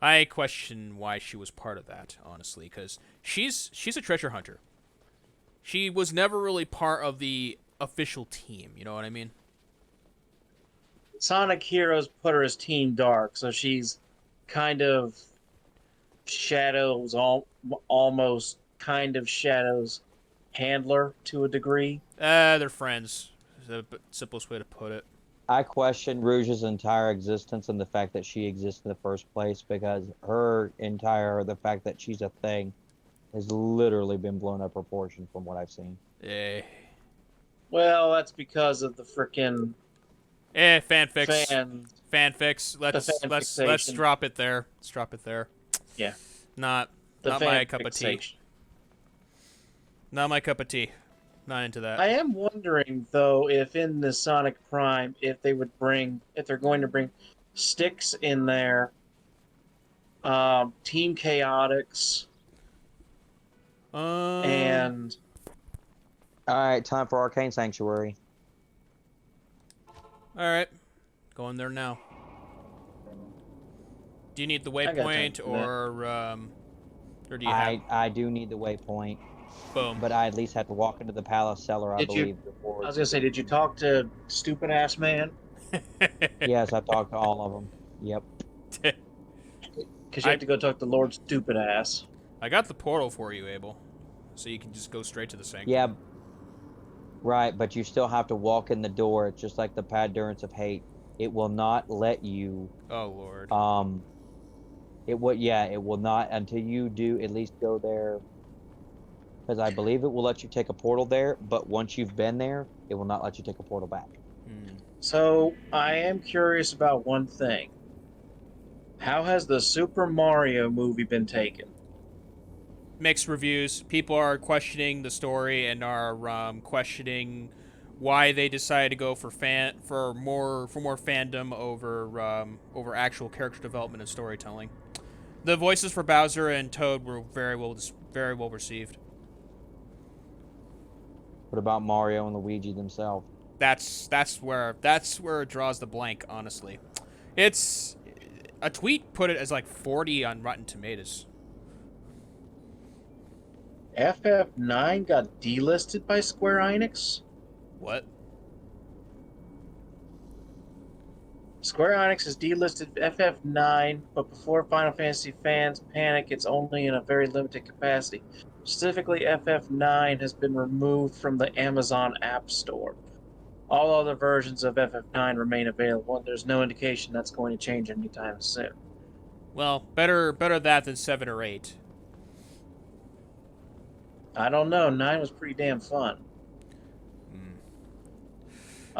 I question why she was part of that, honestly, because she's a treasure hunter. She was never really part of the official team, you know what I mean? Sonic Heroes put her as Team Dark, so she's kind of Shadow's almost kind of Shadow's handler to a degree. They're friends. Is the simplest way to put it. I question Rouge's entire existence and the fact that she exists in the first place, because the fact that she's a thing has literally been blown up proportion from what I've seen. Well, that's because of the frickin' fanfics. Fanfics. Let's drop it there. Let's drop it there. Yeah. Not my cup of tea. Not my cup of tea. Not into that. I am wondering though if in the Sonic Prime if they're going to bring Styx in there, Team Chaotix, and all right, time for Arcane Sanctuary. All right, going there now. Do you need the waypoint or do you have? I do need the waypoint. Boom. But I at least have to walk into the palace cellar, I believe. I was gonna say, did you talk to stupid ass man? Yes, I talked to all of them. Yep. Because you have to go talk to Lord Stupid Ass. I got the portal for you, Abel, so you can just go straight to the sanctuary. Yeah. Right, but you still have to walk in the door. It's just like the Padurance of Hate. It will not let you. Oh Lord. It will not until you do at least go there. Because I believe it will let you take a portal there, but once you've been there, it will not let you take a portal back. So, I am curious about one thing. How has the Super Mario movie been taken? Mixed reviews. People are questioning the story and are questioning why they decided to go for more fandom over actual character development and storytelling. The voices for Bowser and Toad were very well received. What about Mario and Luigi themselves? That's where it draws the blank, honestly. It's a tweet put it as like 40 on Rotten Tomatoes. FF9 got delisted by Square Enix? What? Square Enix has delisted FF9, but before Final Fantasy fans panic, it's only in a very limited capacity. Specifically, FF9 has been removed from the Amazon App Store. All other versions of FF9 remain available, and there's no indication that's going to change anytime soon. Well, better that than 7 or 8. I don't know. 9 was pretty damn fun.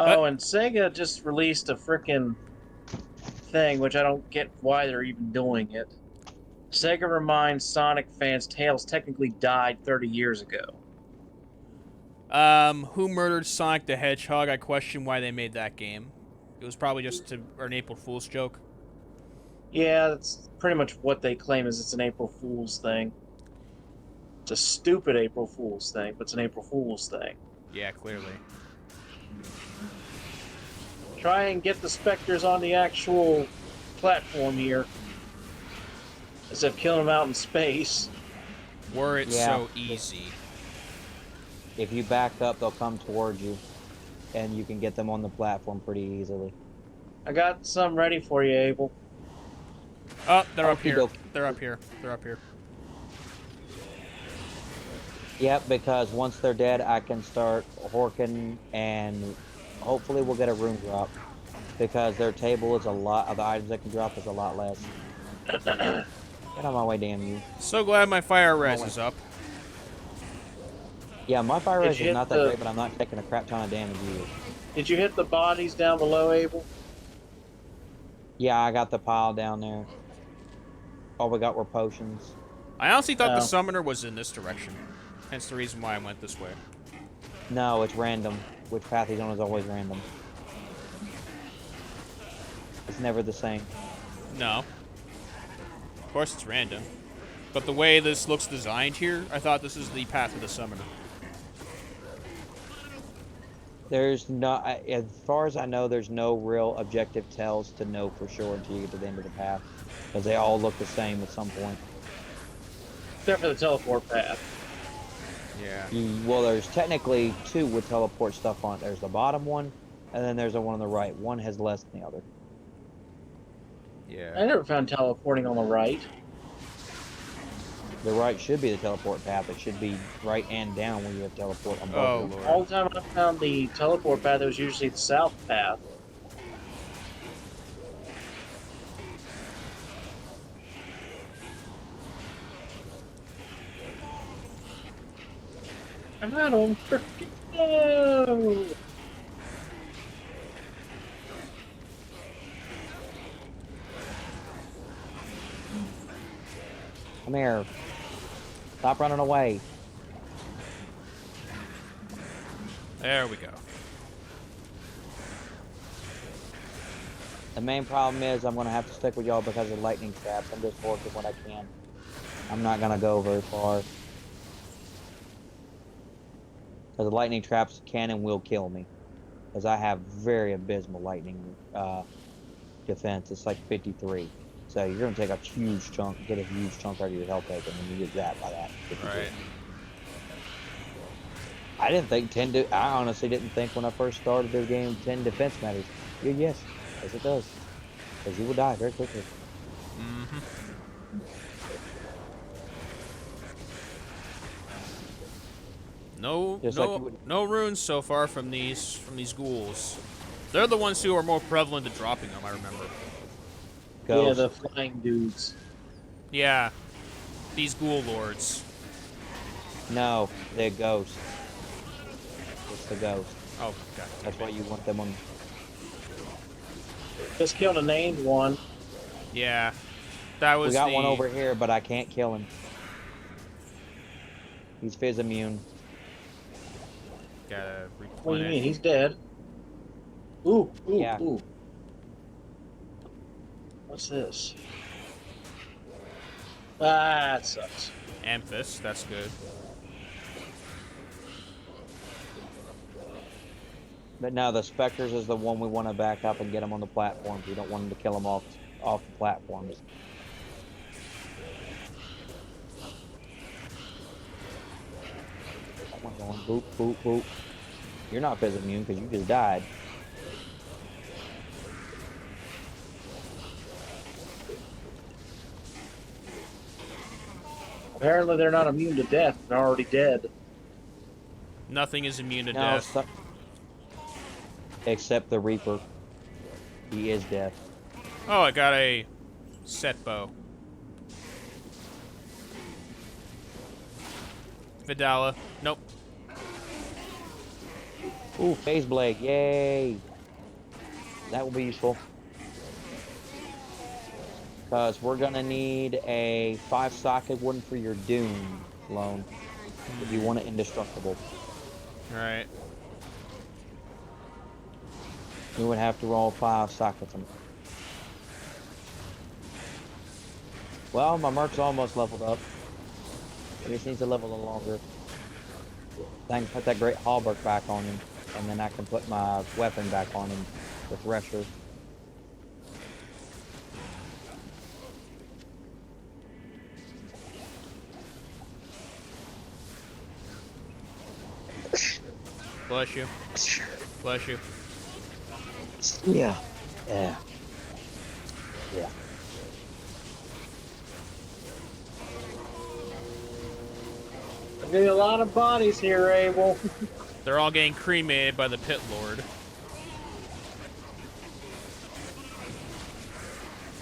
Oh, and Sega just released a frickin' thing, which I don't get why they're even doing it. Sega reminds Sonic fans Tails technically died 30 years ago. Who murdered Sonic the Hedgehog? I question why they made that game. It was probably just an April Fool's joke. Yeah, that's pretty much what they claim is it's an April Fool's thing. It's a stupid April Fool's thing, but it's an April Fool's thing. Yeah, clearly. Try and get the Spectres on the actual platform here. Instead of killing them out in space. Were it so easy. If you back up, they'll come towards you, and you can get them on the platform pretty easily. I got some ready for you, Abel. Oh, they're up here. Okey-dokey. They're up here. They're up here. Yep, because once they're dead, I can start horking, and hopefully we'll get a room drop. Because their table is a lot, of the items they can drop is a lot less. Get out of my way, damn you. So glad my fire res is up. Yeah, my fire Did rate you is hit not that the- great, but I'm not taking a crap ton of damage either. Did you hit the bodies down below, Abel? Yeah, I got the pile down there. All we got were potions. I honestly thought the Oh. summoner was in this direction. Hence the reason why I went this way. No, it's random. Which path he's on is always random. It's never the same. No. Of course it's random. But the way this looks designed here, I thought this is the path of the summoner. There's not, as far as I know, there's no real objective tells to know for sure until you get to the end of the path. Because they all look the same at some point. Except for the teleport path. Yeah. Well, there's technically two with teleport stuff on it. There's the bottom one, and then there's the one on the right. One has less than the other. I Yeah. never found teleporting on the right. The right should be the teleport path. It should be right and down when you have teleport on both. Oh, of them. All Lord. the time I found the teleport path, it was usually the south path. I don't freaking know. Come here. Stop running away. There we go. The main problem is I'm going to have to stick with y'all because of lightning traps. I'm just working what I can. I'm not going to go very far. Because the lightning traps can and will kill me. Because I have very abysmal lightning defense. It's like 53. So you're going to take a huge chunk, get a huge chunk out of your health taken when you get zapped by that. 52. Right. I didn't think I honestly didn't think when I first started this game 10 defense matters. Yeah, yes it does. Because you will die very quickly. Mm-hmm. No, Just like no, you would- no runes so far from these ghouls. They're the ones who are more prevalent at dropping them. I remember. Yeah, Ghost. the flying dudes. Yeah, these ghoul lords. No, they're ghosts. It's the ghost. Oh, God. That's why you want them on. Just killed a named one. Yeah, that was We got the... one over here, but I can't kill him. He's fizz immune. Gotta What do you mean? replenish. He's dead. Ooh, ooh, Yeah. ooh. What's this? Ah, that sucks. Amphis, that's good. But no, the Spectres is the one we want to back up and get them on the platforms. We don't want them to kill them off the platforms. Come on, going boop, boop, boop. You're not fizz immune because you just died. Apparently they're not immune to death. They're already dead. Nothing is immune to No, death. except the Reaper. He is death. Oh, I got a set bow. Vidala. Nope. Ooh, phase blade, yay! That will be useful. Because we're gonna need a 5-socket one for your Doom loan. If you want it indestructible. Right. You would have to roll 5 sockets. Well, my Merc's almost leveled up. He just needs to level a little longer. I can put that great halberd back on him, and then I can put my weapon back on him, the Thresher. Bless you. Bless you. Yeah. Yeah. Yeah. I need a lot of bodies here, Abel. They're all getting cremated by the Pit Lord.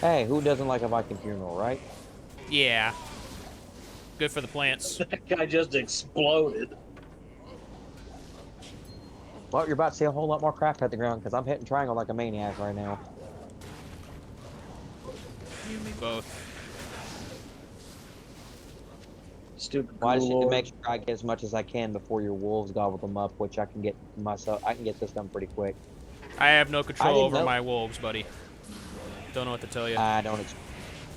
Hey, who doesn't like a Viking funeral, right? Yeah. Good for the plants. That guy just exploded. Well, you're about to see a whole lot more craft hit the ground, because I'm hitting triangle like a maniac right now. You and me both. Stupid Well, I just need to Lord. make sure I get as much as I can before your wolves gobble them up, which I can get myself. I can get this done pretty quick. I have no control didn't over know. my wolves, buddy. Don't know what to tell you. I don't.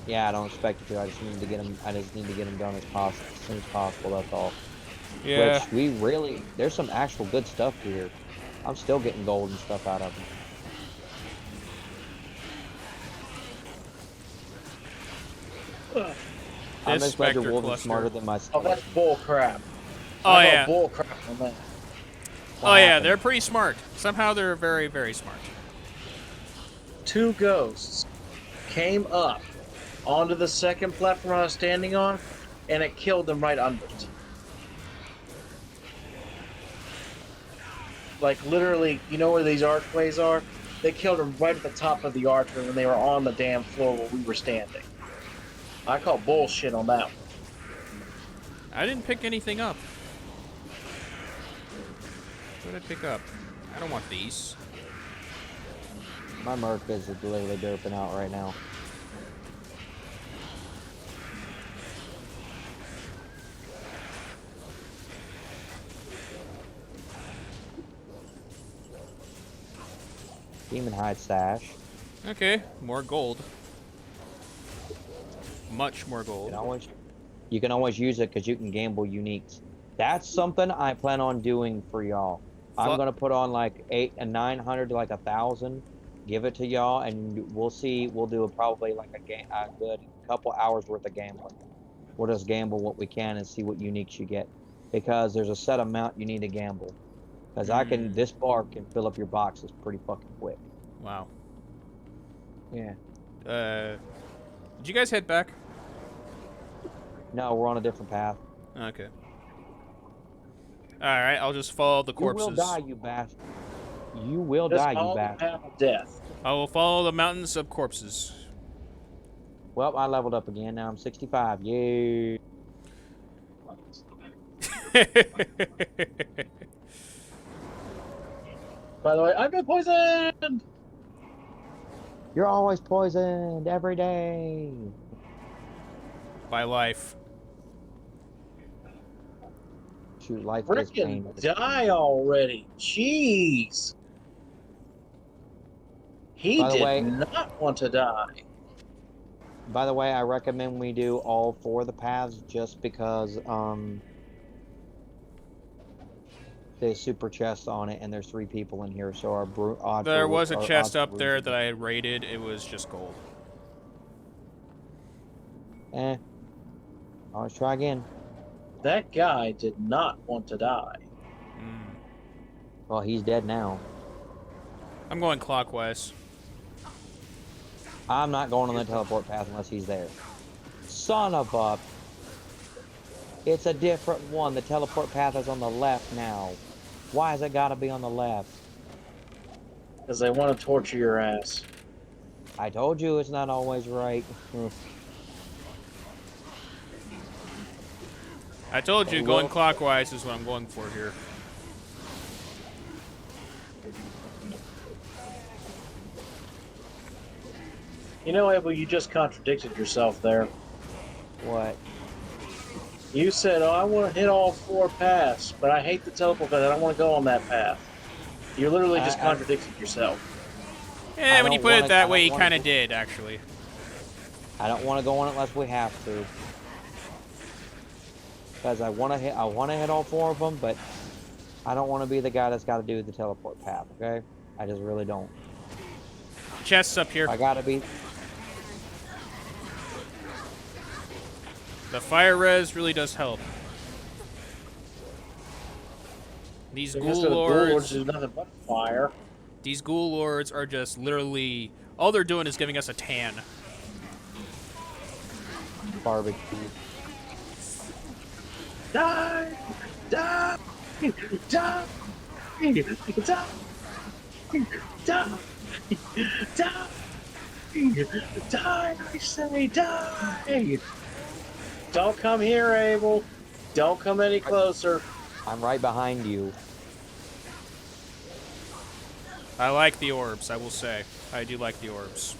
Yeah, I don't expect you to. I just need to get them. I just need to get them done as soon as possible. That's all. Yeah. Which we really. There's some actual good stuff here. I'm still getting gold and stuff out of them. I'm This just glad your Spectre wolves are cluster. smarter than my. Oh, that's bull crap. Oh, I yeah. got bull crap on that. Oh, yeah, happened? they're pretty smart. Somehow they're very, very smart. 2 ghosts came up onto the second platform I was standing on, and it killed them right under it. Like, literally, you know where these archways are? They killed them right at the top of the archway when they were on the damn floor where we were standing. I call bullshit on that one. I didn't pick anything up. What did I pick up? I don't want these. My Merc is literally derping out right now. Demon Hide Stash. Okay, more gold. Much more gold. You can always use it because you can gamble uniques. That's something I plan on doing for y'all. I'm gonna put on like 800 and 900 to like 1,000. Give it to y'all, and we'll see. We'll do probably like a good couple hours worth of gambling. We'll just gamble what we can and see what uniques you get, because there's a set amount you need to gamble. Because this bar can fill up your boxes pretty fucking quick. Wow. Yeah. Did you guys head back? No, we're on a different path. Okay. Alright, I'll just follow the corpses. You will die, you bastard. You will Just die, you follow the bastard. path of death. I will follow the mountains of corpses. Well, I leveled up again. Now I'm 65. Yay. By the way, I've been poisoned! You're always poisoned every day. By life. Shoot, life is Frickin' pain. die already. Jeez. He By the did way- not want to die. By the way, I recommend we do all 4 of the paths just because there's super chests on it and there's 3 people in here, so our odds. There was a chest odds up there that I had raided. It was just gold. Let's try again. That guy did not want to die. Well, he's dead now. I'm going clockwise. I'm not going on the teleport path unless he's there. Son of a... It's a different one. The teleport path is on the left now. Why has it got to be on the left? Because they want to torture your ass. I told you it's not always right. I told you Hey, going Will. clockwise is what I'm going for here. You know, Abel, you just contradicted yourself there. What? You said, "Oh, I want to hit all 4 paths, but I hate the teleport path. I don't want to go on that path." You literally just I contradicted yourself. Yeah, when you don't put it wanna- that I way, don't he wanna kind of go- did, actually. I don't want to go on it unless we have to. Because I want to hit all 4 of them, but I don't want to be the guy that's got to do the teleport path. Okay? I just really don't. Chests up here. I gotta be. The fire res really does help. These The ghoul rest of the Ghoul Lords lords, is nothing but fire. these ghoul lords are just literally, all they're doing is giving us a tan. Barbecue. Die! Die! Die! Die! Die! Die! Die! I say die! Don't come here, Abel. Don't come any closer. I'm right behind you. I like the orbs, I will say. I do like the orbs.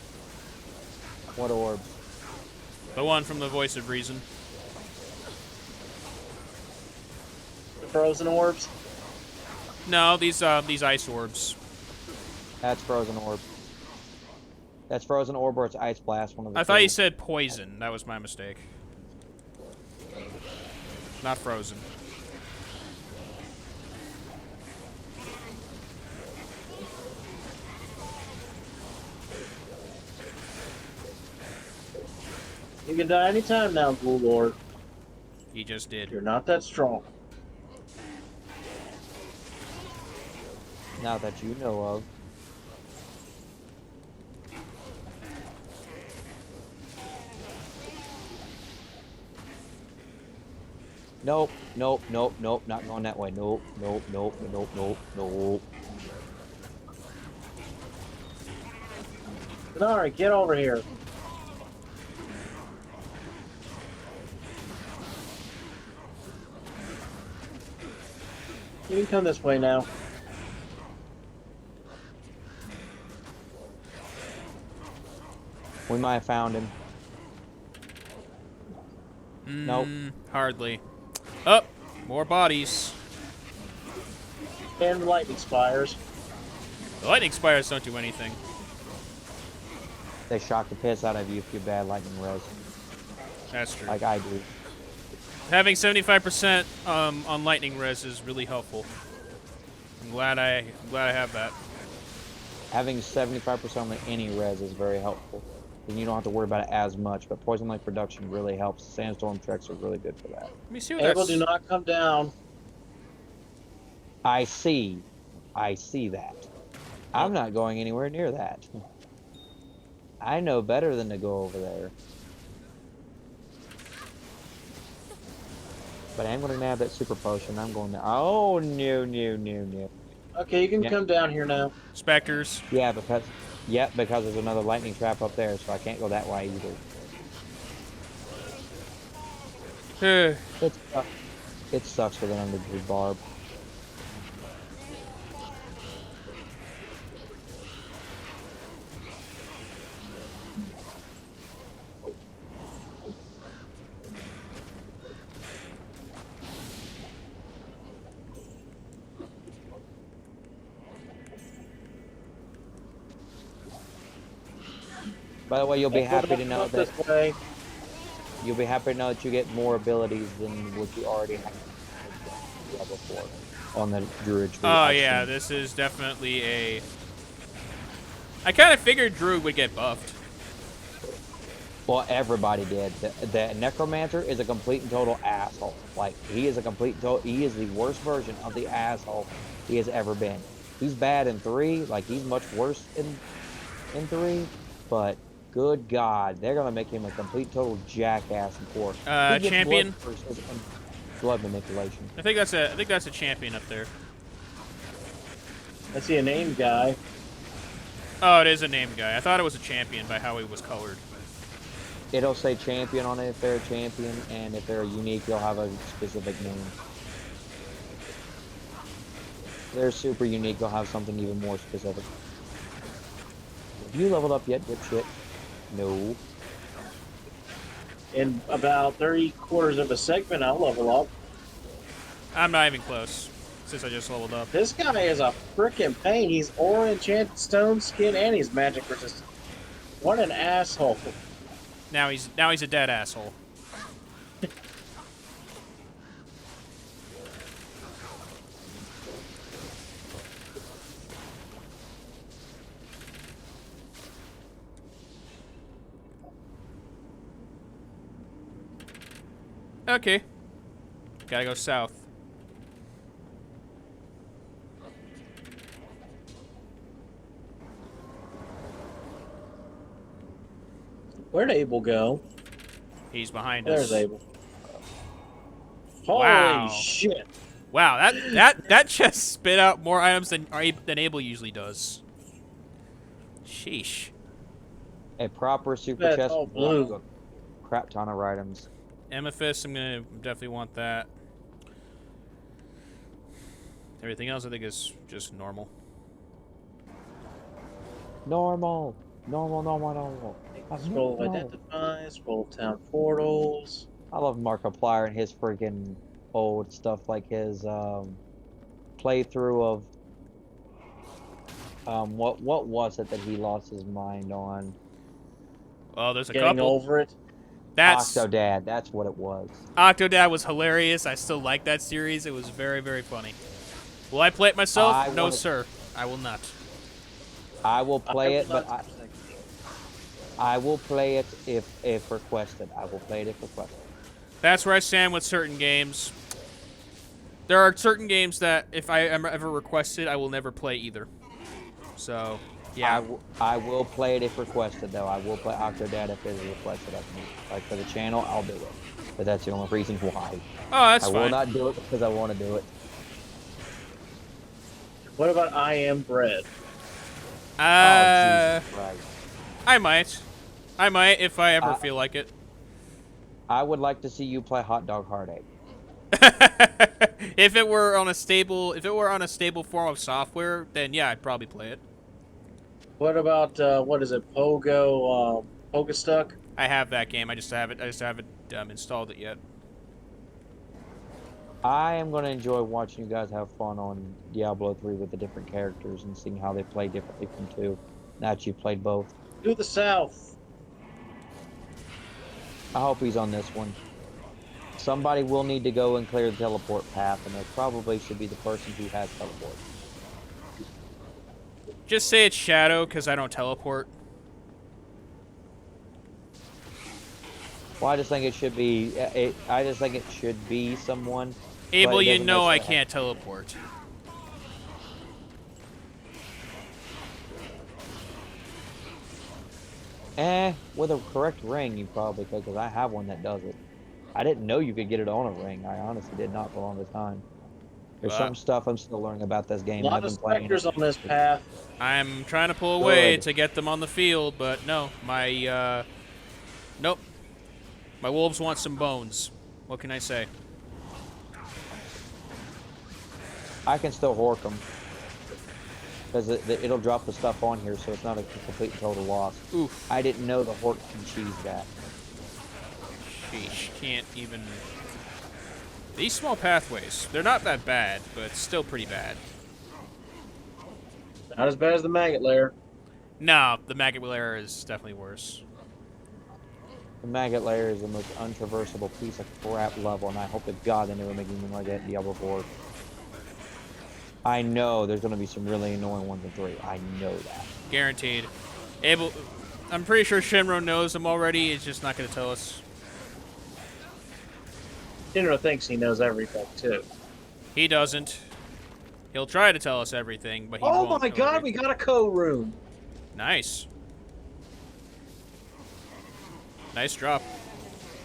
What orbs? The one from the Voice of Reason. The frozen orbs. No, these ice orbs. That's frozen orb. That's frozen orb or it's ice blast. One of the I thought two. you said poison. That was my mistake. Not frozen. You can die anytime now, Ghoul Lord. He just did. You're not that strong. Not that you know of. Nope, nope, nope, nope, not going that way. Nope, nope, nope, nope, nope, nope. Alright, get over here. You can come this way now. We might have found him. Nope. Hardly. Oh, more bodies. And lightning spires. The lightning spires don't do anything. They shock the piss out of you if you're bad lightning res, That's true. like I do. Having 75% on lightning res is really helpful. I'm glad I have that. Having 75% on any res is very helpful. Then you don't have to worry about it as much. But poison light production really helps. Sandstorm treks are really good for that. Let me see what Abel, that's. do not come down. I see that. I'm not going anywhere near that. I know better than to go over there. But I'm going to nab that super potion. I'm going to... Oh, no, no, no, no. Okay, you can Yeah. come down here now. Specters. Yeah, because... Yep, because there's another lightning trap up there, so I can't go that way either. It sucks with an underground barb. By the way, you'll be happy to know that This way. you'll be happy to know that you get more abilities than what you already have before on the druid tree. Oh I've yeah, seen. this is definitely a. I kind of figured Druid would get buffed. Well, everybody did. The necromancer is a complete and total asshole. Like he is a complete he is the worst version of the asshole he has ever been. He's bad in 3, like he's much worse in 3, but good God, they're gonna make him a complete total jackass in 4. He gets Champion? blood manipulation. I think that's a champion up there. I see a named guy. Oh, it is a named guy. I thought it was a champion by how he was colored. It'll say champion on it if they're a champion, and if they're unique, they'll have a specific name. If they're super unique, they'll have something even more specific. Have you leveled up yet, dipshit? No. In about 3/4 of a segment, I'll level up. I'm not even close, since I just leveled up. This guy is a freaking pain. He's aura enchanted stone skin and he's magic resistant. What an asshole. Now he's a dead asshole. Okay. Gotta go south. Where'd Abel go? He's behind There's us. Abel. Holy Wow. shit. Wow, that chest spit out more items than Abel usually does. Sheesh. A proper super That's chest all will drop blue. you a crap ton of items. Amethyst, I'm gonna definitely want that. Everything else I think is just normal. Normal. Scroll of Identify, Scroll of Town Portals. I love Markiplier and his freaking old stuff, like his playthrough of what was it that he lost his mind on? Oh, there's a Getting couple. over it. That's Octodad, that's what it was. Octodad was hilarious. I still like that series. It was very, very funny. Will I play it myself? No, sir. I will not. I will play it, but I will play it if requested. I will play it if requested. That's where I stand with certain games. There are certain games that if I am ever requested, I will never play either. So, yeah. I will play it if requested, though. I will play Octodad if it is requested of me. Like for the channel, I'll do it. But that's the only reason why. Oh, that's I fine. will not do it because I want to do it. What about I Am Bread? Oh, Jesus Christ. I might if I ever feel like it. I would like to see you play Hot Dog Heartache. If it were on a stable form of software, then yeah, I'd probably play it. What about what is it? Pogastuck? I have that game. I just haven't installed it yet. I am going to enjoy watching you guys have fun on Diablo 3 with the different characters and seeing how they play differently from 2. Now that you've played both. To the south. I hope he's on this one. Somebody will need to go and clear the teleport path, and it probably should be the person who has teleport. Just say it's Shadow, because I don't teleport. Well, I just think it should be. I just think it should be someone. Abel, you know I can't teleport. With a correct ring, you probably could, because I have one that does it. I didn't know you could get it on a ring. I honestly did not for the longest time. There's some stuff I'm still learning about this game. A lot of specters on this path. I'm trying to pull away to get them on the field, but no, my nope. My wolves want some bones. What can I say? I can still hork them. Because it'll drop the stuff on here, so it's not a complete and total loss. Oof. I didn't know the hork can cheese that. Sheesh, can't even... These small pathways, they're not that bad, but still pretty bad. Not as bad as the maggot lair. No, the maggot lair is definitely worse. The maggot layer is the most untraversable piece of crap level, and I hope to God they never make anything like that in Diablo 4. I know there's going to be some really annoying ones in 3. I know that. Guaranteed. Abel, I'm pretty sure Shiinro knows them already. He's just not going to tell us. Shiinro thinks he knows everything, too. He doesn't. He'll try to tell us everything, but he won't. Oh my god, we got a co-room! Nice. Nice drop.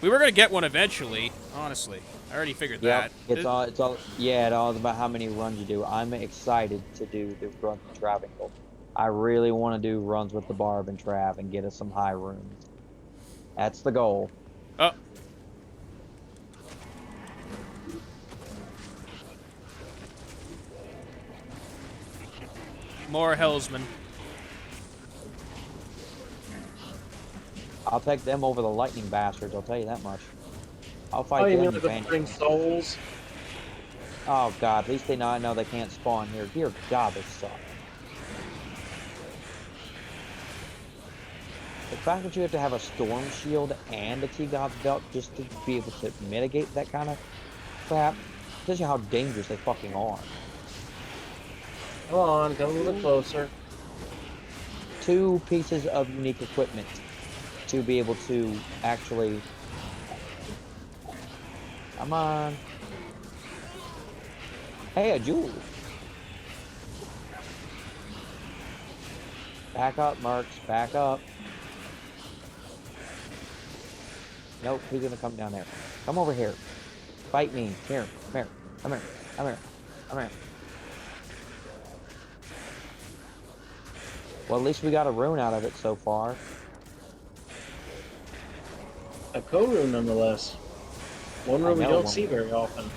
We were going to get one eventually, honestly. I already figured that. It's all about how many runs you do. I'm excited to do the runs with Travingle. I really want to do runs with the Barb and Trav and get us some high runes. That's the goal. Oh. More Hellsman. I'll take them over the lightning bastards, I'll tell you that much. I'll fight Oh, you them, mean you the fancy. Burning Souls? Oh god, at least they know they can't spawn here. Dear god, they suck. The fact that you have to have a storm shield and a T-God's belt just to be able to mitigate that kind of crap tells you how dangerous they fucking are. Come on, come a little closer. 2 pieces of unique equipment to be able to actually... Come on. Hey, a jewel. Back up, Mercs. Back up. Nope, he's gonna come down there. Come over here. Fight me. Here. Come here. Come here. Come here. Come here. Well, at least we got a rune out of it so far. A co-room, nonetheless. One room we know, don't one see room. very often.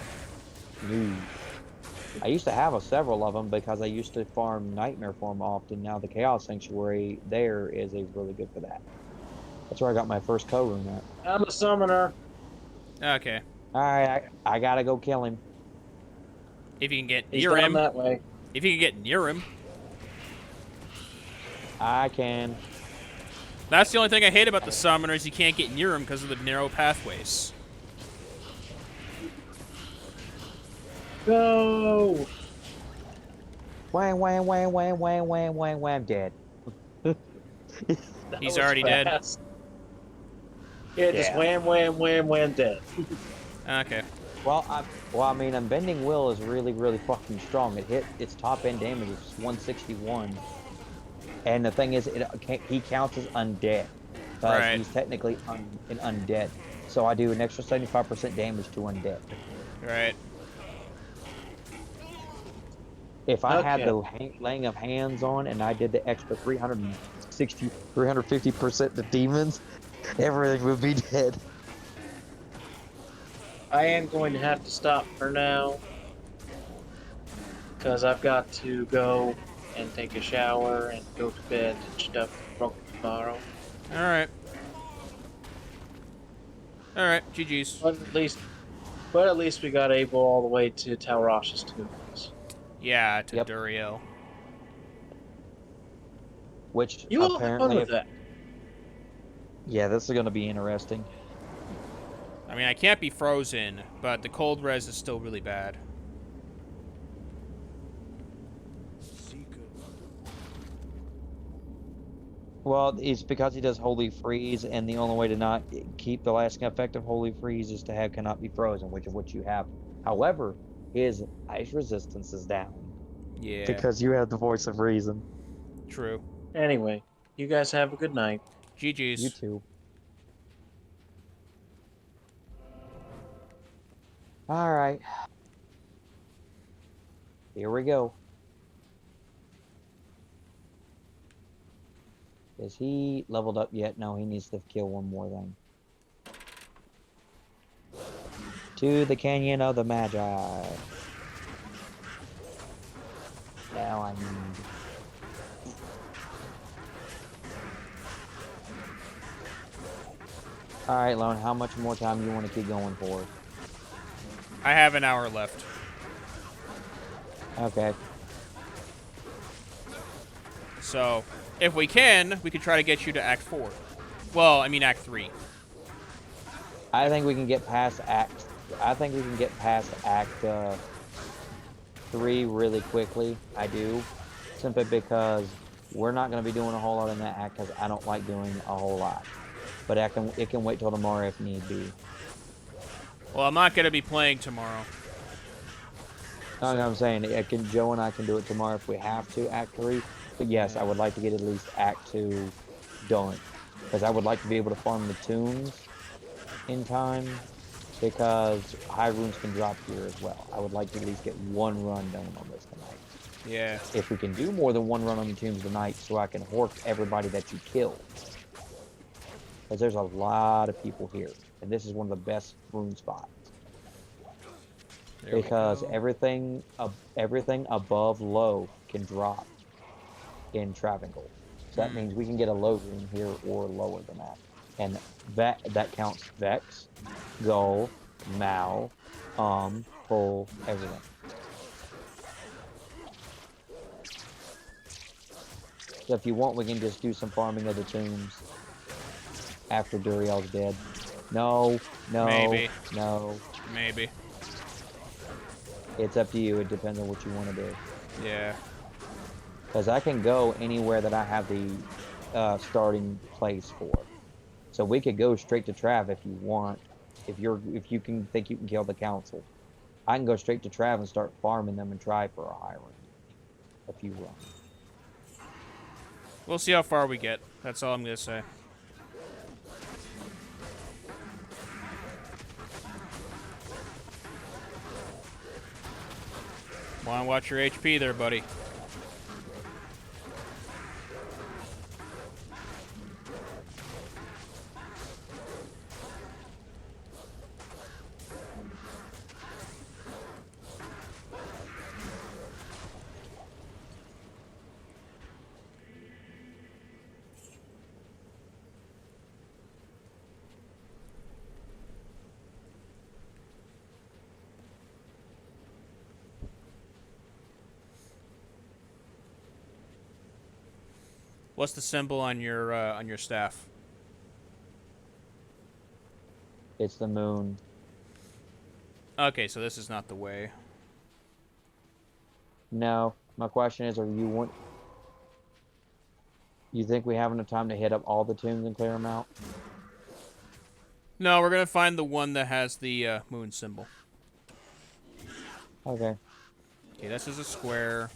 No. I used to have several of them because I used to farm Nightmare for them often. Now the Chaos Sanctuary there is really good for that. That's where I got my first co-rune at. I'm a summoner. Okay. Alright, I gotta go kill him. If you can get He's near down him. that way. If you can get near him. I can. That's the only thing I hate about the summoners. You can't get near him because of the narrow pathways. Go! Wham, wham, wham, wham, wham, wham, wham, wham, dead. That He's was already dead. fast. Yeah, just Yeah. wham, wham, wham, wham, dead. Okay. Well, I mean, Unbending Will is really fucking strong. Its top end damage is 161, and the thing is, he counts as undead, because Right. he's technically an undead. So I do an extra 75% damage to undead. Right. If I had Okay. the laying of hands on, and I did the extra 350% to demons, everything would be dead. I am going to have to stop for now. Because I've got to go and take a shower and go to bed and stuff for tomorrow. Alright. Alright, GG's. But at least we got Abel all the way to Talrash's tombs. Yeah, to Yep. Duriel. Which You will have fun apparently, with that. yeah, this is going to be interesting. I mean, I can't be frozen, but the cold res is still really bad. Well, it's because he does Holy Freeze, and the only way to not keep the lasting effect of Holy Freeze is to have cannot be frozen, which is what you have. However, his ice resistance is down. Yeah. Because you have the voice of reason. True. Anyway, you guys have a good night. GG's. You too. Alright. Here we go. Is he leveled up yet? No, he needs to kill one more thing. To the Canyon of the Magi. Now I need... Alright, Lone, how much more time do you want to keep going for? I have an hour left. Okay. So, if we can, we could try to get you to Act 4. Well, I mean Act 3. I think we can get past Act... I think we can get past Act 3 really quickly. I do. Simply because we're not going to be doing a whole lot in that act because I don't like doing a whole lot. But it can wait till tomorrow if need be. Well, I'm not going to be playing tomorrow. No, I'm saying Joe and I can do it tomorrow if we have to, Act 3. But yes, I would like to get at least Act 2 done. Because I would like to be able to farm the tombs in time. Because high runes can drop here as well. I would like to at least get one run done on this tonight. Yeah. If we can do more than one run on the tombs tonight, so I can hork everybody that you kill. Because there's a lot of people here. And this is one of the best rune spots. There we Because go. everything above low can drop in Travangle. So that means we can get a low rune here or lower than that. And that counts Vex, Goal, Mal, Pull, everything. So if you want, we can just do some farming of the tombs after Duriel's dead. No, Maybe. no. Maybe. It's up to you. It depends on what you want to do. Yeah. Because I can go anywhere that I have the starting place for. So we could go straight to Trav if you want. If you can think you can kill the council, I can go straight to Trav and start farming them and try for a high rank. If you want. We'll see how far we get. That's all I'm gonna say. Wanna watch your HP there, buddy. What's the symbol on your staff? It's the moon. Okay, so this is not the way. No, my question is, you think we have enough time to hit up all the tombs and clear them out? No, we're gonna find the one that has the moon symbol. Okay. Okay, this is a square.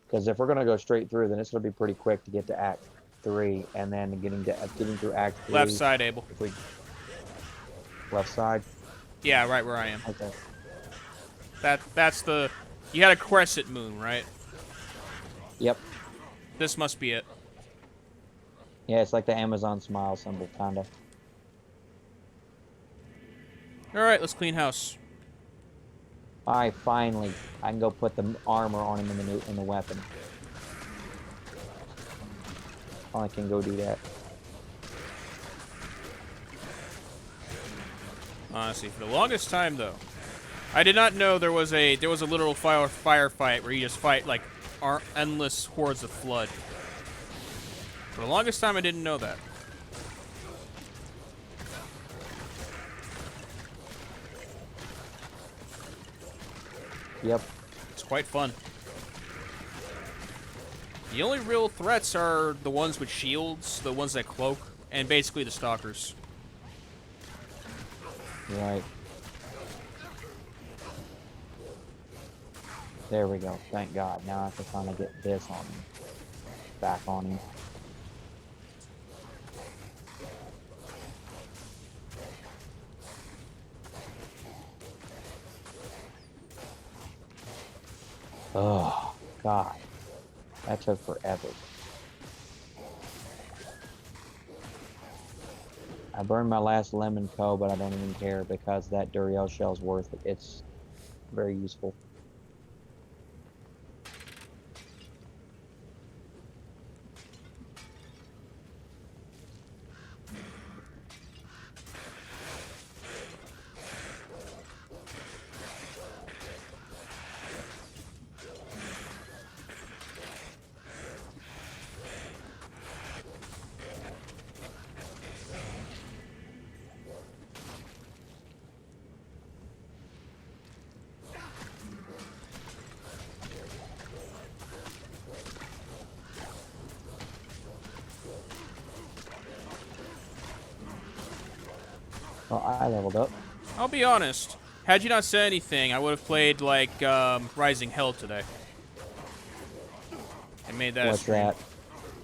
Because if we're gonna go straight through, then it's gonna be pretty quick to get to Act 3, and then getting through Act 3. Left side, Abel. Left side. Yeah, right where I am. Okay. That's the. You had a crescent moon, right? Yep. This must be it. Yeah, it's like the Amazon smile symbol, kinda. All right, let's clean house. Alright, finally, I can go put the armor on him in the weapon. I can go do that. Honestly, for the longest time though, I did not know there was a literal firefight where you just fight like endless hordes of flood. For the longest time, I didn't know that. Yep. It's quite fun. The only real threats are the ones with shields, the ones that cloak, and basically the stalkers. Right. There we go. Thank God. Now I can finally get this on him. Back on him. Oh, God. That took forever. I burned my last lemon co, but I don't even care because that Duriel shell's worth it. It's very useful. Well, I leveled up. I'll be honest. Had you not said anything, I would have played like Rising Hell today. I made that. What's that?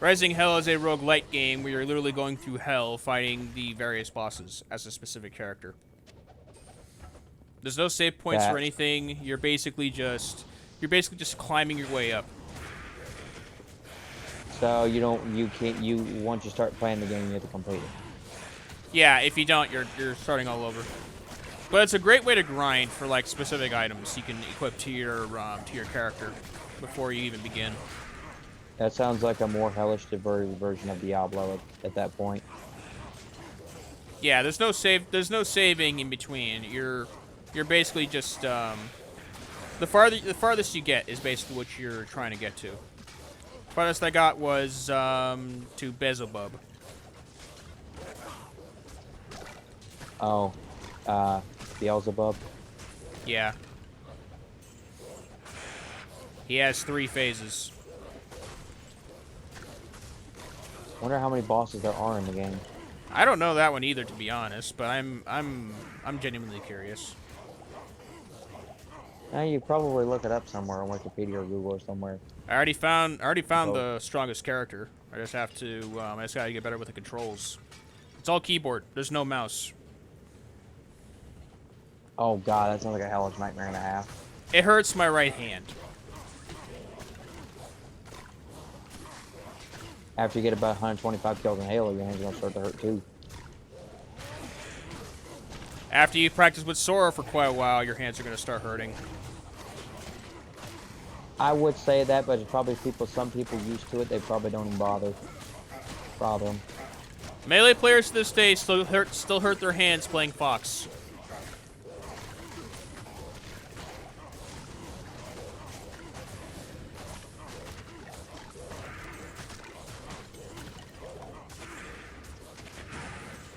Rising Hell is a roguelite game where you're literally going through hell fighting the various bosses as a specific character. There's no save points or anything. You're basically just climbing your way up. So once you start playing the game, you have to complete it. Yeah, if you don't, you're starting all over. But it's a great way to grind for like specific items you can equip to your character before you even begin. That sounds like a more hellish version of Diablo at that point. Yeah, there's no save. There's no saving in between. You're basically just the farthest you get is basically what you're trying to get to. Farthest I got was to Beelzebub. Oh, Beelzebub. Yeah. He has 3 phases. Wonder how many bosses there are in the game. I don't know that one either, to be honest, but I'm genuinely curious. Now you probably look it up somewhere on Wikipedia or Google or somewhere. I already found Oh. the strongest character. I just have to I just gotta get better with the controls. It's all keyboard. There's no mouse. Oh god, that sounds like a hellish nightmare and a half. It hurts my right hand. After you get about 125 kills in Halo, your hands are gonna start to hurt too. After you practice with Sora for quite a while, your hands are gonna start hurting. I would say that, but it's probably some people used to it, they probably don't even bother. Problem. Melee players to this day still hurt their hands playing Fox.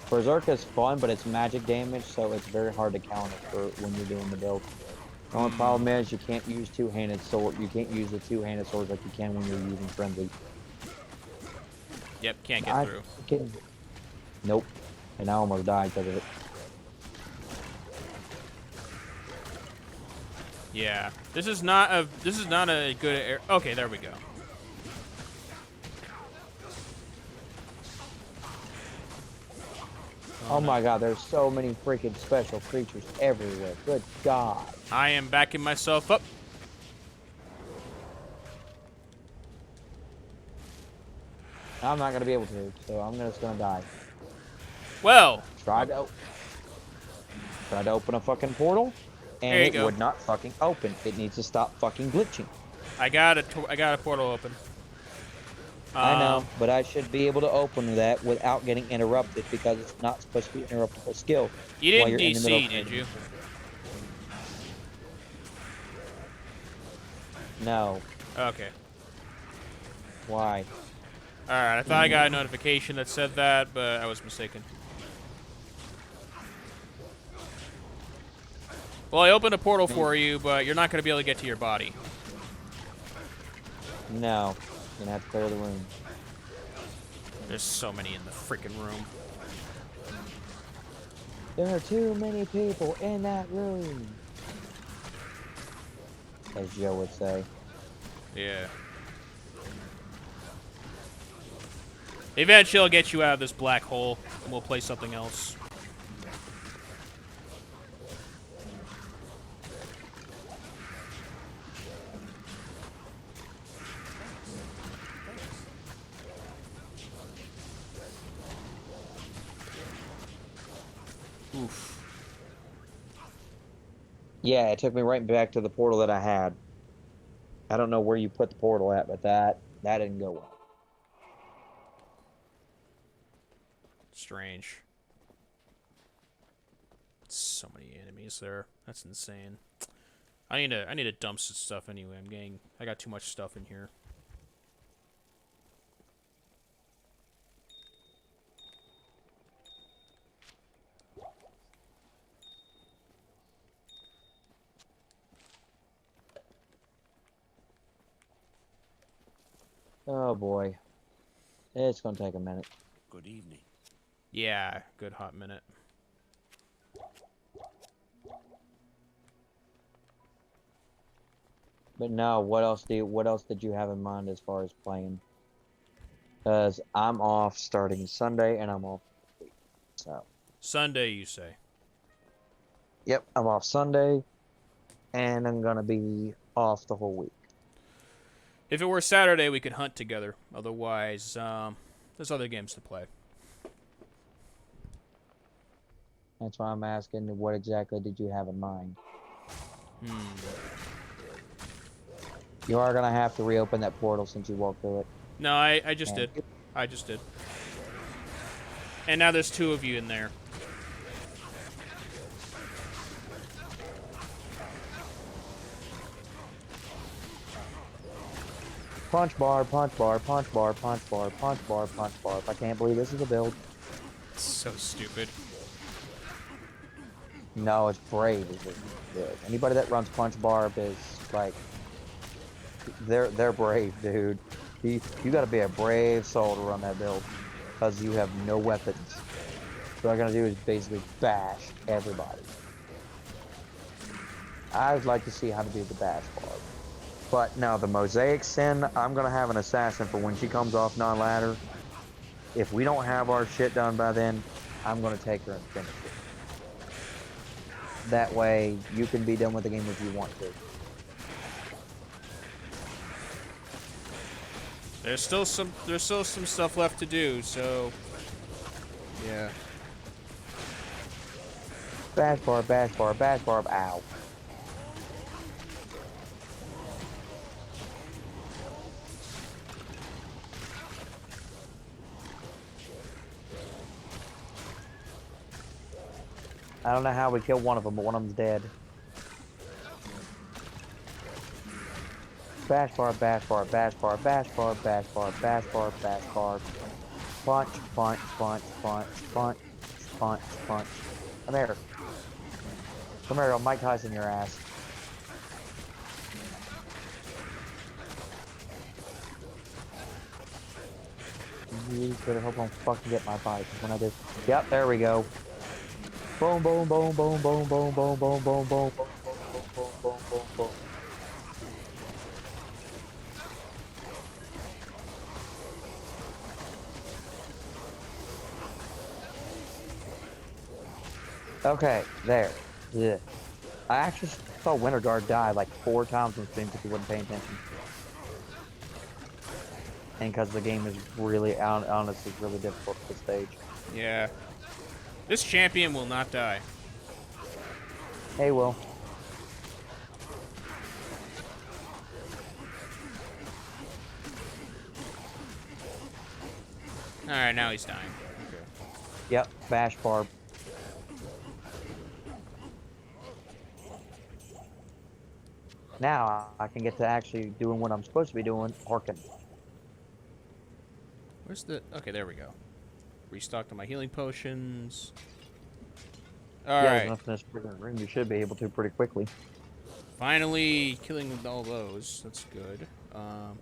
Berserk is fun, but it's magic damage, so it's very hard to counter for when you're doing the build. The only problem is you can't use two-handed sword. You can't use the two-handed swords like you can when you're using frenzy. Yep, can't get through. Nope. And I almost died because of it. Yeah, this is not a good. Okay, there we go. Oh my god, there's so many freaking special creatures everywhere. Good god. I am backing myself up. I'm not gonna be able to, so I'm just gonna die. Well, Tried to open a fucking portal, There and you it go. would not fucking open. It needs to stop fucking glitching. I got a portal open. I know, but I should be able to open that without getting interrupted because it's not supposed to be an interruptible skill. You while didn't you're in the middle DC, of did training. you? No. Okay. Why? Alright, I thought I got a notification that said that, but I was mistaken. Well, I opened a portal for you, but you're not going to be able to get to your body. No. You're gonna have to clear the room. There's so many in the freaking room. There are too many people in that room. As Joe would say. Yeah. Eventually, I'll get you out of this black hole, and we'll play something else. Oof. Yeah, it took me right back to the portal that I had. I don't know where you put the portal at, but that didn't go well. Strange. So many enemies there. That's insane. I need to dump some stuff anyway. I got too much stuff in here. Oh boy. It's gonna take a minute. Good evening. Yeah, good hot minute. But no, what else did you have in mind as far as playing? Because I'm off starting Sunday and I'm off this week. So Sunday, you say? yep, I'm off Sunday and I'm gonna be off the whole week. If it were Saturday, we could hunt together. Otherwise, there's other games to play. That's why I'm asking what exactly did you have in mind? You are gonna have to reopen that portal since you walked through it. No, I just And- did. I just did. And now there's 2 of you in there. Punch bar, punch bar, punch bar, punch bar, punch bar, punch bar. I can't believe this is a build. So stupid. No, it's brave. Anybody that runs punch barb is like, they're brave, dude. You gotta be a brave soul to run that build, because you have no weapons. So what I'm gonna do is basically bash everybody. I would like to see how to do the bash barb. But now the Mosaic Sin, I'm gonna have an assassin for when she comes off non-ladder. If we don't have our shit done by then, I'm gonna take her and finish it. That way, you can be done with the game if you want to. There's still some stuff left to do, so yeah. Bash barb, bash barb, bash barb, ow. I don't know how we killed one of them, but one of them's dead. Bash barb, bash barb, bash barb, bash barb, bash barb, bash barb, bash barb. Punch, punch, punch, punch, punch, punch, punch. Come here. Come here, I'll Mike Tyson your ass. You better hope I don't fucking get my bike when I do. Yep, there we go. Boom, boom, boom, boom, boom, boom, boom, boom, boom, boom, boom, boom, boom, boom, boom, boom. Okay, there. Yeah. I actually saw Winter Guard die like 4 times on stream because he wasn't paying attention. And because the game is really, honestly, really difficult at this stage. Yeah. This champion will not die. Hey, Will. Alright, now he's dying. Okay. Yep, bash barb. Now I can get to actually doing what I'm supposed to be doing, Orkin. Where's the... Okay, there we go. Restocked on my healing potions. Yeah, there's Alright. nothing in this freaking room. You should be able to pretty quickly. Finally killing all those. That's good. I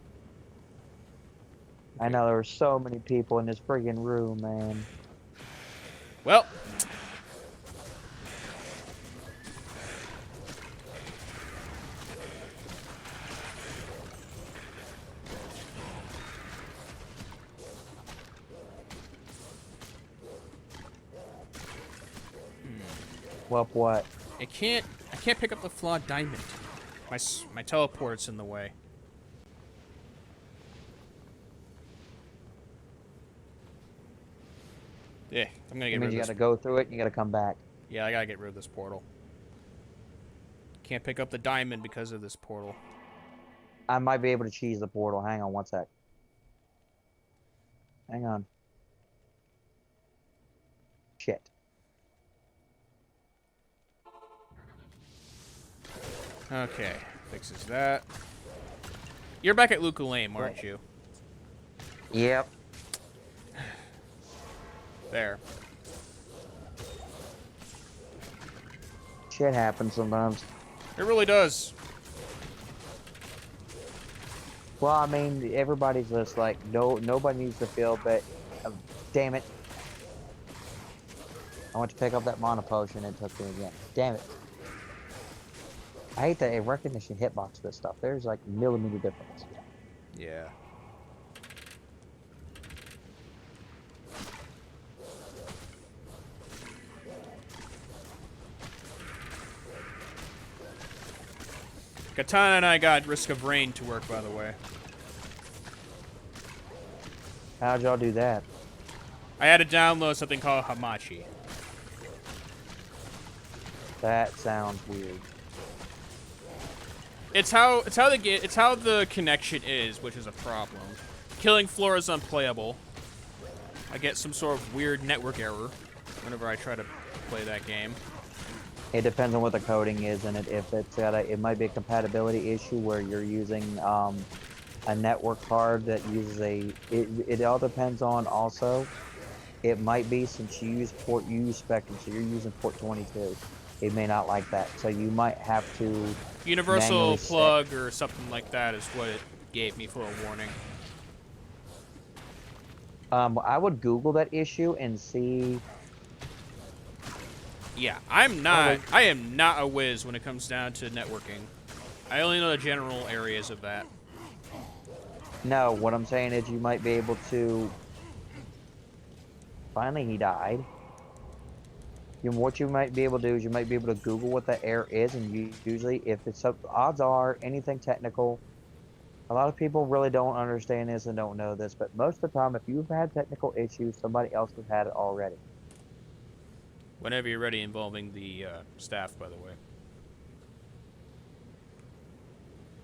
know there were so many people in this friggin' room, man. Well. Well, what? I can't pick up the flawed diamond. My teleport's in the way. Yeah, I'm gonna It get rid means of you this. gotta go through it and you gotta come back. Yeah, I gotta get rid of this portal. Can't pick up the diamond because of this portal. I might be able to cheese the portal. Hang on one sec. Hang on. Shit. Okay, fixes that. You're back at Luca Lane, aren't you? Yep. There. Shit happens sometimes. It really does. Well, I mean, everybody's just like, nobody needs to feel, but damn it. I went to pick up that mana potion and it took me again. Damn it. I hate the recognition hitbox for this stuff. There's like millimeter difference. Yeah. Katana and I got Risk of Rain to work, by the way. How'd y'all do that? I had to download something called Hamachi. That sounds weird. It's how the connection is, which is a problem. Killing Flora is unplayable. I get some sort of weird network error whenever I try to play that game. It depends on what the coding is in it. If it's got it might be a compatibility issue where you're using a network card that uses it all depends on also. It might be since you use Spectrum, so you're using port 22. It may not like that, so you might have to Universal plug or something like that is what it gave me for a warning. I would Google that issue and see. Yeah, I am not a whiz when it comes down to networking. I only know the general areas of that. No, what I'm saying is you might be able to. Finally, he died. What you might be able to do is you might be able to Google what that error is, and usually, if it's odds are anything technical, a lot of people really don't understand this and don't know this, but most of the time, if you've had technical issues, somebody else has had it already. Whenever you're ready, involving the staff, by the way.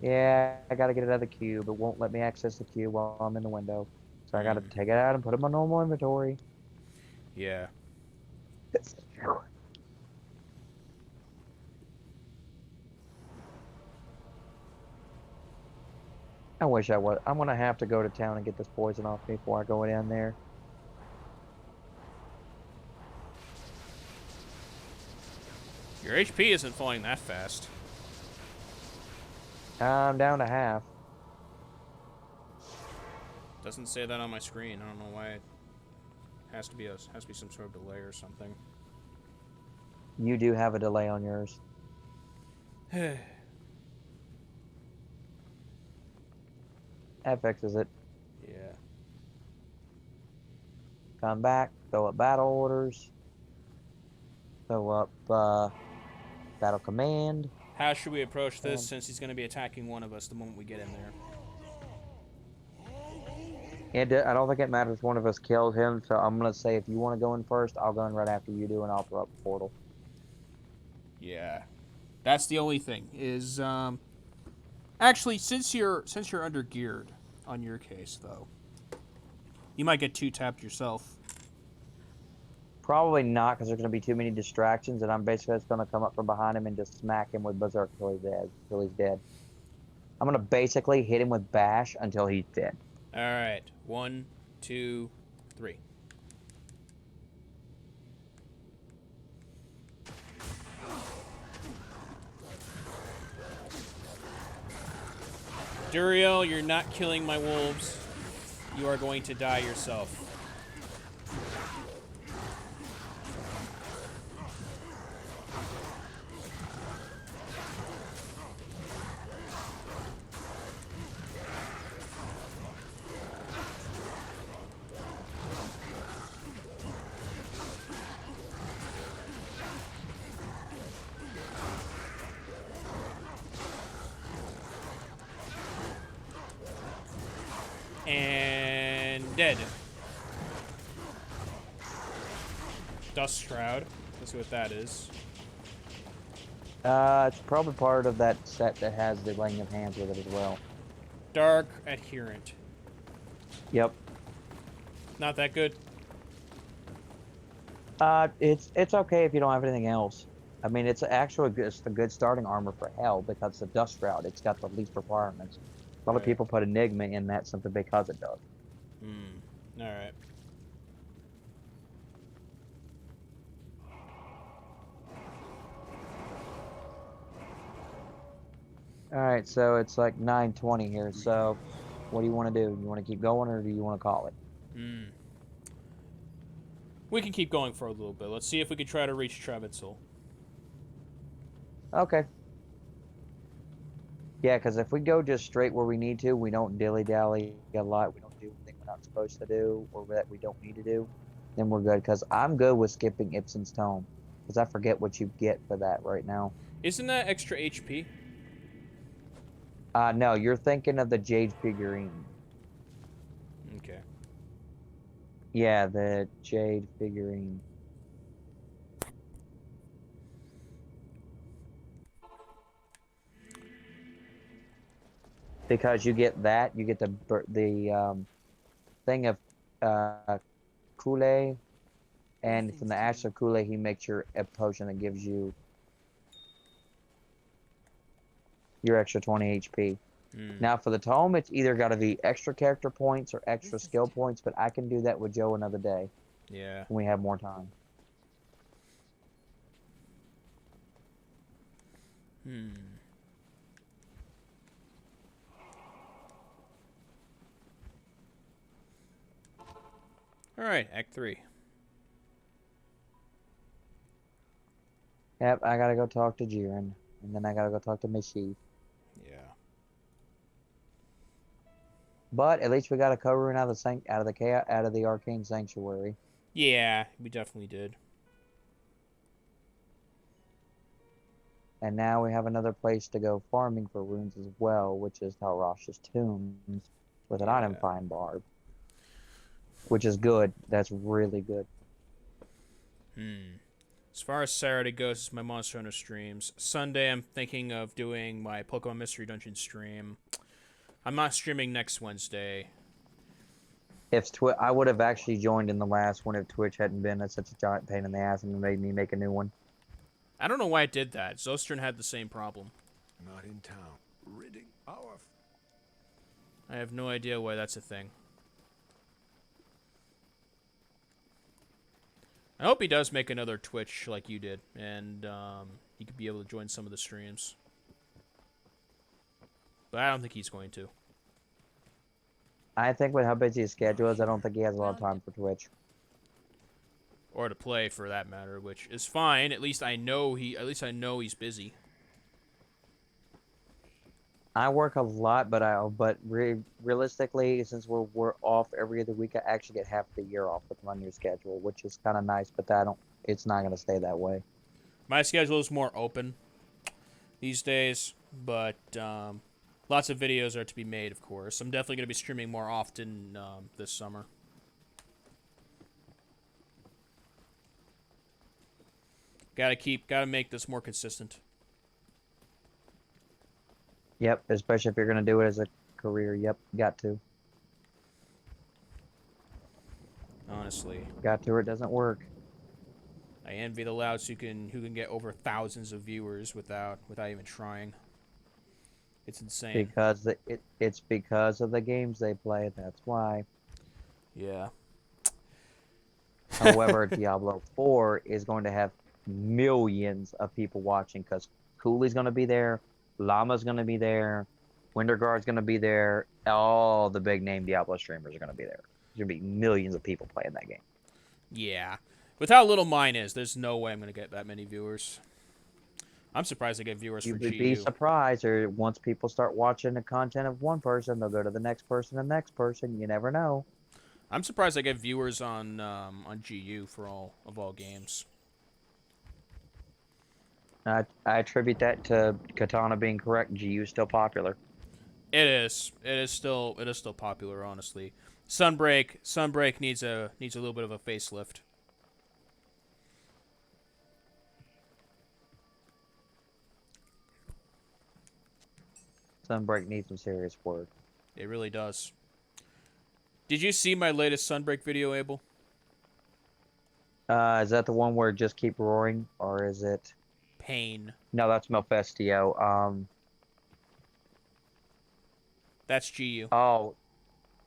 Yeah, I gotta get it out of the cube. It won't let me access the cube while I'm in the window, so I gotta take it out and put it in my normal inventory. Yeah. I wish I was. I'm gonna have to go to town and get this poison off me before I go in there. Your HP isn't falling that fast. I'm down to half. Doesn't say that on my screen. I don't know why. It has to be some sort of delay or something. You do have a delay on yours. That fixes it. Yeah. Come back, fill up battle orders, fill up battle command. How should we approach this since he's going to be attacking one of us the moment we get in there? I don't think it matters if one of us kills him, so I'm going to say if you want to go in first, I'll go in right after you do, and I'll throw up the portal. Yeah. That's the only thing, is, actually, since you're under-geared on your case, though, you might get two-tapped yourself. Probably not, because there's going to be too many distractions, and I'm basically just going to come up from behind him and just smack him with Berserk until he's dead. I'm going to basically hit him with Bash until he's dead. Alright. 1, 2, 3. Duriel, you're not killing my wolves. You are going to die yourself. And dead. Dust Shroud. Let's see what that is. It's probably part of that set that has the laying of hands with it as well. Dark Adherent. Yep. Not that good. It's okay if you don't have anything else. I mean, it's a good starting armor for Hell because the Dust Shroud. It's got the least requirements. A lot of people put Enigma in that simply because it does. Alright. Alright, so it's like 9:20 here, so what do you want to do? You want to keep going or do you want to call it? We can keep going for a little bit. Let's see if we can try to reach Trevitzal. Okay. Yeah, because if we go just straight where we need to, we don't dilly-dally a lot, we don't do anything we're not supposed to do, or that we don't need to do, then we're good. Because I'm good with skipping Ibsen's Tome, because I forget what you get for that right now. Isn't that extra HP? No, you're thinking of the Jade figurine. Okay. Yeah, the Jade figurine. because you get that, you get the thing of Kool-Aid, and from the ash of Kool-Aid, he makes your a potion that gives you your extra 20 HP. Now for the tome, it's either got to be extra character points or extra skill points, but I can do that with Joe another day. Yeah. When we have more time. All right, Act 3. Yep, I gotta go talk to Jiren, and then I gotta go talk to Mischief. Yeah. But at least we got a co-rune out of the Arcane Sanctuary. Yeah, we definitely did. And now we have another place to go farming for runes as well, which is Talrash's Tombs with an item find bar. Which is good. That's really good. As far as Saturday goes, it's my Monster Hunter streams. Sunday, I'm thinking of doing my Pokemon Mystery Dungeon stream. I'm not streaming next Wednesday. I would have actually joined in the last one if Twitch hadn't been such a giant pain in the ass and made me make a new one. I don't know why it did that. Zostern had the same problem. Not in town. Ridding our... I have no idea why that's a thing. I hope he does make another Twitch like you did, and he could be able to join some of the streams. But I don't think he's going to. I think with how busy his schedule is, I don't think he has a lot of time for Twitch. Or to play, for that matter, which is fine. At least I know he's busy. I work a lot, but realistically, since we're off every other week, I actually get half the year off with my new schedule, which is kind of nice. But it's not going to stay that way. My schedule is more open these days, but lots of videos are to be made, of course. I'm definitely going to be streaming more often this summer. Gotta make this more consistent. Yep, especially if you're going to do it as a career. Yep, got to. Honestly. Got to or it doesn't work. I envy the louds who can get over thousands of viewers without even trying. It's insane. Because it's because of the games they play, that's why. Yeah. However, Diablo 4 is going to have millions of people watching because Cooley's going to be there, Llama's going to be there, Winterguard's going to be there, all the big name Diablo streamers are going to be there. There's going to be millions of people playing that game. Yeah. With how little mine is, there's no way I'm going to get that many viewers. I'm surprised I get viewers for GU. You'd be surprised, or once people start watching the content of one person, they'll go to the next person and the next person. You never know. I'm surprised I get viewers on GU for all games. I attribute that to Katana being correct. GU is still popular. It is. It is still popular, honestly. Sunbreak needs a little bit of a facelift. Sunbreak needs some serious work. It really does. Did you see my latest Sunbreak video, Abel? Is that the one where it just keep roaring, or is it? Pain. No, that's Mephisto. That's GU. Oh,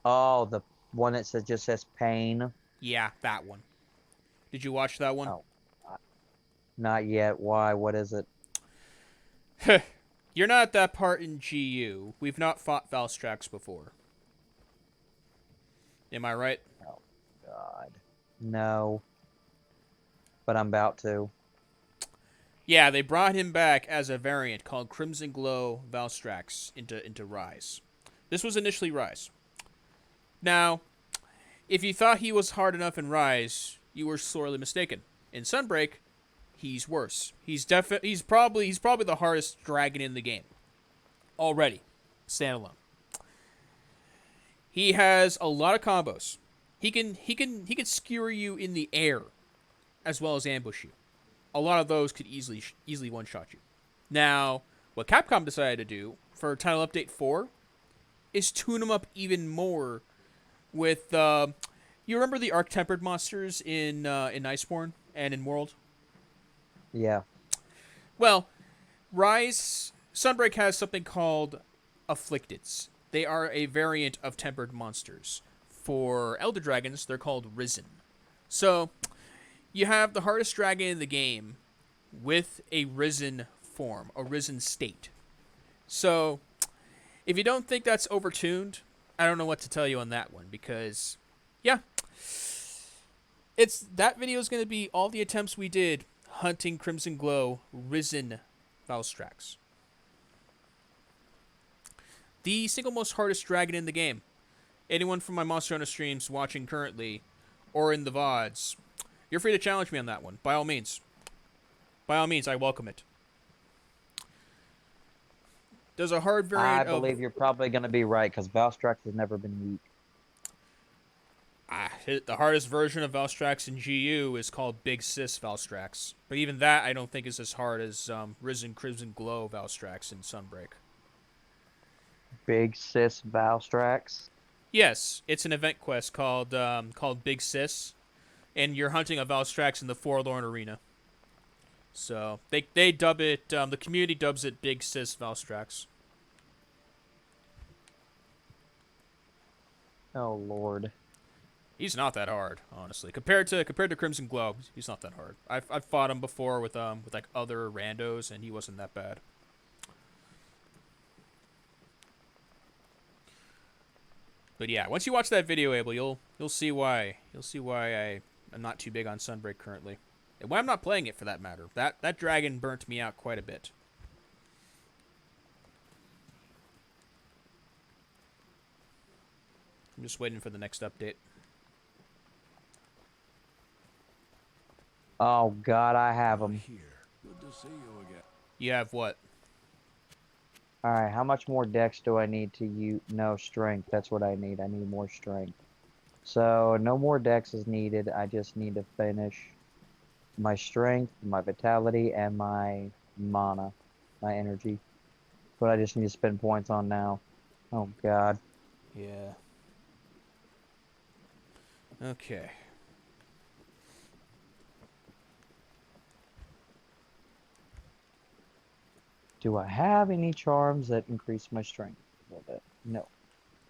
the one that just says pain. Yeah, that one. Did you watch that one? Oh, not yet. Why? What is it? You're not at that part in GU. We've not fought Valstrax before. Am I right? Oh, God. No. But I'm about to. Yeah, they brought him back as a variant called Crimson Glow Valstrax into Rise. This was initially Rise. Now, if you thought he was hard enough in Rise, you were sorely mistaken. In Sunbreak, he's worse. He's probably the hardest dragon in the game. Already. Standalone. He has a lot of combos. He can skewer you in the air as well as ambush you. A lot of those could easily one-shot you. Now, what Capcom decided to do for Title Update 4 is tune them up even more with, you remember the Arc-Tempered monsters in Iceborne and in World? Yeah. Well, Sunbreak has something called Afflicteds. They are a variant of tempered monsters. For Elder Dragons, they're called Risen. So, you have the hardest dragon in the game with a Risen form, a Risen state. So, if you don't think that's overtuned, I don't know what to tell you on that one, because, yeah, that video is going to be all the attempts we did hunting Crimson Glow Risen Valstrax. The single most hardest dragon in the game. Anyone from my Monster Hunter streams watching currently, or in the VODs, you're free to challenge me on that one, by all means. By all means, I welcome it. There's a hard variant I believe you're probably going to be right, because Valstrax has never been weak. The hardest version of Valstrax in GU is called Big Sis Valstrax. But even that I don't think is as hard as Risen Crimson Glow Valstrax in Sunbreak. Big Sis Valstrax? Yes, it's an event quest called Big Sis, and you're hunting a Valstrax in the Forlorn Arena. So they dub it, the community dubs it Big Sis Valstrax. Oh Lord. He's not that hard, honestly. Compared to Crimson Glow, he's not that hard. I've fought him before with like other randos, and he wasn't that bad. But yeah, once you watch that video, Abel, you'll see why. You'll see why I'm not too big on Sunbreak currently. And why I'm not playing it, for that matter. That dragon burnt me out quite a bit. I'm just waiting for the next update. Oh God, I have them. Here. Good to see you again. You have what? Alright, how much more dex do I need to use? No, strength. That's what I need. I need more strength. So, no more dex is needed. I just need to finish my strength, my vitality, and my mana. My energy. What I just need to spend points on now. Oh God. Yeah. Okay. Do I have any charms that increase my strength a little bit? No.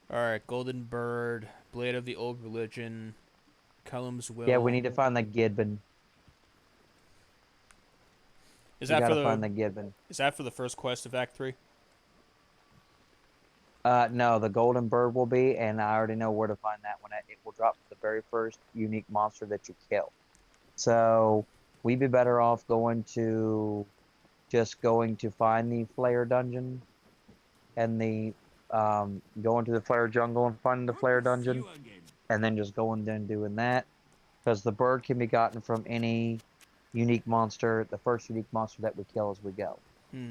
Alright, Golden Bird, Blade of the Old Religion, Cullum's Will. Yeah, we need to find the Gidbin. Is We that for gotta find the the Gidbin. Is that for the first quest of Act 3? No, the Golden Bird will be, and I already know where to find that one. It will drop the very first unique monster that you kill. So, we'd be better off going to find the Flare Dungeon, and going to the Flare Jungle and finding the Flare Dungeon, and then just going there and doing that. Because the bird can be gotten from any unique monster, the first unique monster that we kill as we go.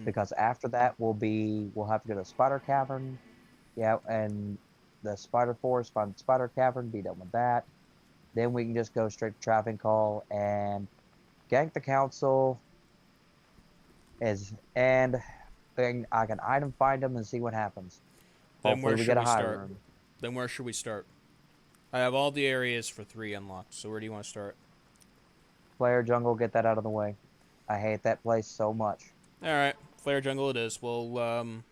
Because after that, we'll have to go to Spider Cavern, yeah, and the Spider Forest, find the Spider Cavern, be done with that. Then we can just go straight to Trapping Call and gank the Council, and then I can item find them and see what happens. Then Hopefully where we should get a we high start? room. Then where should we start? I have all the areas for 3 unlocked, so where do you want to start? Flare Jungle, get that out of the way. I hate that place so much. Alright, Flare Jungle it is. Well,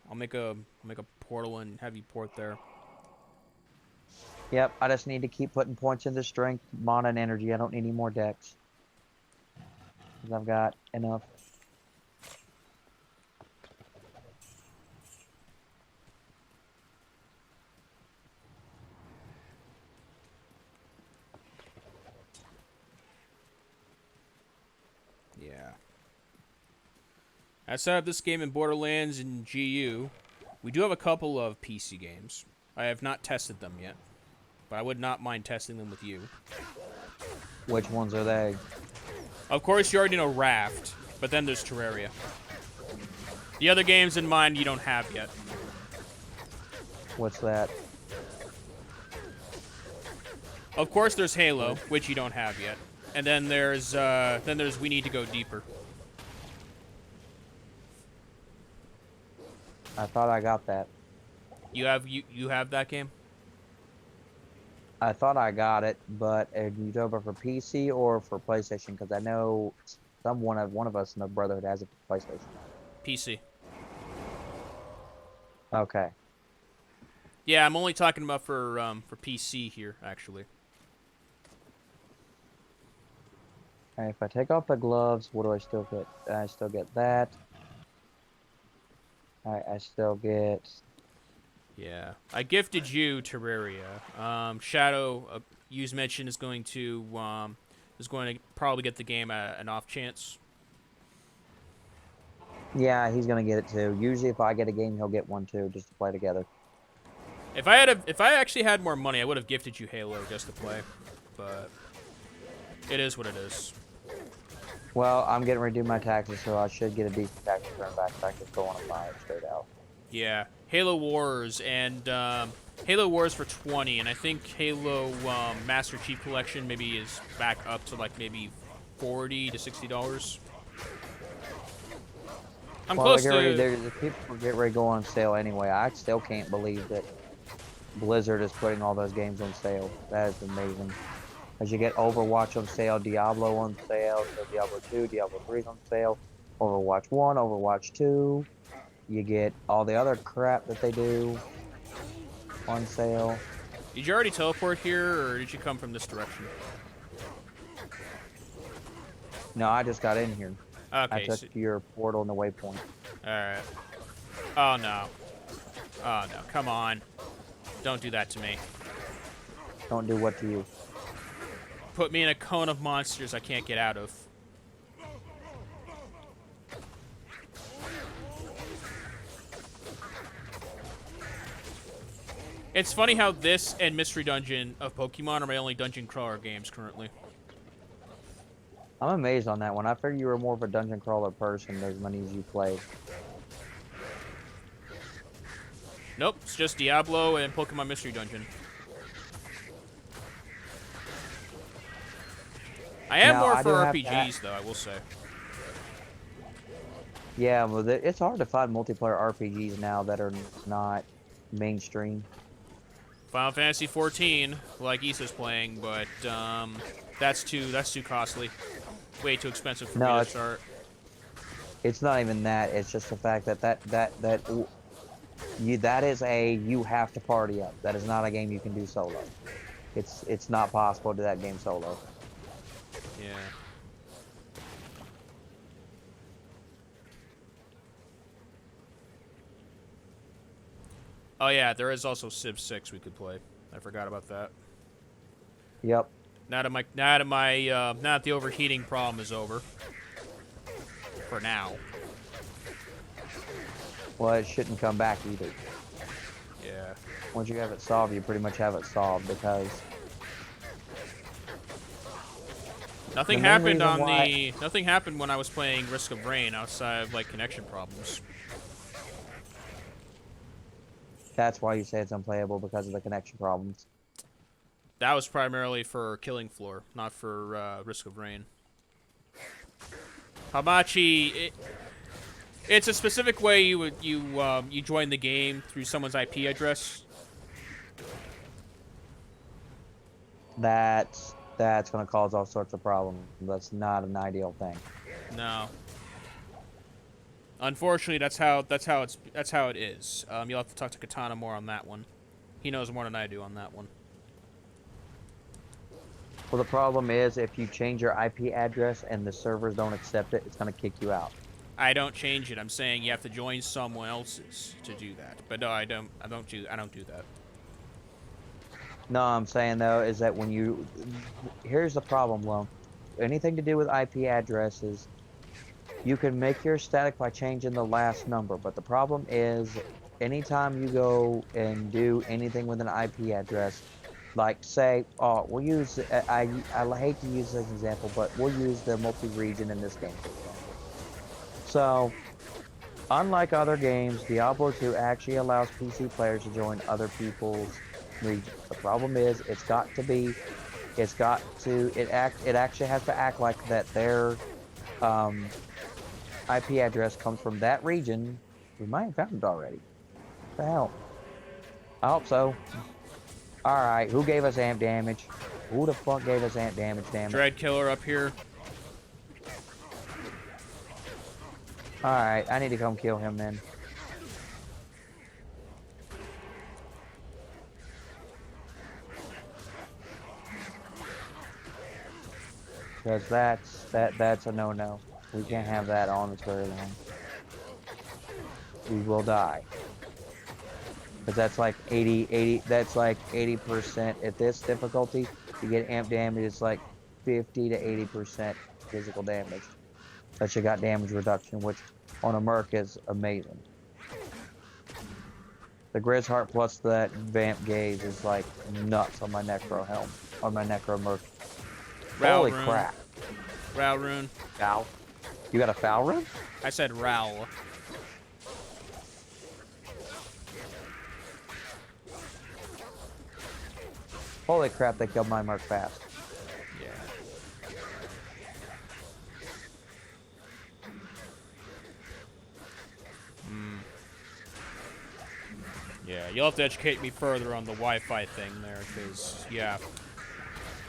I'll make a portal and have you port there. Yep, I just need to keep putting points into strength, mana, and energy. I don't need any more dex. Because I've got enough. Yeah. Outside of this game in Borderlands and GU, we do have a couple of PC games. I have not tested them yet, but I would not mind testing them with you. Which ones are they? Of course, you already know Raft, but then there's Terraria. The other games in mind you don't have yet. What's that? Of course, there's Halo, which you don't have yet, and then there's We Need to Go Deeper. I thought I got that. You have that game? I thought I got it, but you talking about for PC or for PlayStation? Because I know one of us in the Brotherhood has it for PlayStation. PC. Okay. Yeah, I'm only talking about for PC here, actually. And if I take off the gloves, what do I still get? I still get that. I still get. Yeah, I gifted you Terraria. Shadow, you mentioned is going to probably get the game an off chance. Yeah, he's gonna get it too. Usually, if I get a game, he'll get one too, just to play together. If I actually had more money, I would have gifted you Halo just to play, but it is what it is. Well, I'm getting ready to do my taxes, so I should get a decent tax return back. So I can go on a buy it straight out. Yeah, Halo Wars and Halo Wars for 20, and I think Halo Master Chief Collection maybe is back up to like maybe $40 to $60. I'm close to. The people get ready to go on sale anyway. I still can't believe that Blizzard is putting all those games on sale. That is amazing. As you get Overwatch on sale, Diablo on sale, so Diablo 2, Diablo 3 is on sale, Overwatch 1, Overwatch 2. You get all the other crap that they do on sale. Did you already teleport here, or did you come from this direction? No, I just got in here. Okay. I took your portal and the waypoint. Alright. Oh no. Oh no, come on. Don't do that to me. Don't do what to you. Put me in a cone of monsters I can't get out of. It's funny how this and Mystery Dungeon of Pokemon are my only dungeon crawler games currently. I'm amazed on that one. I figured you were more of a dungeon crawler person as many as you played. Nope, it's just Diablo and Pokemon Mystery Dungeon. I am more for RPGs, though, I will say. Yeah, well, it's hard to find multiplayer RPGs now that are not mainstream. Final Fantasy 14, like Issa's playing, but that's too costly. Way too expensive for me to start. It's not even that. It's just the fact that that is a you have to party up. That is not a game you can do solo. It's not possible to do that game solo. Yeah. Oh yeah, there is also Civ 6 we could play. I forgot about that. Yep. Now that the overheating problem is over. For now. Well, it shouldn't come back either. Yeah. Once you have it solved, you pretty much have it solved because nothing happened nothing happened when I was playing Risk of Rain outside of like connection problems. That's why you say it's unplayable, because of the connection problems. That was primarily for Killing Floor, not for Risk of Rain. Hamachi, it's a specific way you join the game through someone's IP address. That's going to cause all sorts of problems. That's not an ideal thing. No. Unfortunately, that's how it is. You'll have to talk to Katana more on that one. He knows more than I do on that one. Well, the problem is if you change your IP address and the servers don't accept it, it's going to kick you out. I don't change it. I'm saying you have to join someone else's to do that. But no, I don't do that. No, I'm saying though is that when you here's the problem, Lone. Anything to do with IP addresses, you can make your static by changing the last number, but the problem is anytime you go and do anything with an IP address, like say, we'll use, I hate to use this example, but we'll use the multi-region in this game. So, unlike other games, Diablo 2 actually allows PC players to join other people's regions. The problem is, it actually has to act like that their IP address comes from that region. We might have found it already. What the hell? I hope so. Alright, who gave us amp damage? Who the fuck gave us amp damage, damn it? Dread Killer up here. Alright, I need to come kill him then. Because that's a no-no. We can't have that on us very long. We will die. Because that's like 80, that's like 80% at this difficulty. To get amp damage, it's like 50 to 80% physical damage. But you got damage reduction, which on a Merc is amazing. The Grizz Heart plus that Vamp Gaze is like nuts on my Necro Helm, on my Necro Merc. Holy crap. Row rune. Foul. You got a foul rune? I said row. Holy crap, they killed my Merc fast. Yeah. Yeah, you'll have to educate me further on the Wi-Fi thing there, because, yeah.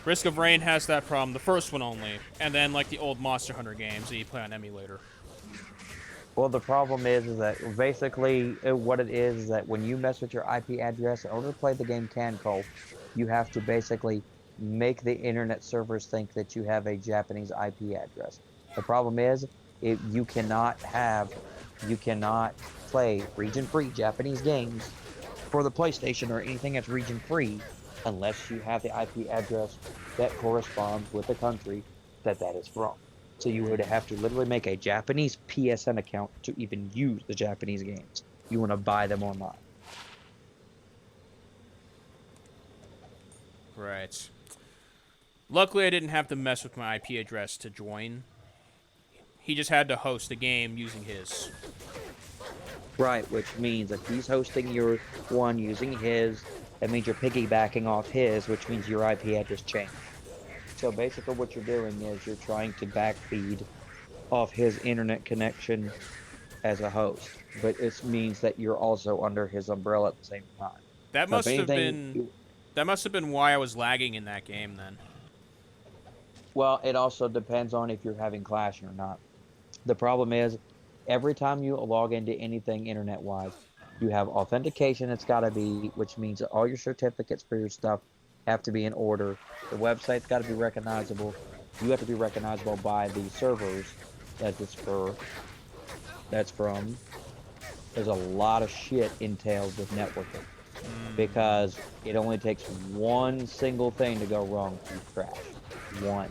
Risk of Rain has that problem, the first one only, and then, like, the old Monster Hunter games that you play on emulator. Well, the problem is that basically what it is that when you mess with your IP address, in order to play the game Canco, you have to basically make the internet servers think that you have a Japanese IP address. The problem is, you cannot play region-free Japanese games for the PlayStation or anything that's region-free unless you have the IP address that corresponds with the country that is from. So you would have to literally make a Japanese PSN account to even use the Japanese games. You want to buy them online. Right. Luckily, I didn't have to mess with my IP address to join. He just had to host the game using his. Right, which means if he's hosting your one using his, that means you're piggybacking off his, which means your IP address changed. So basically what you're doing is you're trying to backfeed off his internet connection as a host. But it means that you're also under his umbrella at the same time. That So must have been... That must have been why I was lagging in that game, then. Well, it also depends on if you're having clashing or not. The problem is, every time you log into anything internet-wise, you have authentication that's got to be, which means that all your certificates for your stuff have to be in order. The website's got to be recognizable. You have to be recognizable by the servers that it's from. There's a lot of shit entailed with networking. Because it only takes one single thing to go wrong to crash. One.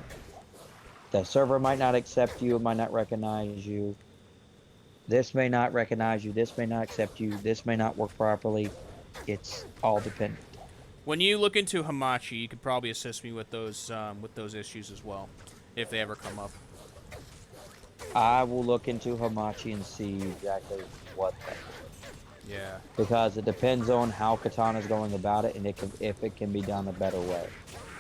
The server might not accept you, it might not recognize you. This may not recognize you, this may not accept you, this may not work properly. It's all dependent. When you look into Hamachi, you could probably assist me with those issues as well, if they ever come up. I will look into Hamachi and see exactly what that is. Yeah. Because it depends on how Katana's going about it, and if it can be done a better way.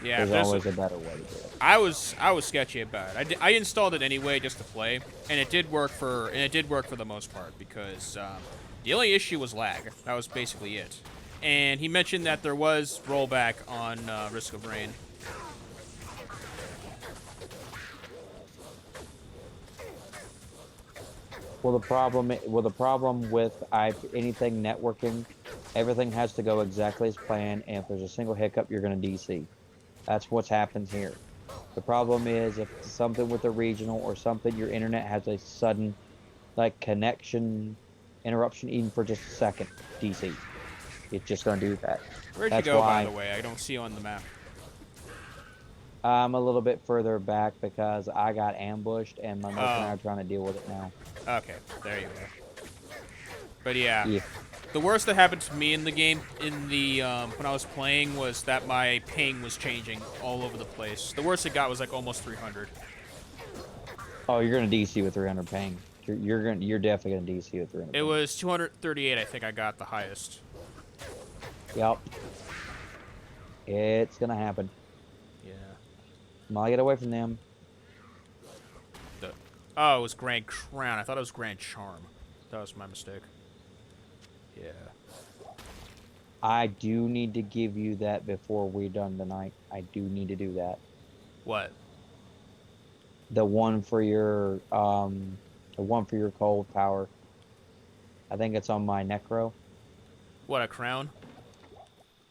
Yeah, there's always a better way to do it. I was sketchy about it. I installed it anyway just to play, and it did work for the most part because the only issue was lag. That was basically it. And he mentioned that there was rollback on Risk of Rain. Well, the problem with anything networking, everything has to go exactly as planned, and if there's a single hiccup, you're going to DC. That's what happens here. The problem is if it's something with the regional or something, your internet has a sudden, like, connection interruption, even for just a second, DC. It's just going to do that. Where'd you go, by the way? I don't see you on the map. I'm a little bit further back because I got ambushed, and my merc and I are trying to deal with it now. Okay, there you are. But yeah, the worst that happened to me in the game, when I was playing, was that my ping was changing all over the place. The worst it got was like almost 300. Oh, you're gonna DC with 300 ping. You're definitely gonna DC with 300. It was 238. I think I got the highest. Yep. It's gonna happen. Yeah. Come on, get away from them. Oh, it was Grand Crown. I thought it was Grand Charm. That was my mistake. Yeah. I do need to give you that before we're done tonight. I do need to do that. What? The one for your cold power. I think it's on my necro. What, a crown?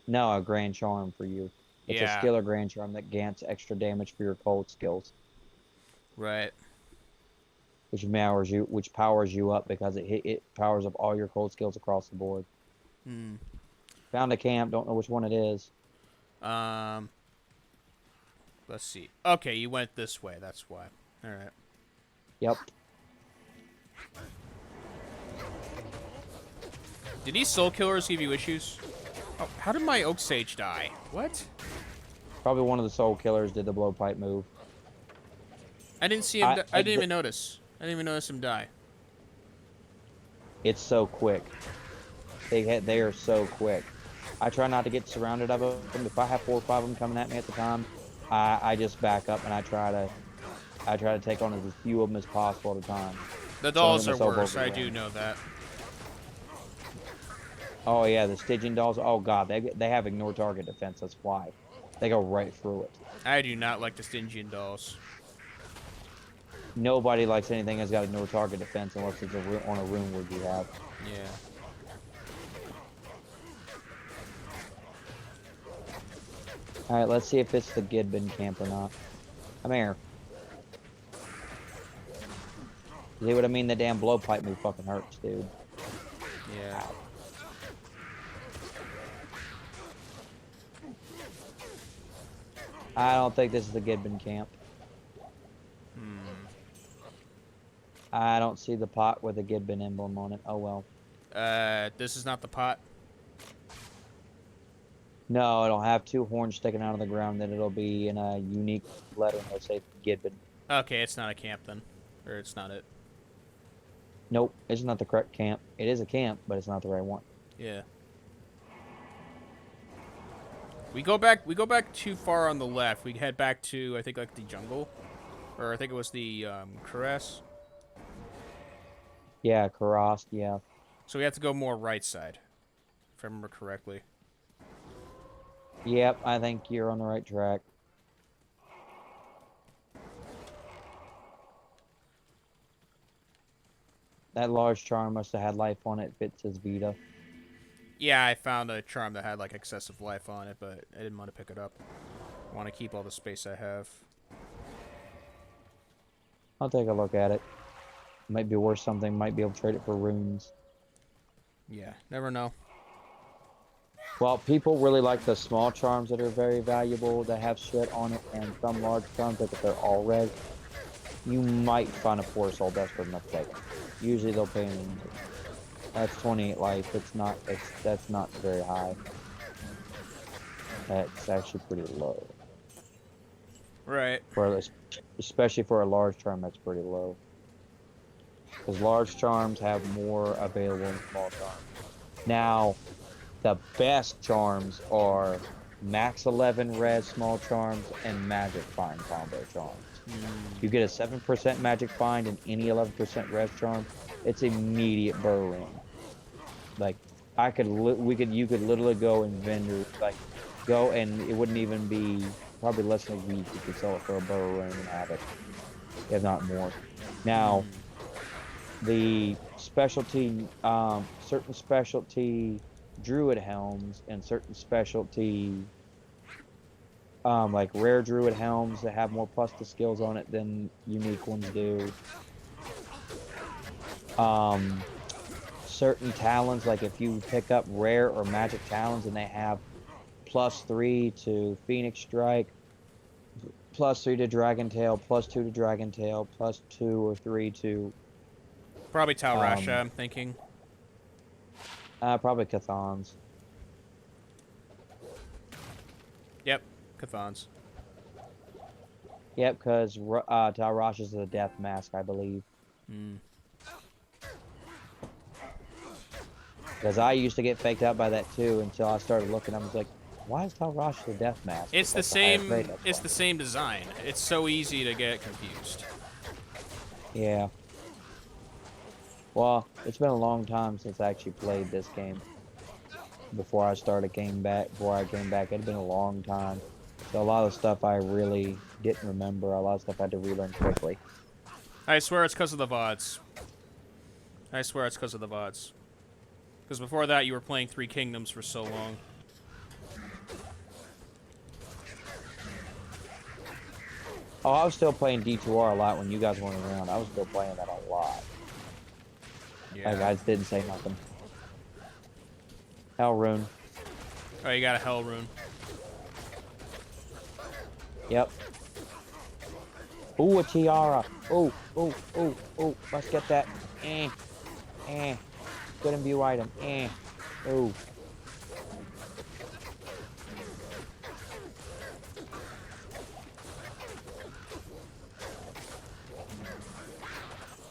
No, a grand charm for you. It's a Yeah. skill or grand charm that grants extra damage for your cold skills, Right. which powers you up because it powers up all your cold skills across the board. Hmm. Found a camp, don't know which one it is. Let's see. Okay, you went this way. That's why. All right. Yep. Did these soul killers give you issues? Oh, how did my oak sage die? What? Probably one of the soul killers did the blowpipe move. I didn't see him. I didn't even notice. I didn't even notice him die. It's so quick. They are so quick. I try not to get surrounded of them. If I have 4 or 5 of them coming at me at the time, I just back up and I try to take on as few of them as possible at a time. The dolls So are myself worse. I overrun. do know that. Oh yeah, the Stygian dolls. Oh god, they have ignore target defense. That's why they go right through it. I do not like the Stygian dolls. Nobody likes anything that's got ignore target defense unless it's on a rune word you have. Yeah. All right, let's see if it's the Gidbin camp or not. Come here. See what I mean? The damn blowpipe move fucking hurts, dude. Yeah. I don't think this is the Gidbin camp. I don't see the pot with a Gidbin emblem on it. Oh well. This is not the pot. No, it'll have 2 horns sticking out of the ground. Then it'll be in a unique letter. It'll say Gidbin. Okay, it's not a camp then, or it's not it. Nope, it's not the correct camp. It is a camp, but it's not the right one. Yeah. We go back too far on the left. We head back to, I think, like the jungle, or I think it was the caress. Yeah, Karast, yeah. So we have to go more right side, if I remember correctly. Yep, I think you're on the right track. That large charm must have had life on it. Fits his Vita. Yeah, I found a charm that had like excessive life on it, but I didn't want to pick it up. I want to keep all the space I have. I'll take a look at it. Might be worth something. Might be able to trade it for runes. Yeah, never know. Well, people really like the small charms that are very valuable, that have shit on it, and some large charms, like if they're all red, you might find a poor soul desperate enough to take them. Usually they'll pay them. That's 28 life. That's not very high. That's actually pretty low. Right. Especially for a large charm, that's pretty low. Because large charms have more available than small charms. Now, the best charms are max 11 res small charms and magic find combo charms. You get a 7% magic find and any 11% res charm, it's immediate burrowing. Like you could literally go and go and it wouldn't even be probably less than a week you could sell it for a burrowing and have it, if not more. Now, the specialty, certain specialty druid helms and certain specialty like rare druid helms that have more plus to skills on it than unique ones do. Certain talons, like if you pick up rare or magic talons and they have +3 to Phoenix Strike, +3 to Dragon Tail, +2 to Dragon Tail, +2 or 3 to Probably Talrasha, I'm thinking. probably Cathans. Yep, Cathans. Yep, because Talrasha is a death mask, I believe. Because I used to get faked out by that too until I started looking. I was like, why is Talrasha a death mask? It's the That's the highest same. grade that's It's on. the same design. It's so easy to get confused. Yeah. Well, it's been a long time since I actually played this game. before I came back. It had been a long time. So a lot of stuff I really didn't remember. A lot of stuff I had to relearn quickly. I swear it's because of the VODs. I swear it's because of the VODs. Because before that, you were playing Three Kingdoms for so long. Oh, I was still playing D2R a lot when you guys weren't around. I was still playing that a lot. Yeah. Like, I just didn't say nothing. Hell rune. Oh, you got a Hell Rune. Yep. Ooh, a tiara. Ooh, ooh, ooh, ooh. Let's get that. Good imbue item. Ooh.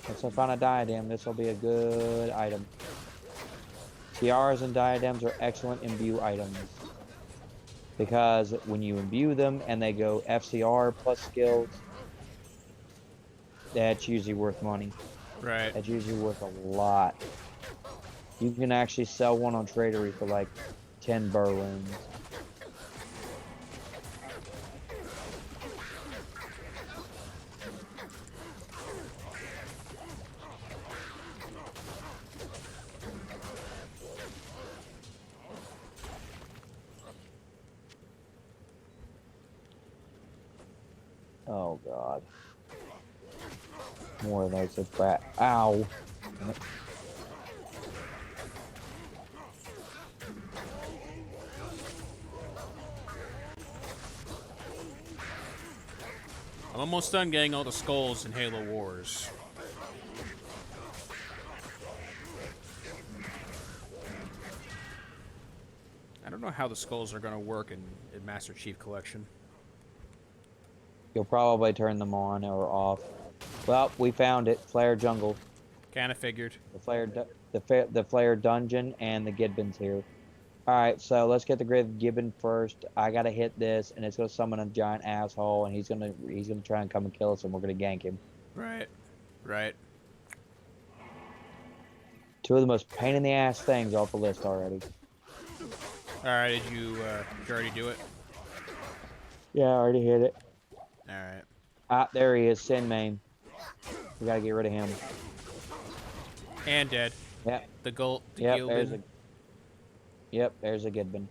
Once I find a diadem, this will be a good item. Tiaras and diadems are excellent imbue items. Because when you imbue them and they go FCR plus skills, that's usually worth money. Right. That's usually worth a lot. You can actually sell one on Tradery for like 10 burr runes. Oh god. More of those at bat. Ow. I'm almost done getting all the skulls in Halo Wars. I don't know how the skulls are going to work in Master Chief Collection. You'll probably turn them on or off. Well, we found it. Flare Jungle. Kinda figured. The Flare Dungeon and the Gidbin's here. Alright, so let's get the Gibbon first. I gotta hit this, and it's gonna summon a giant asshole, and he's gonna try and come and kill us, and we're gonna gank him. Right. Right. Two of the most pain in the ass things off the list already. Alright, did you already do it? Yeah, I already hit it. Alright. Ah, there he is, Sin Main. We gotta get rid of him. And dead. Yep. The gold. Yep, there's a Gidbin.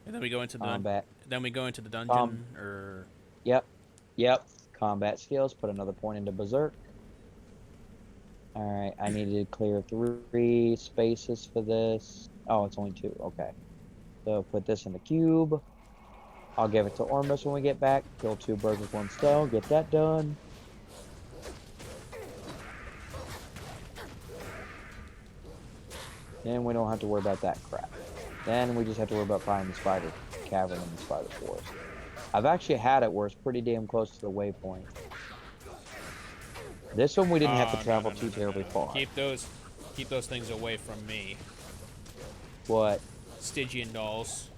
And then we go into the combat. Then we go into the dungeon, or. Yep. Combat skills. Put another point into Berserk. Alright, I needed to clear 3 spaces for this. Oh, it's only 2. Okay. So put this in the cube. I'll give it to Ormus when we get back. Kill 2 birds with 1 stone. Get that done. Then we don't have to worry about that crap. Then we just have to worry about finding the spider cavern in the spider forest. I've actually had it where it's pretty damn close to the waypoint. This one we didn't have to travel too terribly far. Keep those things away from me. What? Stygian dolls.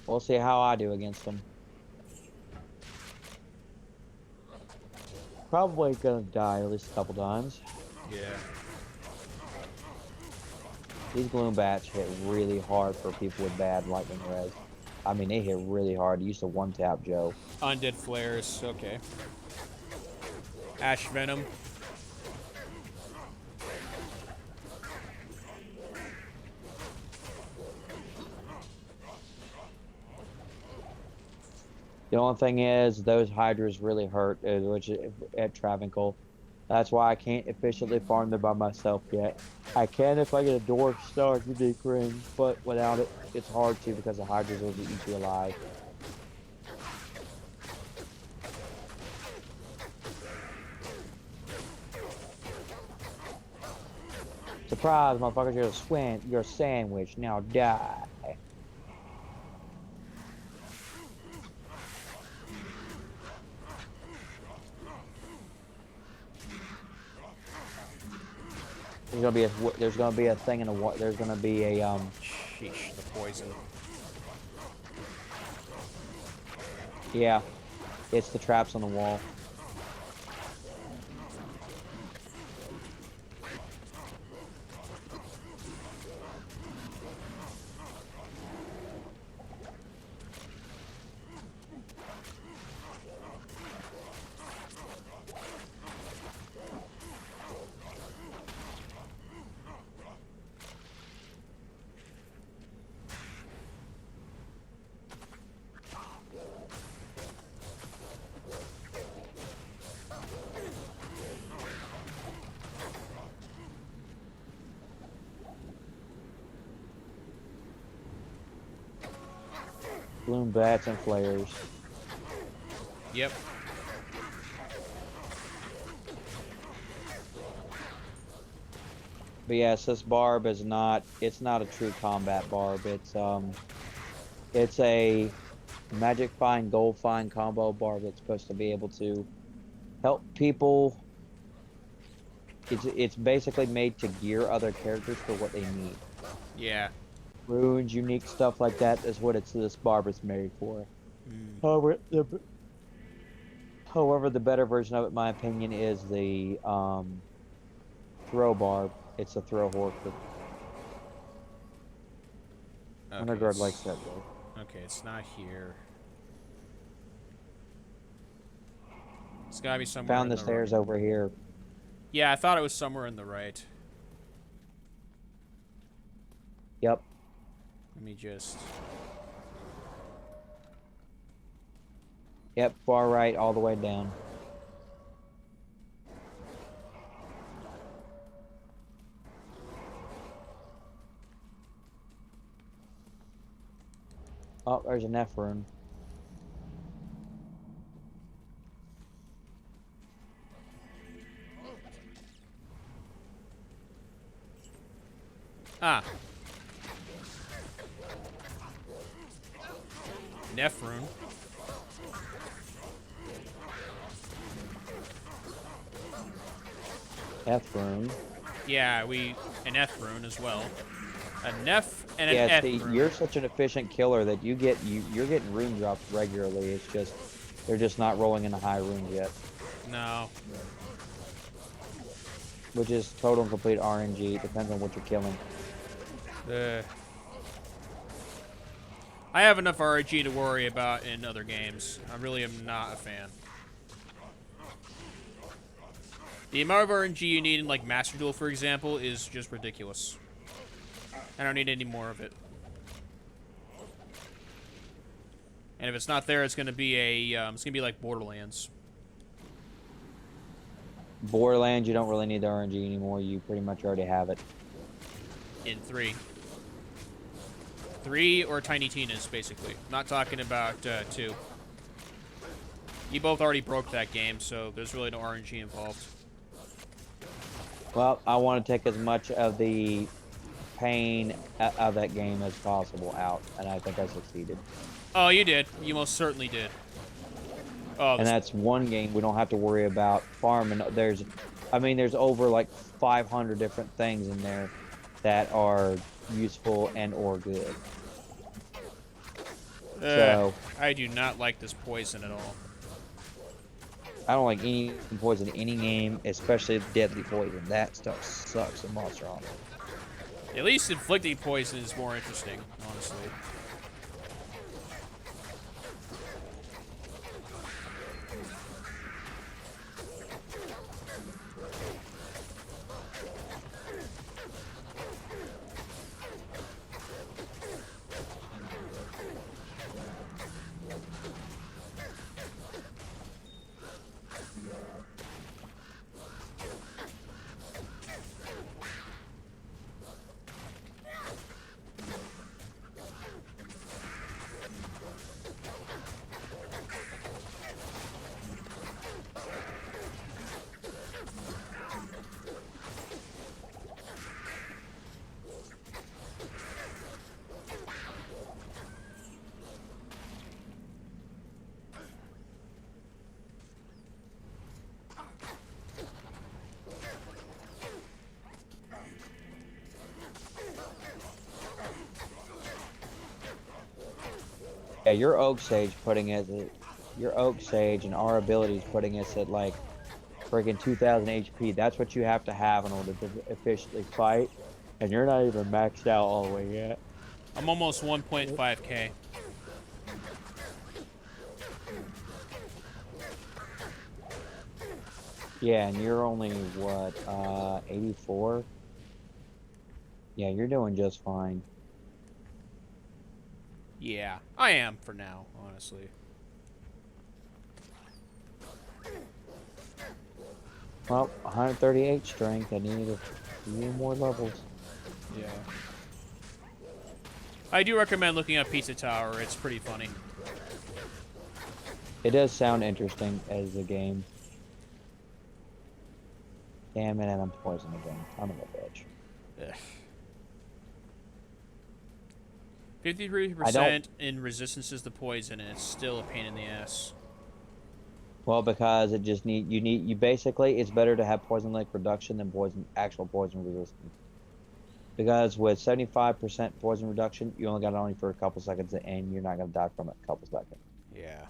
We'll see how I do against them. Probably gonna die at least a couple times. Yeah. These gloom bats hit really hard for people with bad lightning res. I mean, they hit really hard. They used to one-tap Joe. Undead flares. Okay. Ash venom. The only thing is, those hydras really hurt, which at Travancore. That's why I can't efficiently farm them by myself yet. I can if I get a dwarf star unique ring, but without it, it's hard to because the hydras will eat you alive. Surprise, motherfuckers! You're a sandwich. Now die. There's gonna be a thing in the water. There's gonna be a Sheesh, the poison. Yeah, it's the traps on the wall. Bloom bats and flares. Yep. But yes, this barb is not, it's not a true combat barb. It's a magic find, gold find combo barb that's supposed to be able to help people. It's basically made to gear other characters for what they need. Yeah. Runes, unique stuff like that is what this barb is made for. However, the better version of it, in my opinion, is the throw barb. It's a throw hork. Okay, Underguard likes that though. Okay, it's not here. It's gotta be somewhere. Found the stairs right. over here. Yeah, I thought it was somewhere in the right. Yep. Let me just. Yep, far right, all the way down. Oh, there's an F rune. Ah. Nephrune. F rune. Yeah, an F rune as well. A Nef and an Yeah, F see, rune. you're such an efficient killer that you're getting rune drops regularly. It's just they're just not rolling into high runes yet. No. Which is total and complete RNG. It depends on what you're killing. I have enough RNG to worry about in other games. I really am not a fan. The amount of RNG you need in, like, Master Duel, for example, is just ridiculous. I don't need any more of it. And if it's not there, it's gonna be it's gonna be like Borderlands. Borderlands, you don't really need the RNG anymore. You pretty much already have it. In 3. 3 or Tiny Tina's, basically. Not talking about 2. You both already broke that game, so there's really no RNG involved. Well, I want to take as much of the pain of that game as possible out, and I think I succeeded. Oh, you did. You most certainly did. Oh, And that's one game we don't have to worry about farming. There's over like 500 different things in there that are useful and or good. So I do not like this poison at all. I don't like any poison in any game, especially deadly poison. That stuff sucks in Monster Hunter. At least inflicting poison is more interesting, honestly. Yeah, your Oak Sage putting it Your Oak Sage and our abilities putting us at like freaking 2000 HP. That's what you have to have in order to efficiently fight. And you're not even maxed out all the way yet. I'm almost 1.5k. Yeah, and you're only, what, 84? Yeah, you're doing just fine. Yeah, I am for now, honestly. Well, 138 strength. I need a few more levels. Yeah. I do recommend looking at Pizza Tower. It's pretty funny. It does sound interesting as a game. Damn it, and I'm poisoned again. Son of a bitch. Ugh. 53% in resistances to poison, and it's still a pain in the ass. Well, because it just you basically, it's better to have poison lake reduction than actual poison resistance. Because with 75% poison reduction, you only got it only for a couple seconds, and you're not going to die from it a couple seconds. Yeah.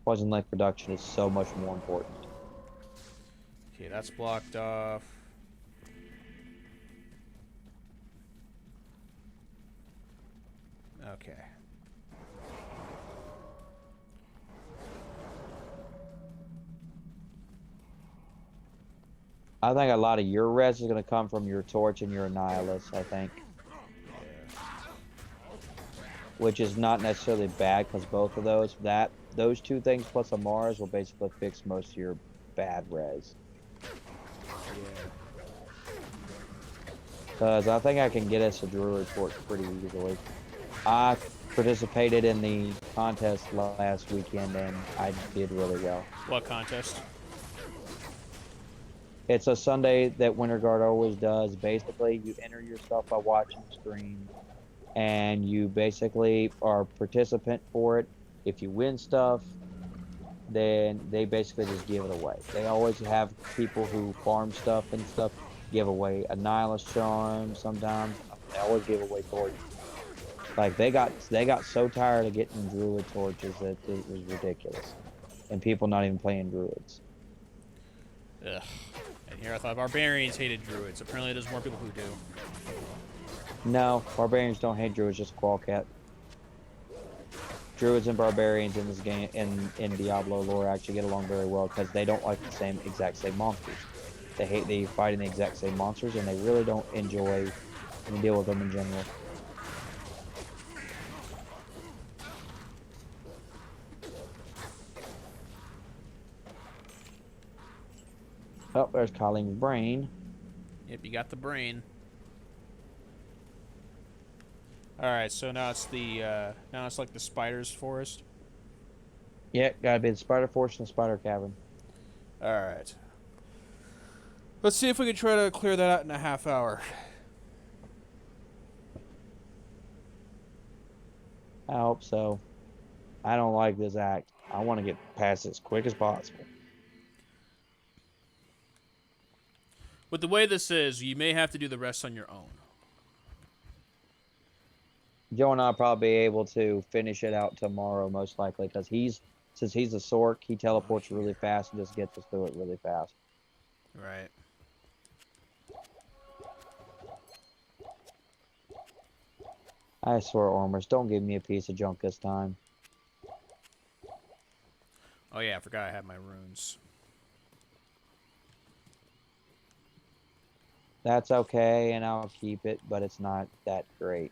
Poison lake reduction is so much more important. Okay, that's blocked off. Okay. I think a lot of your res is going to come from your torch and your annihilus, I think. Which is not necessarily bad, because both of those two things plus a Mars will basically fix most of your bad res. Because I think I can get us a Druid torch pretty easily. I participated in the contest last weekend and I did really well. What contest? It's a Sunday that Winterguard always does. Basically, you enter yourself by watching the stream, and you basically are a participant for it. If you win stuff, then they basically just give it away. They always have people who farm stuff and stuff give away a Nihilist charm sometimes. They always give away torches. Like they got so tired of getting Druid torches that it was ridiculous, and people not even playing Druids. Ugh. And here I thought barbarians hated druids. Apparently there's more people who do. No, barbarians don't hate druids, just Qualcat. Druids and barbarians in this game, in Diablo lore, actually get along very well because they don't like the exact same monsters. They fight in the exact same monsters, and they really don't enjoy and deal with them in general. Oh, there's Colleen's brain. Yep, you got the brain. Alright, so now it's now it's like the spider's forest. Yeah, gotta be the spider forest and the spider cavern. Alright. Let's see if we can try to clear that out in a half hour. I hope so. I don't like this act. I want to get past it as quick as possible. With the way this is, you may have to do the rest on your own. Joe and I'll probably be able to finish it out tomorrow, most likely, because since he's a Sork, he teleports really fast and just gets us through it really fast. Right. I swear, Ormers, don't give me a piece of junk this time. Oh yeah, I forgot I had my runes. That's okay, and I'll keep it, but it's not that great.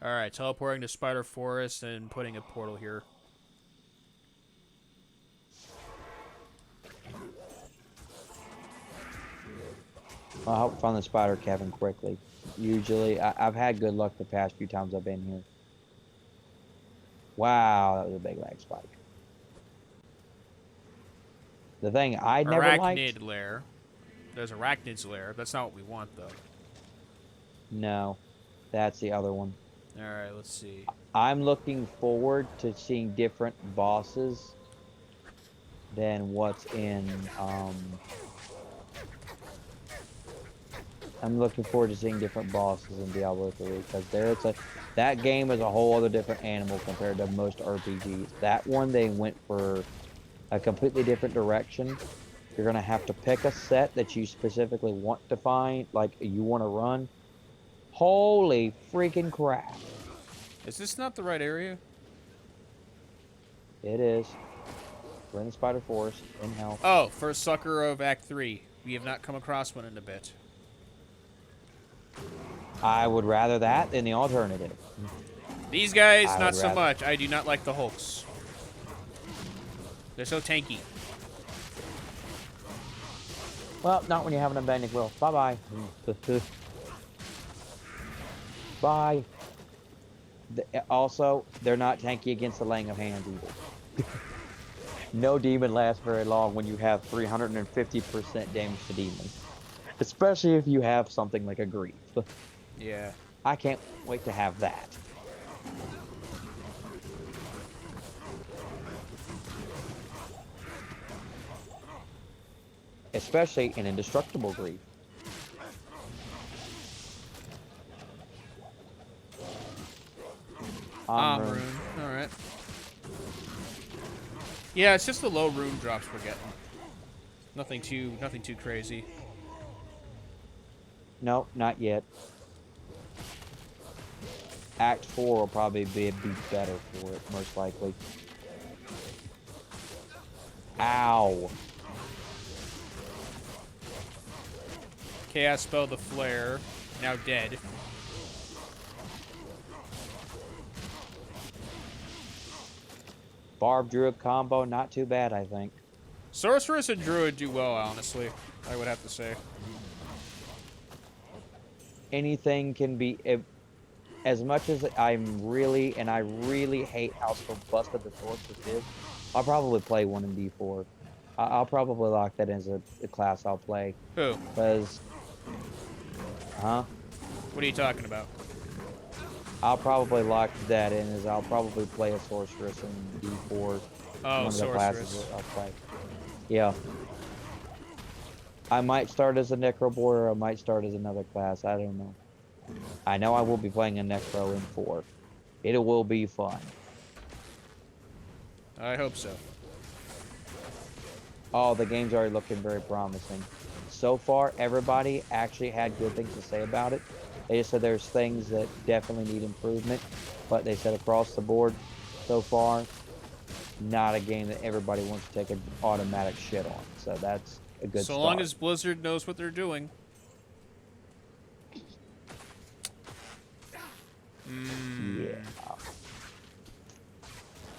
Alright, teleporting to Spider Forest and putting a portal here. I hope I find the spider cavern quickly. Usually, I've had good luck the past few times I've been here. Wow, that was a big lag spike. The thing I never liked... Arachnid lair. There's Arachnid's lair. That's not what we want, though. No, that's the other one. Alright, let's see. I'm looking forward to seeing different bosses than what's in I'm looking forward to seeing different bosses in Diablo 3 because that game is a whole other different animal compared to most RPGs. That one they went for a completely different direction. You're gonna have to pick a set that you specifically want to find, like you want to run. Holy freaking crap! Is this not the right area? It is. We're in the Spider Forest in hell. Oh, first sucker of Act 3. We have not come across one in a bit. I would rather that than the alternative. These guys, I not would so rather- much. I do not like the Hulks. They're so tanky. Well, not when you have an abandoned will. Bye-bye. Bye. Also, they're not tanky against the laying of hands either. No demon lasts very long when you have 350% damage to demons. Especially if you have something like a grief. Yeah. I can't wait to have that. Especially an indestructible grief. Rune. Alright. Yeah, it's just the low rune drops we're getting. Nothing too crazy. No, not yet. Act 4 will probably be better for it, most likely. Ow. Chaos spell the flare. Now dead. Barb Druid combo, not too bad, I think. Sorceress and Druid do well, honestly. I would have to say. Anything can be... as much as I really hate how so busted the Sorceress is, I'll probably play one in D4. I'll probably lock that in as a class I'll play. Who? Because... Huh? What are you talking about? I'll probably lock that in as I'll probably play a Sorceress in D4. Oh, one of the classes Sorceress. that I'll play. Yeah. I might start as a Necro boy or I might start as another class. I don't know. I know I will be playing a Necro in 4. It will be fun. I hope so. Oh, the game's already looking very promising. So far, everybody actually had good things to say about it. They just said there's things that definitely need improvement, but they said across the board, so far, not a game that everybody wants to take an automatic shit on. So that's a good So start. long as Blizzard knows what they're doing. Yeah.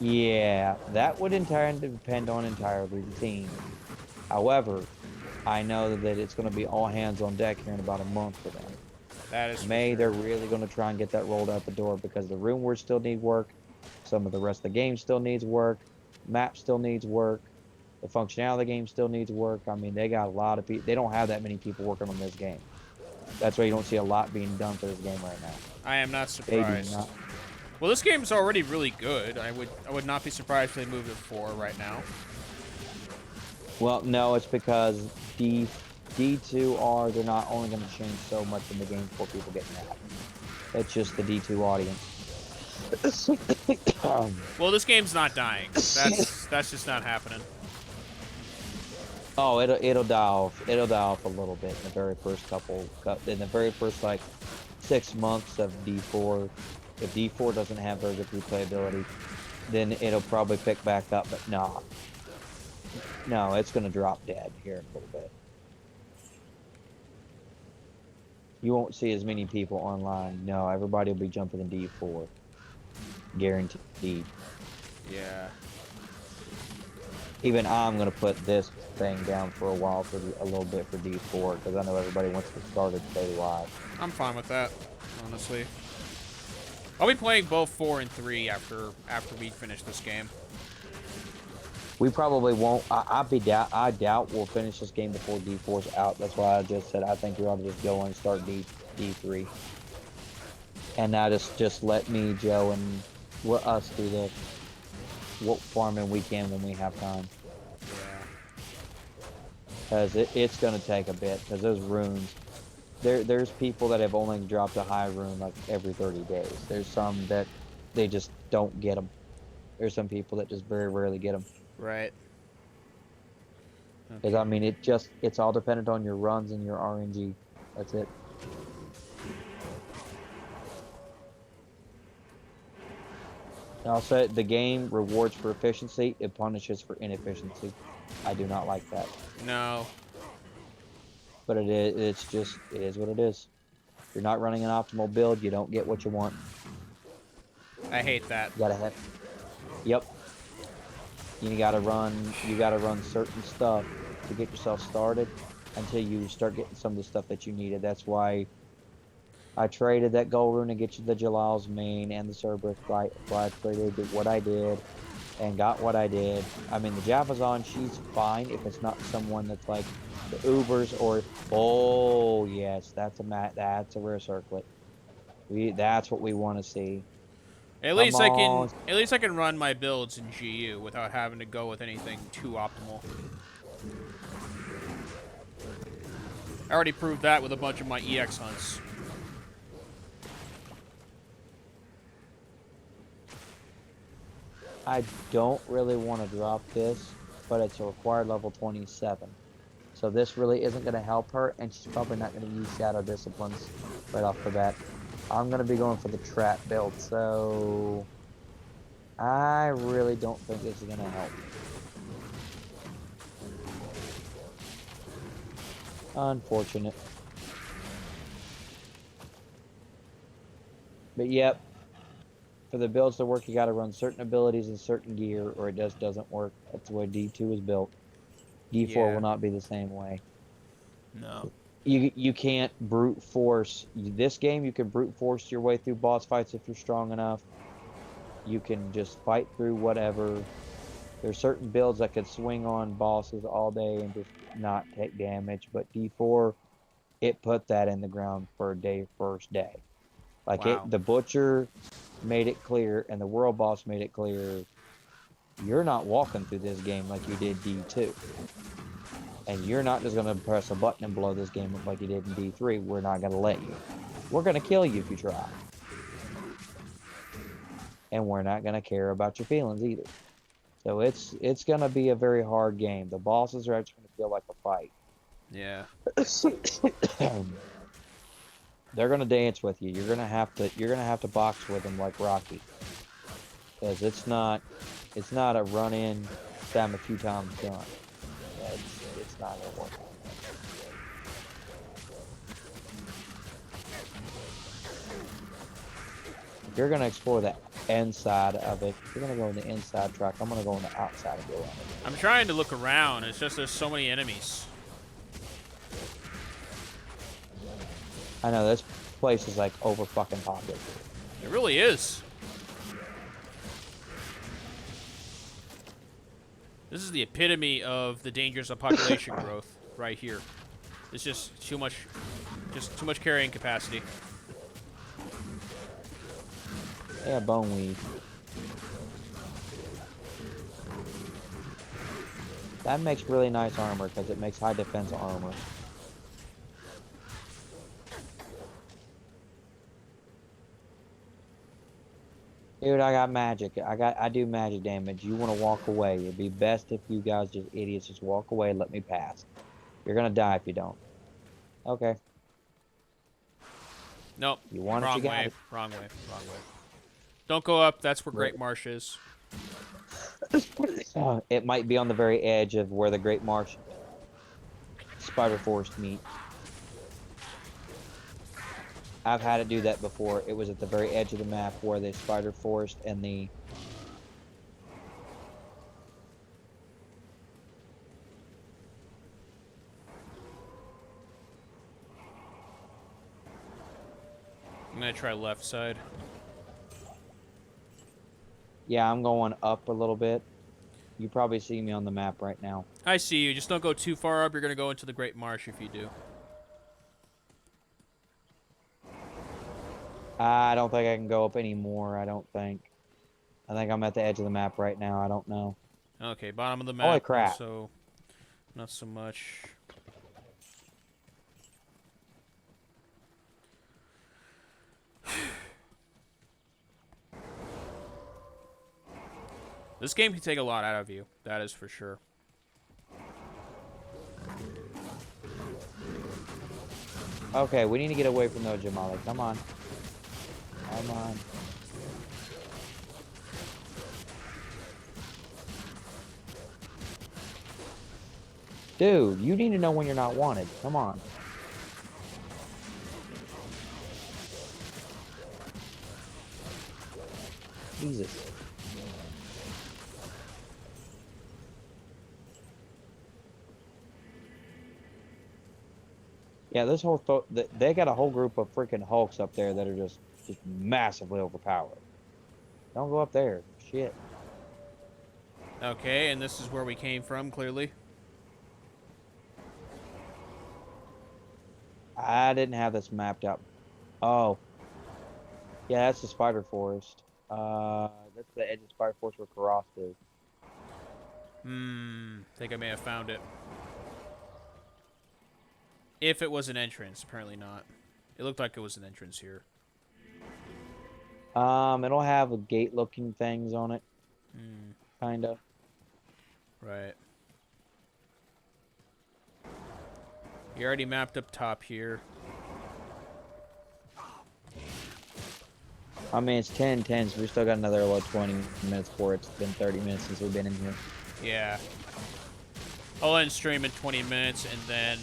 Yeah, that would entirely depend on the team. However, I know that it's going to be all hands on deck here in about a month for them. That is May, for they're sure. really going to try and get that rolled out the door because the room words still need work. Some of the rest of the game still needs work. Map still needs work. The functionality of the game still needs work. I mean, they got a lot of people. They don't have that many people working on this game. That's why you don't see a lot being done for this game right now. I am not They do surprised. not. Well, this game's already really good. I would not be surprised if they moved it 4 right now. Well, no, it's because D2R, they're not only going to change so much in the game before people get mad. It's just the D2 audience. Well, this game's not dying. That's just not happening. Oh, it'll die off. It'll die off a little bit in the very first like 6 months of D4. If D4 doesn't have very good replayability, then it'll probably pick back up. But no, it's gonna drop dead here in a little bit. You won't see as many people online. No, everybody will be jumping in D4. Guaranteed. Yeah. Even I'm gonna put this thing down for a while a little bit for D4 because I know everybody wants to start it day live. I'm fine with that, honestly. I'll be playing both 4 and 3 after we finish this game. We probably won't. I doubt we'll finish this game before D4's out. That's why I just said I think we ought to just go and start D3. And now just let me, Joe, and us do the farming we can when we have time. Yeah. Because it's going to take a bit. Because those runes, there's people that have only dropped a high rune like every 30 days. There's some that they just don't get them. There's some people that just very rarely get them. Right. Because I mean, it's all dependent on your runs and your RNG. That's it. Also, the game rewards for efficiency, it punishes for inefficiency. I do not like that. No. But it is what it is. If you're not running an optimal build, you don't get what you want. I hate that. You gotta have. Yep. You gotta run certain stuff to get yourself started until you start getting some of the stuff that you needed. That's why I traded that gold rune to get you the Jalal's main and the Cerberus fight. I traded what I did and got what I did. I mean, the Javazon, she's fine if it's not someone that's like the Ubers or, oh yes, that's a rare circlet. That's what we want to see. At least I can run my builds in GU without having to go with anything too optimal. I already proved that with a bunch of my EX hunts. I don't really want to drop this, but it's a required level 27. So this really isn't going to help her, and she's probably not going to use Shadow Disciplines right off the bat. I'm going to be going for the trap build, so I really don't think this is going to help. Unfortunate. But yep, for the builds to work, you got to run certain abilities and certain gear, or it just doesn't work. That's the way D2 is built. D4 will not be the same way. No. You can't brute force this game. You can brute force your way through boss fights if you're strong enough. You can just fight through whatever. There's certain builds that can swing on bosses all day and just not take damage, but D4, it put that in the ground for first day. Like wow. the butcher made it clear, and the world boss made it clear. You're not walking through this game like you did D2. And you're not just going to press a button and blow this game up like you did in D3. We're not going to let you. We're going to kill you if you try. And we're not going to care about your feelings either. So it's going to be a very hard game. The bosses are actually going to feel like a fight. Yeah. They're going to dance with you. You're going to have to box with them like Rocky. Because it's not a run in, stab a few times done. It's not going to work. If you're going to explore the inside of it, if you're going to go in the inside track, I'm going to go on the outside and go around it. I'm trying to look around. It's just there's so many enemies. I know, this place is like over fucking populated. It really is. This is the epitome of the dangers of population growth right here. It's just too much carrying capacity. Yeah, bone weed. That makes really nice armor because it makes high defense armor. Dude, I got magic. I do magic damage. You want to walk away. It'd be best if you guys just idiots just walk away and let me pass. You're gonna die if you don't. Okay. Nope. You want it, you got it. Wrong way. Don't go up. That's where Great Marsh is. It might be on the very edge of where the Great Marsh Spider Forest meet. I've had it do that before. It was at the very edge of the map where the Spider Forest and the... I'm gonna try left side. Yeah, I'm going up a little bit. You probably see me on the map right now. I see you. Just don't go too far up. You're gonna go into the Great Marsh if you do. I don't think I can go up anymore, I don't think. I think I'm at the edge of the map right now, I don't know. Okay, bottom of the map. Holy crap. So, not so much. This game can take a lot out of you. That is for sure. Okay, we need to get away from those Jamali. Come on. Come on. Dude, you need to know when you're not wanted. Come on. Jesus. Yeah, this whole they got a whole group of freaking Hulks up there that are just massively overpowered. Don't go up there. Shit. Okay, and this is where we came from, clearly. I didn't have this mapped out. Oh. Yeah, that's the Spider Forest. That's the edge of Spider Forest where Karas is. Think I may have found it. If it was an entrance, apparently not. It looked like it was an entrance here. It'll have a gate-looking things on it. Kinda. Right. You already mapped up top here. I mean, it's 10:10, so we still got another 20 minutes for it. It's been 30 minutes since we've been in here. Yeah. I'll end stream in 20 minutes, and then,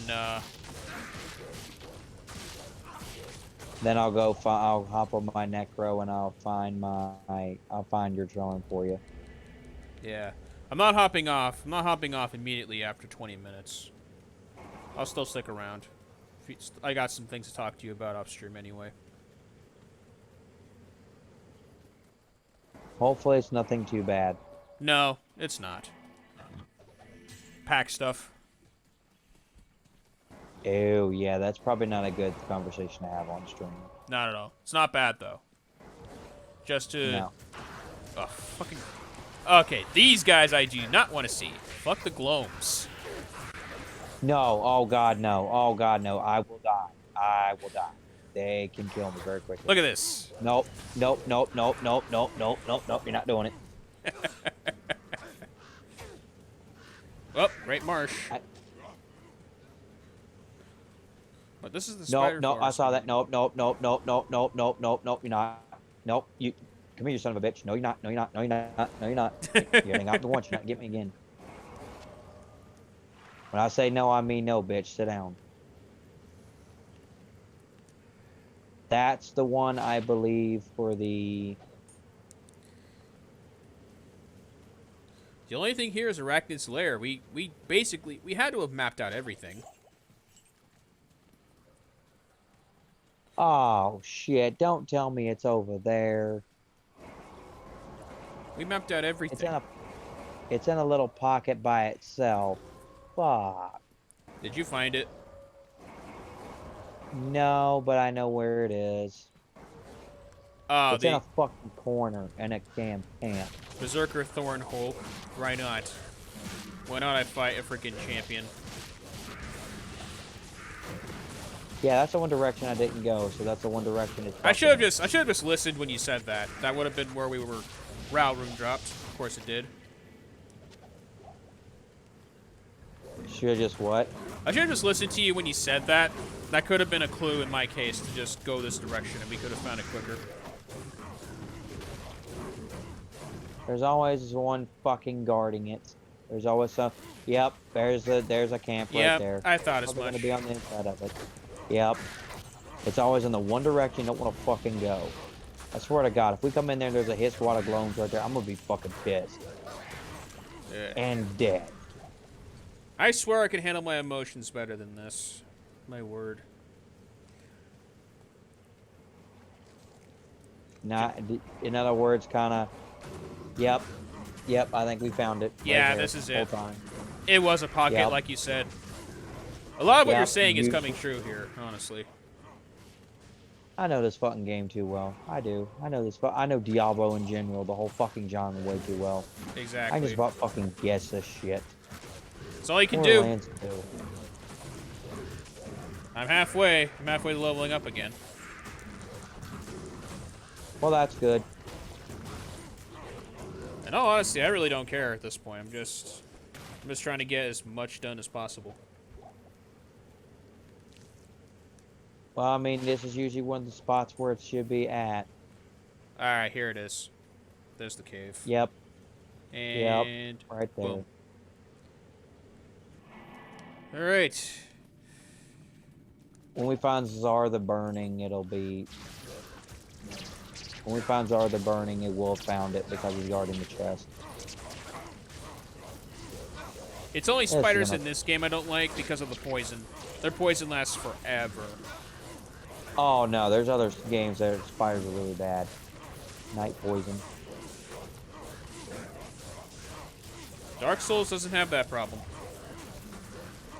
Then I'll go. I'll hop on my Necro and I'll find your drawing for you. yeah. I'm not hopping off. I'm not hopping off immediately after 20 minutes. I'll still stick around. I got some things to talk to you about off stream anyway. Hopefully it's nothing too bad. No, it's not. Pack stuff. Oh, yeah, that's probably not a good conversation to have on stream. Not at all. It's not bad, though. Just to... No. Oh, fucking... Okay, these guys I do not want to see. Fuck the Gloams. No, oh god, no. Oh god, no. I will die. I will die. They can kill me very quickly. Look at this. Nope, nope, nope, nope, nope, nope, nope, nope, nope. You're not doing it. Oh, Great Marsh. But this is the spider Nope, I forest. saw that. Nope, nope, nope, nope, nope, nope, nope, nope, nope. You're not. Nope, you. Come here, you son of a bitch. No, you're not. No, you're not. No, you're not. No, you're not. You hang out me once. You're not getting me again. When I say no, I mean no, bitch. Sit down. That's the one I believe for the. The only thing here is Arachnid's lair. We basically had to have mapped out everything. Oh shit! Don't tell me it's over there. We mapped out everything. It's in a little pocket by itself. Fuck. Did you find it? No, but I know where it is. It's in a fucking corner in a damn camp. Berserker Thornhole. Why not? Why not I fight a freaking champion? Yeah, that's the one direction I didn't go, so that's the one direction it's. I should have just listened when you said that. That would have been where we were route room dropped. Of course it did. Should have just what? I should have just listened to you when you said that. That could have been a clue in my case to just go this direction, and we could have found it quicker. There's always one fucking guarding it. There's always some. Yep, there's a camp right there. I thought as Probably much. gonna be on the inside of it. Yep. It's always in the one direction you don't want to fucking go. I swear to God, if we come in there and there's a hit squad of Gloams right there, I'm gonna be fucking pissed. Yeah. And dead. I swear I can handle my emotions better than this. My word. Not, in other words, kind of. Yep. Yep. I think we found it. Yeah, right there, this is the whole it. time. It was a pocket, Yep. like you said. A lot of what Yep, you're saying is you- coming true here, honestly. I know this fucking game too well. I do. I know this. I know Diablo in general, the whole fucking genre way too well. I Exactly. just about fucking guess this shit. That's all you can Or do. Lance do. I'm halfway. I'm halfway to leveling up again. Well, that's good. In all honesty, I really don't care at this point. I'm just trying to get as much done as possible. Well, I mean, this is usually one of the spots where it should be at. All right, here it is. There's the cave. Yep. And Right there. boom. All right. When we find Czar the Burning, it'll be... When we find Czar the Burning, it will have found it because he's guarding the chest. It's only spiders enough. in this game I don't like because of the poison. Their poison lasts forever. Oh no, there's other games that spiders are really bad. Night poison. Dark Souls doesn't have that problem.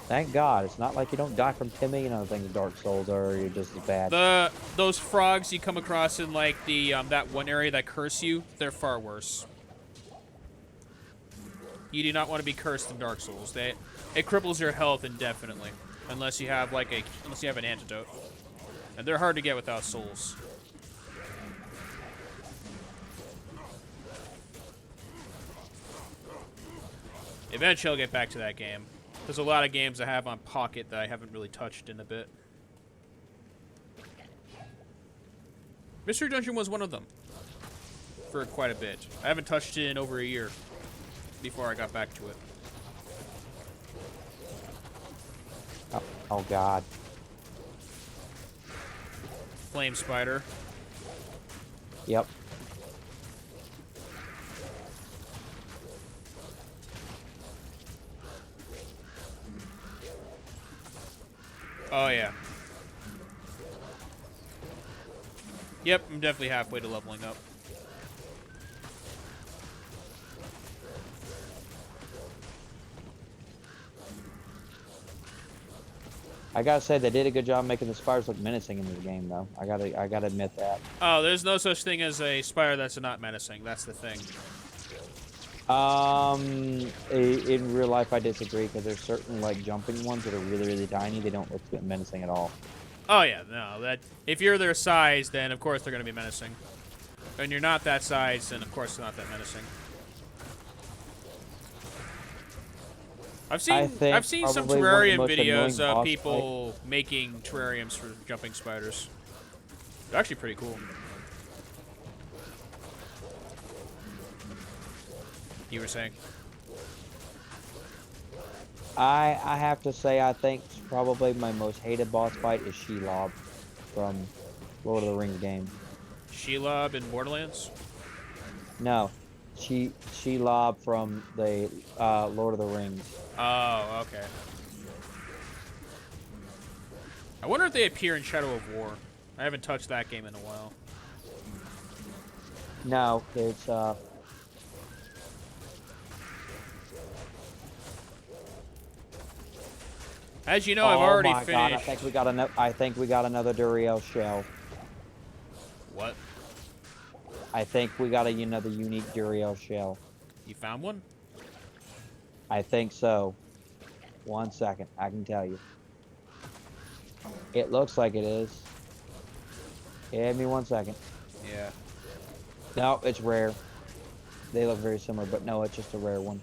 Thank God, it's not like you don't die from 10 million other things in Dark Souls, or you're just as bad. Those frogs you come across in like the that one area that curse you, they're far worse. You do not want to be cursed in Dark Souls. It cripples your health indefinitely, unless you have an antidote, and they're hard to get without souls. Eventually, I'll get back to that game. There's a lot of games I have on Pocket that I haven't really touched in a bit. Mystery Dungeon was one of them for quite a bit. I haven't touched it in over a year before I got back to it. Oh God. Flame Spider. Yep. Oh, yeah. Yep, I'm definitely halfway to leveling up. I gotta say they did a good job making the spiders look menacing in this game, though. I gotta admit that. Oh, there's no such thing as a spider that's not menacing. That's the thing. In real life, I disagree because there's certain like jumping ones that are really, really tiny. They don't look menacing at all. Oh yeah, no. That if you're their size, then of course they're gonna be menacing. When you're not that size, then of course they're not that menacing. I've seen some terrarium videos of people making terrariums for jumping spiders. They're actually pretty cool. You were saying? I have to say I think probably my most hated boss fight is Shelob from Lord of the Rings game. Shelob in Borderlands? No, Shelob from the Lord of the Rings. Oh, okay. I wonder if they appear in Shadow of War. I haven't touched that game in a while. No, it's As you know, I've already finished. God, I think we got another Duriel shell. What? I think we got another unique Duriel shell. You found one? I think so. 1 second, I can tell you. It looks like it is. Give me 1 second. Yeah. No, it's rare. They look very similar, but no, it's just a rare one.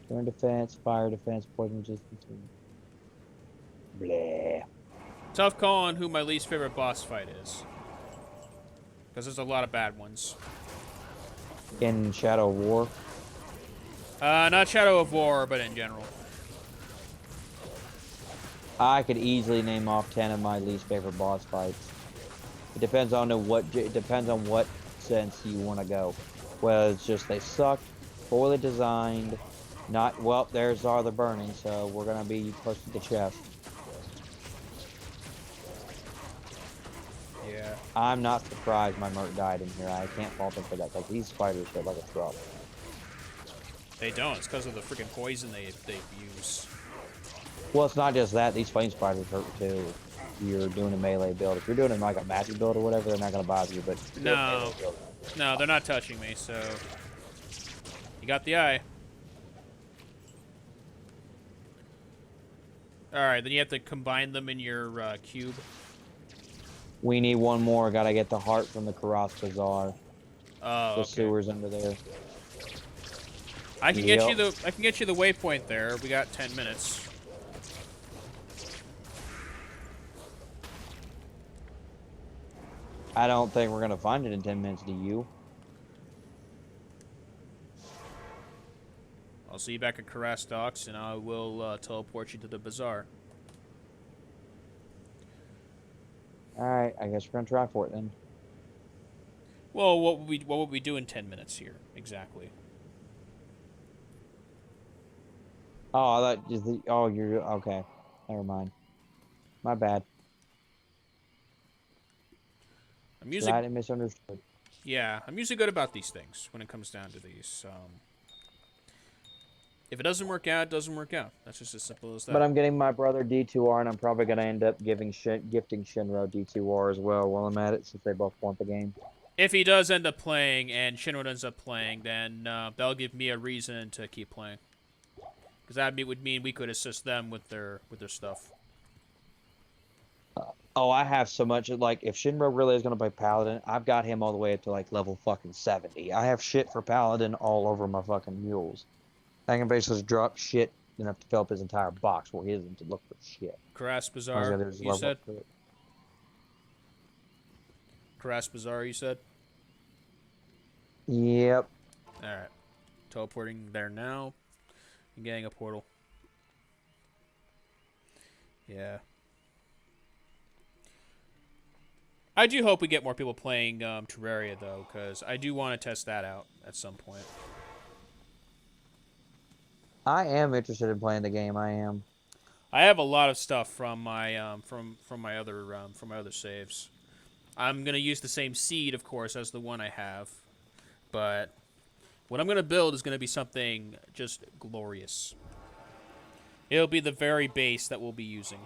Turn defense, fire defense, poison resistance. Blah. Tough call on who my least favorite boss fight is. Because there's a lot of bad ones. In Shadow of War. Not Shadow of War, but in general. I could easily name off 10 of my least favorite boss fights. It depends on what sense you want to go. Whether it's just they suck, poorly designed, not well. There's Czar the Burning, so we're gonna be close to the chest. Yeah. I'm not surprised my Merc died in here. I can't fault him for that. Like these spiders hit like a truck. They don't. It's because of the freaking poison they use. Well, it's not just that. These flame spiders hurt too. If you're doing a melee build. If you're doing like a magic build or whatever, they're not gonna bother you. But No, they're not touching me. So you got the eye. All right, then you have to combine them in your cube. we need one more. Gotta get the heart from the Karas Bazaar. Oh, The okay. sewers under there. I can get you Yep. the waypoint there. We got 10 minutes. I don't think we're gonna find it in 10 minutes. Do you? I'll see you back at Karas Docks, and I will teleport you to the bazaar. All right. I guess we're gonna try for it then. Well, what would we do in 10 minutes here exactly? Oh, I thought is the. Oh, you're okay. Never mind. My bad. I'm usually Slightly misunderstood. I'm usually good about these things when it comes down to these. If it doesn't work out, it doesn't work out. That's just as simple as that. But I'm getting my brother D2R, and I'm probably gonna end up gifting Shinro D2R as well while I'm at it, since they both want the game. If he does end up playing and Shiinro ends up playing, then that'll give me a reason to keep playing. Because that would mean we could assist them with their stuff. Oh, I have so much. Like, if Shinro really is gonna play Paladin, I've got him all the way up to like level fucking 70. I have shit for Paladin all over my fucking mules. I can basically just drop shit and have to fill up his entire box where he isn't to look for shit. Karas All I gotta Bazaar, do is you level said? up to it. Karas Bazaar, you said? Yep. Alright. Teleporting there now. And getting a portal. Yeah. I do hope we get more people playing Terraria, though, because I do want to test that out at some point. I am interested in playing the game. I am. I have a lot of stuff from my from my other saves. I'm gonna use the same seed, of course, as the one I have, but what I'm gonna build is gonna be something just glorious. It'll be the very base that we'll be using.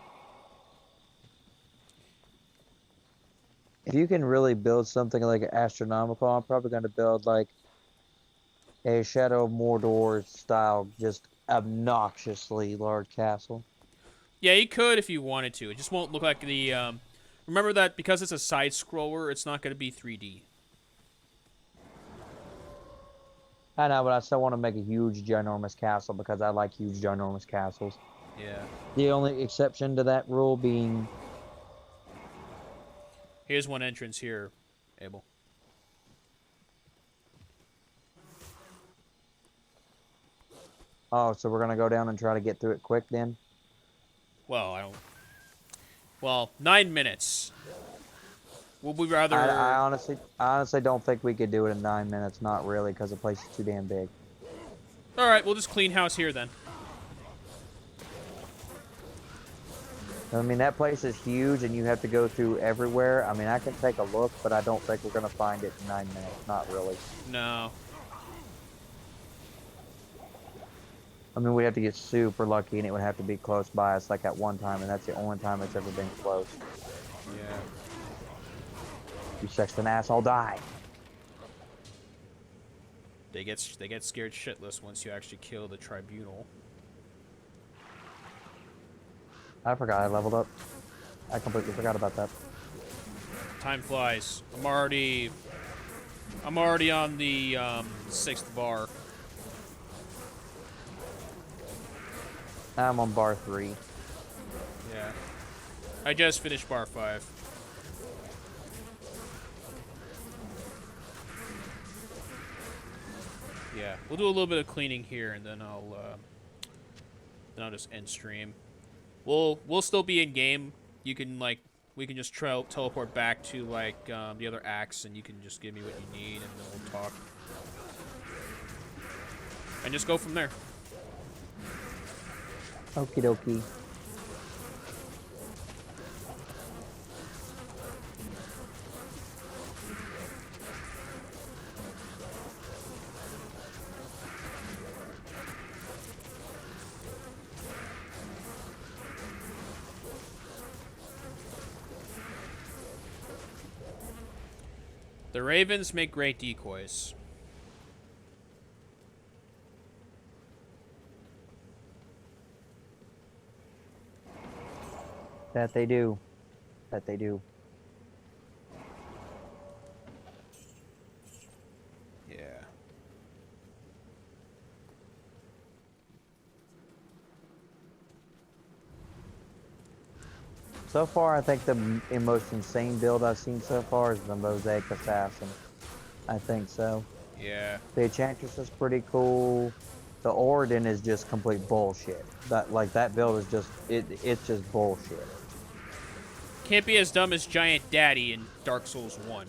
If you can really build something like astronomical, I'm probably going to build like a Shadow of Mordor style, just obnoxiously large castle. Yeah, you could if you wanted to. It just won't look like the. Remember that because it's a side scroller, it's not going to be 3D. I know, but I still want to make a huge, ginormous castle because I like huge, ginormous castles. Yeah. The only exception to that rule being... Here's one entrance here, Abel. Oh, so we're going to go down and try to get through it quick then? Well, I don't... Well, 9 minutes. Would we rather... I honestly don't think we could do it in 9 minutes. Not really, because the place is too damn big. Alright, we'll just clean house here then. I mean, that place is huge, and you have to go through everywhere. I mean, I can take a look, but I don't think we're going to find it in 9 minutes. Not really. No. I mean, we have to get super lucky, and it would have to be close by us, like at one time, and that's the only time it's ever been close. Yeah. You sexton asshole, die! They get scared shitless once you actually kill the tribunal. I forgot I leveled up. I completely forgot about that. Time flies. I'm already on the 6th bar. I'm on bar 3. Yeah. I just finished bar 5. Yeah, we'll do a little bit of cleaning here, and then I'll just end stream. We'll still be in game. You can we can just teleport back to the other acts, and you can just give me what you need, and then we'll talk, and just go from there. Okie dokie. The ravens make great decoys. That they do. That they do. So far, I think the most insane build I've seen so far is the Mosaic Assassin. I think so. Yeah. The Enchantress is pretty cool. The Oridan is just complete bullshit. That build is just it's just bullshit. Can't be as dumb as Giant Daddy in Dark Souls 1.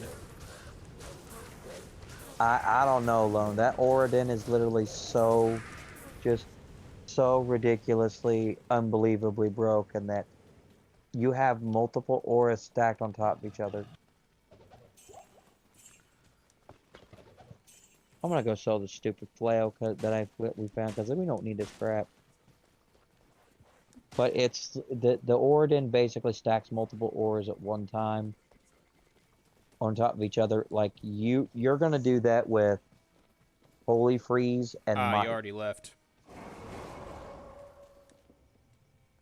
I don't know, Lone. That Oridan is literally so ridiculously, unbelievably broken that you have multiple auras stacked on top of each other. I'm gonna go sell the stupid flail that we found because we don't need this crap. But it's the Oridan basically stacks multiple auras at one time on top of each other. Like you're gonna do that with Holy Freeze and Ah, you Might. already left.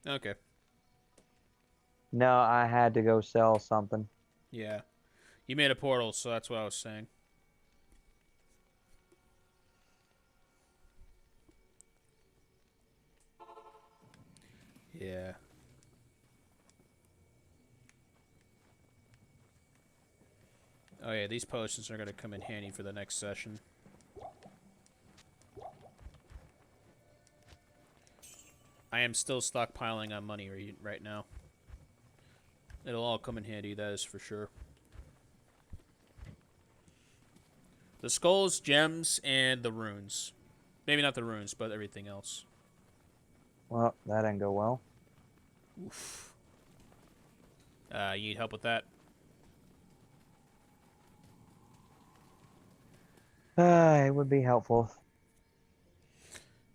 Okay. No, I had to go sell something. Yeah. You made a portal, so that's what I was saying. Yeah. Oh yeah, these potions are going to come in handy for the next session. I am still stockpiling on money right now. It'll all come in handy, that is for sure. The skulls, gems, and the runes. Maybe not the runes, but everything else. Well, that didn't go well. Oof. You need help with that? It would be helpful.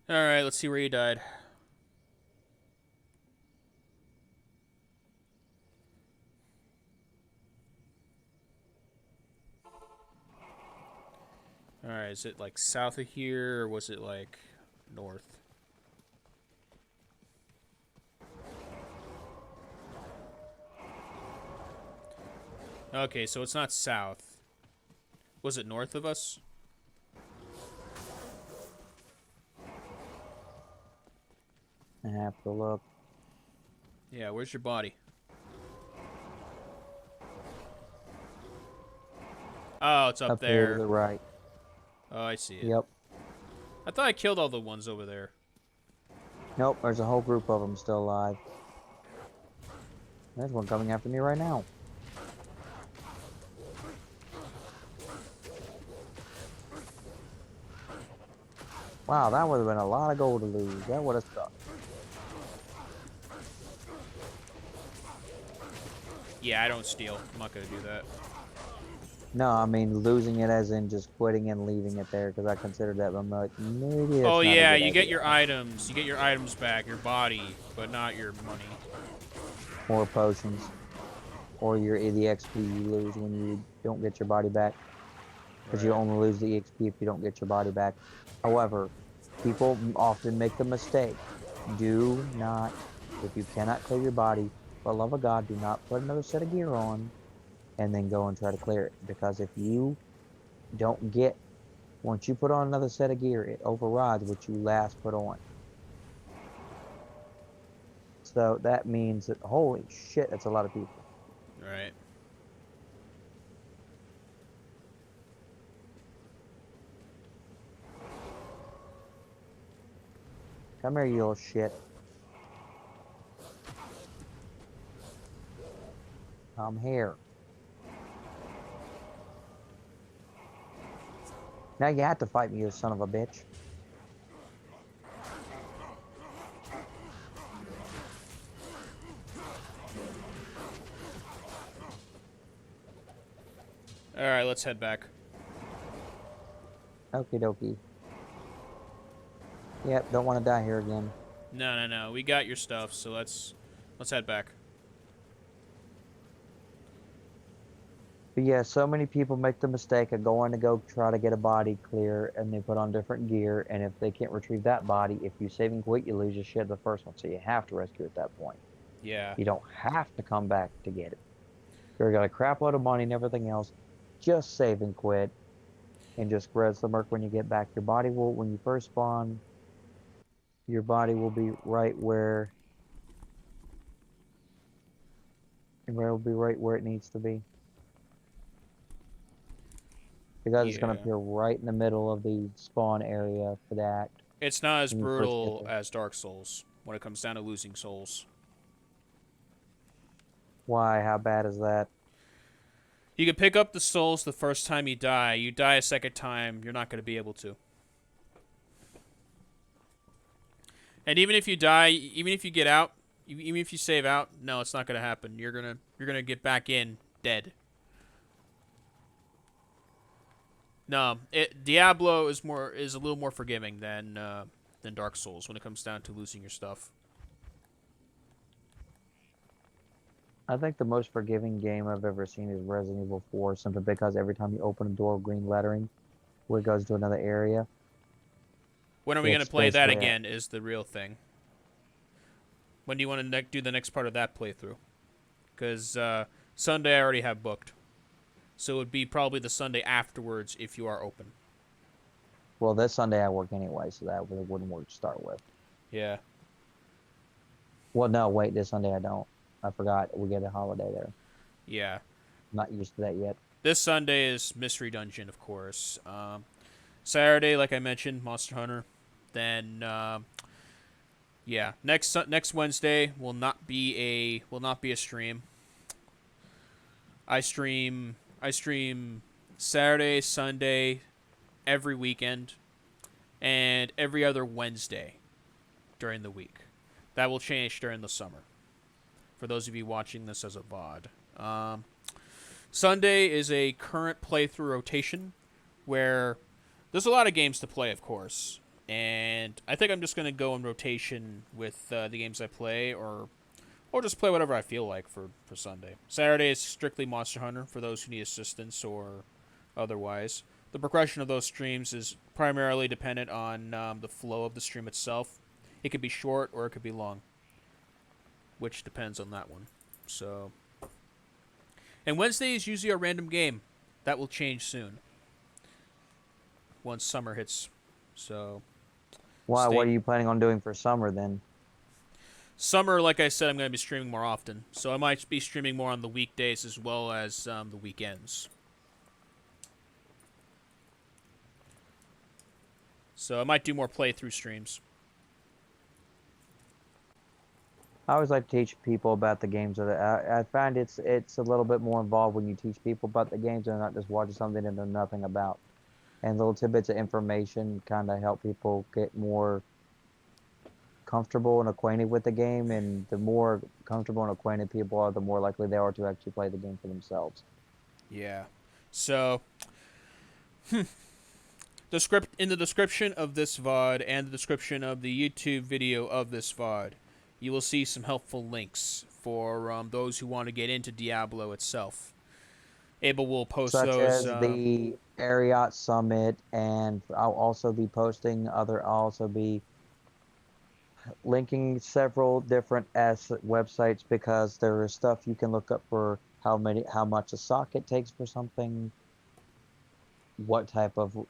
Alright, let's see where you died. Alright, is it like south of here, or was it like north? Okay, so it's not south. Was it north of us? I have to look. Yeah, where's your body? Oh, it's up here there. to the right. Oh, I see it. Yep. I thought I killed all the ones over there. Nope, there's a whole group of them still alive. There's one coming after me right now. Wow, that would have been a lot of gold to lose. That would have sucked. Yeah, I don't steal. I'm not gonna do that. No, I mean losing it as in just quitting and leaving it there because I considered that. But I'm like, maybe it's Oh not a yeah, good you get idea. your items. You get your items back, your body, but not your money. Or potions. Or the XP you lose when you don't get your body back. Because you Right. only lose the XP if you don't get your body back. However, people often make the mistake. Do not, if you cannot clear your body, for the love of God, do not put another set of gear on and then go and try to clear it. Because if you don't get, once you put on another set of gear, it overrides what you last put on. So that means that, holy shit, that's a lot of people. Right. Come here, you little shit. Come here. Now you have to fight me, you son of a bitch. Alright, let's head back. Okie dokie. Yep, don't want to die here again. No. We got your stuff, so let's head back. But yeah, so many people make the mistake of going to go try to get a body clear, and they put on different gear, and if they can't retrieve that body, if you save and quit, you lose your shit the first one, so you have to rescue at that point. Yeah. You don't have to come back to get it. You've got a crap load of money and everything else. Just save and quit, and just res the merc when you get back. Your body will, when you first spawn, your body will be right where It'll be right where it needs to be. Because it's going to Yeah. appear right in the middle of the spawn area for that. It's not as When you first get brutal there. as Dark Souls when it comes down to losing souls. Why? How bad is that? You can pick up the souls the first time you die. You die a second time, you're not going to be able to. And even if you die, even if you get out, even if you save out, no, it's not going to happen. You're gonna get back in dead. No, Diablo is a little more forgiving than Dark Souls when it comes down to losing your stuff. I think the most forgiving game I've ever seen is Resident Evil 4, simply because every time you open a door of green lettering, where it goes to another area, When are we going to it's play that basically again is the real thing. When do you want to do the next part of that playthrough? Because Sunday I already have booked. So it would be probably the Sunday afterwards if you are open. Well, this Sunday I work anyway, so that wouldn't work to start with. Yeah. Well, no, wait, this Sunday I don't. I forgot we get a holiday there. Yeah. I'm not used to that yet. This Sunday is Mystery Dungeon, of course. Saturday, like I mentioned, Monster Hunter. Then, yeah, next Wednesday will not be a stream. I stream Saturday, Sunday, every weekend, and every other Wednesday during the week. That will change during the summer. For those of you watching this as a VOD. Sunday is a current playthrough rotation where there's a lot of games to play, of course. And I think I'm just going to go in rotation with the games I play or just play whatever I feel like for Sunday. Saturday is strictly Monster Hunter for those who need assistance or otherwise. The progression of those streams is primarily dependent on the flow of the stream itself. It could be short or it could be long, which depends on that one. So, and Wednesday is usually a random game. That will change soon once summer hits. So, Why? What are you planning on doing for summer then? Summer, like I said, I'm going to be streaming more often. So I might be streaming more on the weekdays as well as the weekends. So I might do more playthrough streams. I always like to teach people about the games. I find it's a little bit more involved when you teach people about the games and not just watching something they know nothing about. And little tidbits of information kind of help people get more comfortable and acquainted with the game. And the more comfortable and acquainted people are, the more likely they are to actually play the game for themselves. Yeah. So, in the description of this VOD and the description of the YouTube video of this VOD, you will see some helpful links for those who want to get into Diablo itself. Abel will post Such those. as the Ariat Summit, and I'll also be posting I'll also be linking several different websites, because there is stuff you can look up for how much a socket takes for something, what type of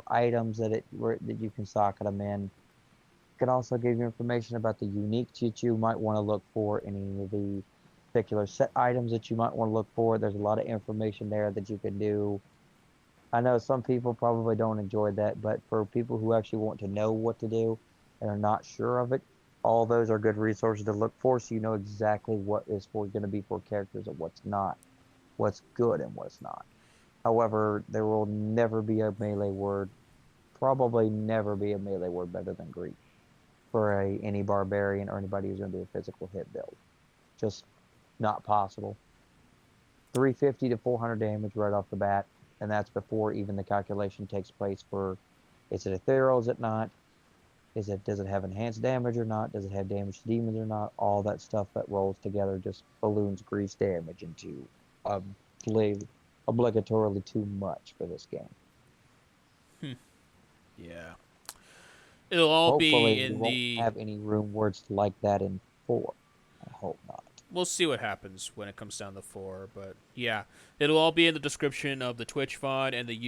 items that you can socket them in. Can also give you information about the uniques that you might want to look for, any of the particular set items that you might want to look for. There's a lot of information there that you can do. I know some people probably don't enjoy that, but for people who actually want to know what to do and are not sure of it, all those are good resources to look for, so you know exactly what is going to be for characters and what's not, what's good and what's not. However, there will never be a melee word, probably never be a melee word better than Greek for any barbarian or anybody who's going to do a physical hit build. Just not possible. 350 to 400 damage right off the bat, and that's before even the calculation takes place for, is it ethereal, is it not? Does it have enhanced damage or not? Does it have damage to demons or not? All that stuff that rolls together just balloons grease damage into obligatorily too much for this game. Yeah. It'll all Hopefully, be we in won't have any room words like that in 4. I hope not. We'll see what happens when it comes down to 4, but yeah, it'll all be in the description of the Twitch VOD and the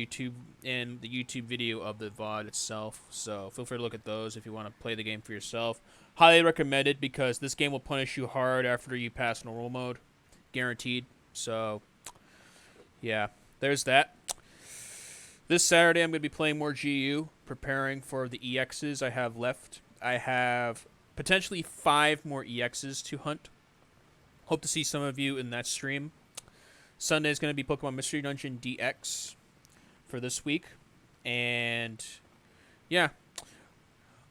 YouTube video of the VOD itself. So feel free to look at those if you want to play the game for yourself. Highly recommend it, because this game will punish you hard after you pass normal mode. guaranteed. So, yeah, there's that. This Saturday, I'm going to be playing more GU, preparing for the EXs I have left. I have potentially 5 more EXs to hunt. Hope to see some of you in that stream. Sunday is going to be Pokemon Mystery Dungeon DX for this week. And, yeah,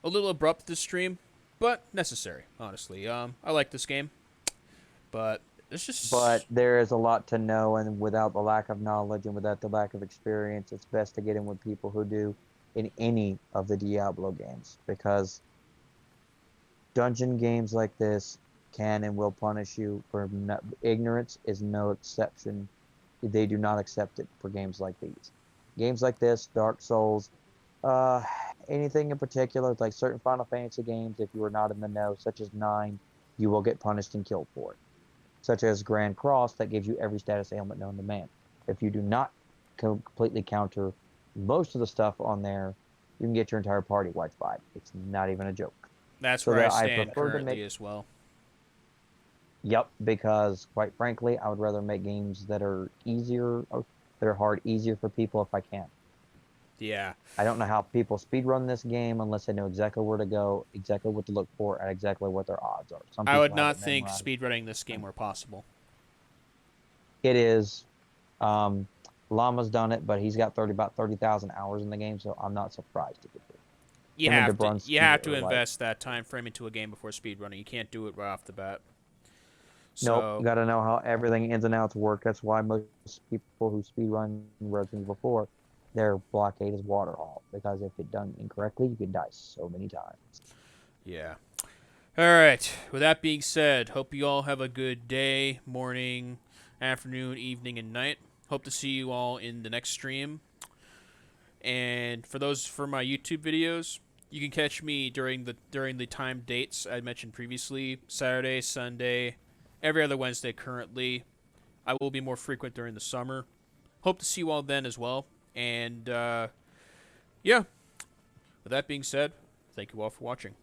a little abrupt this stream, but necessary, honestly. I like this game, but it's just... But there is a lot to know, and without the lack of knowledge and without the lack of experience, it's best to get in with people who do in any of the Diablo games, because dungeon games like this can and will punish you for ignorance is no exception. They do not accept it for games like these. Games like this, Dark Souls, anything in particular, like certain Final Fantasy games, if you are not in the know, such as 9, you will get punished and killed for it. Such as Grand Cross, that gives you every status ailment known to man. If you do not completely counter most of the stuff on there, you can get your entire party wiped by it. It's not even a joke. That's So where I that stand prefer to currently as well. Yep, because quite frankly, I would rather make games that are easier, or that are hard, easier for people if I can. Yeah. I don't know how people speedrun this game unless they know exactly where to go, exactly what to look for, and exactly what their odds are. Some I people would have not it think memorized. speedrunning this game were possible. It is. Llama's done it, but he's got about 30,000 hours in the game, so I'm not surprised if it did. You Him and have to, Dabrunski you have to are like- invest that time frame into a game before speedrunning. You can't do it right off the bat. Nope, So, got to know how everything ins and outs work. That's why most people who speedrun Resident Evil 4, their blockade is Waterhall, because if it done incorrectly, you can die so many times. yeah. All right. With that being said, hope you all have a good day, morning, afternoon, evening, and night. Hope to see you all in the next stream. And for my YouTube videos, you can catch me during the time dates I mentioned previously: Saturday, Sunday, every other Wednesday currently. I will be more frequent during the summer. Hope to see you all then as well. And yeah. With that being said, thank you all for watching.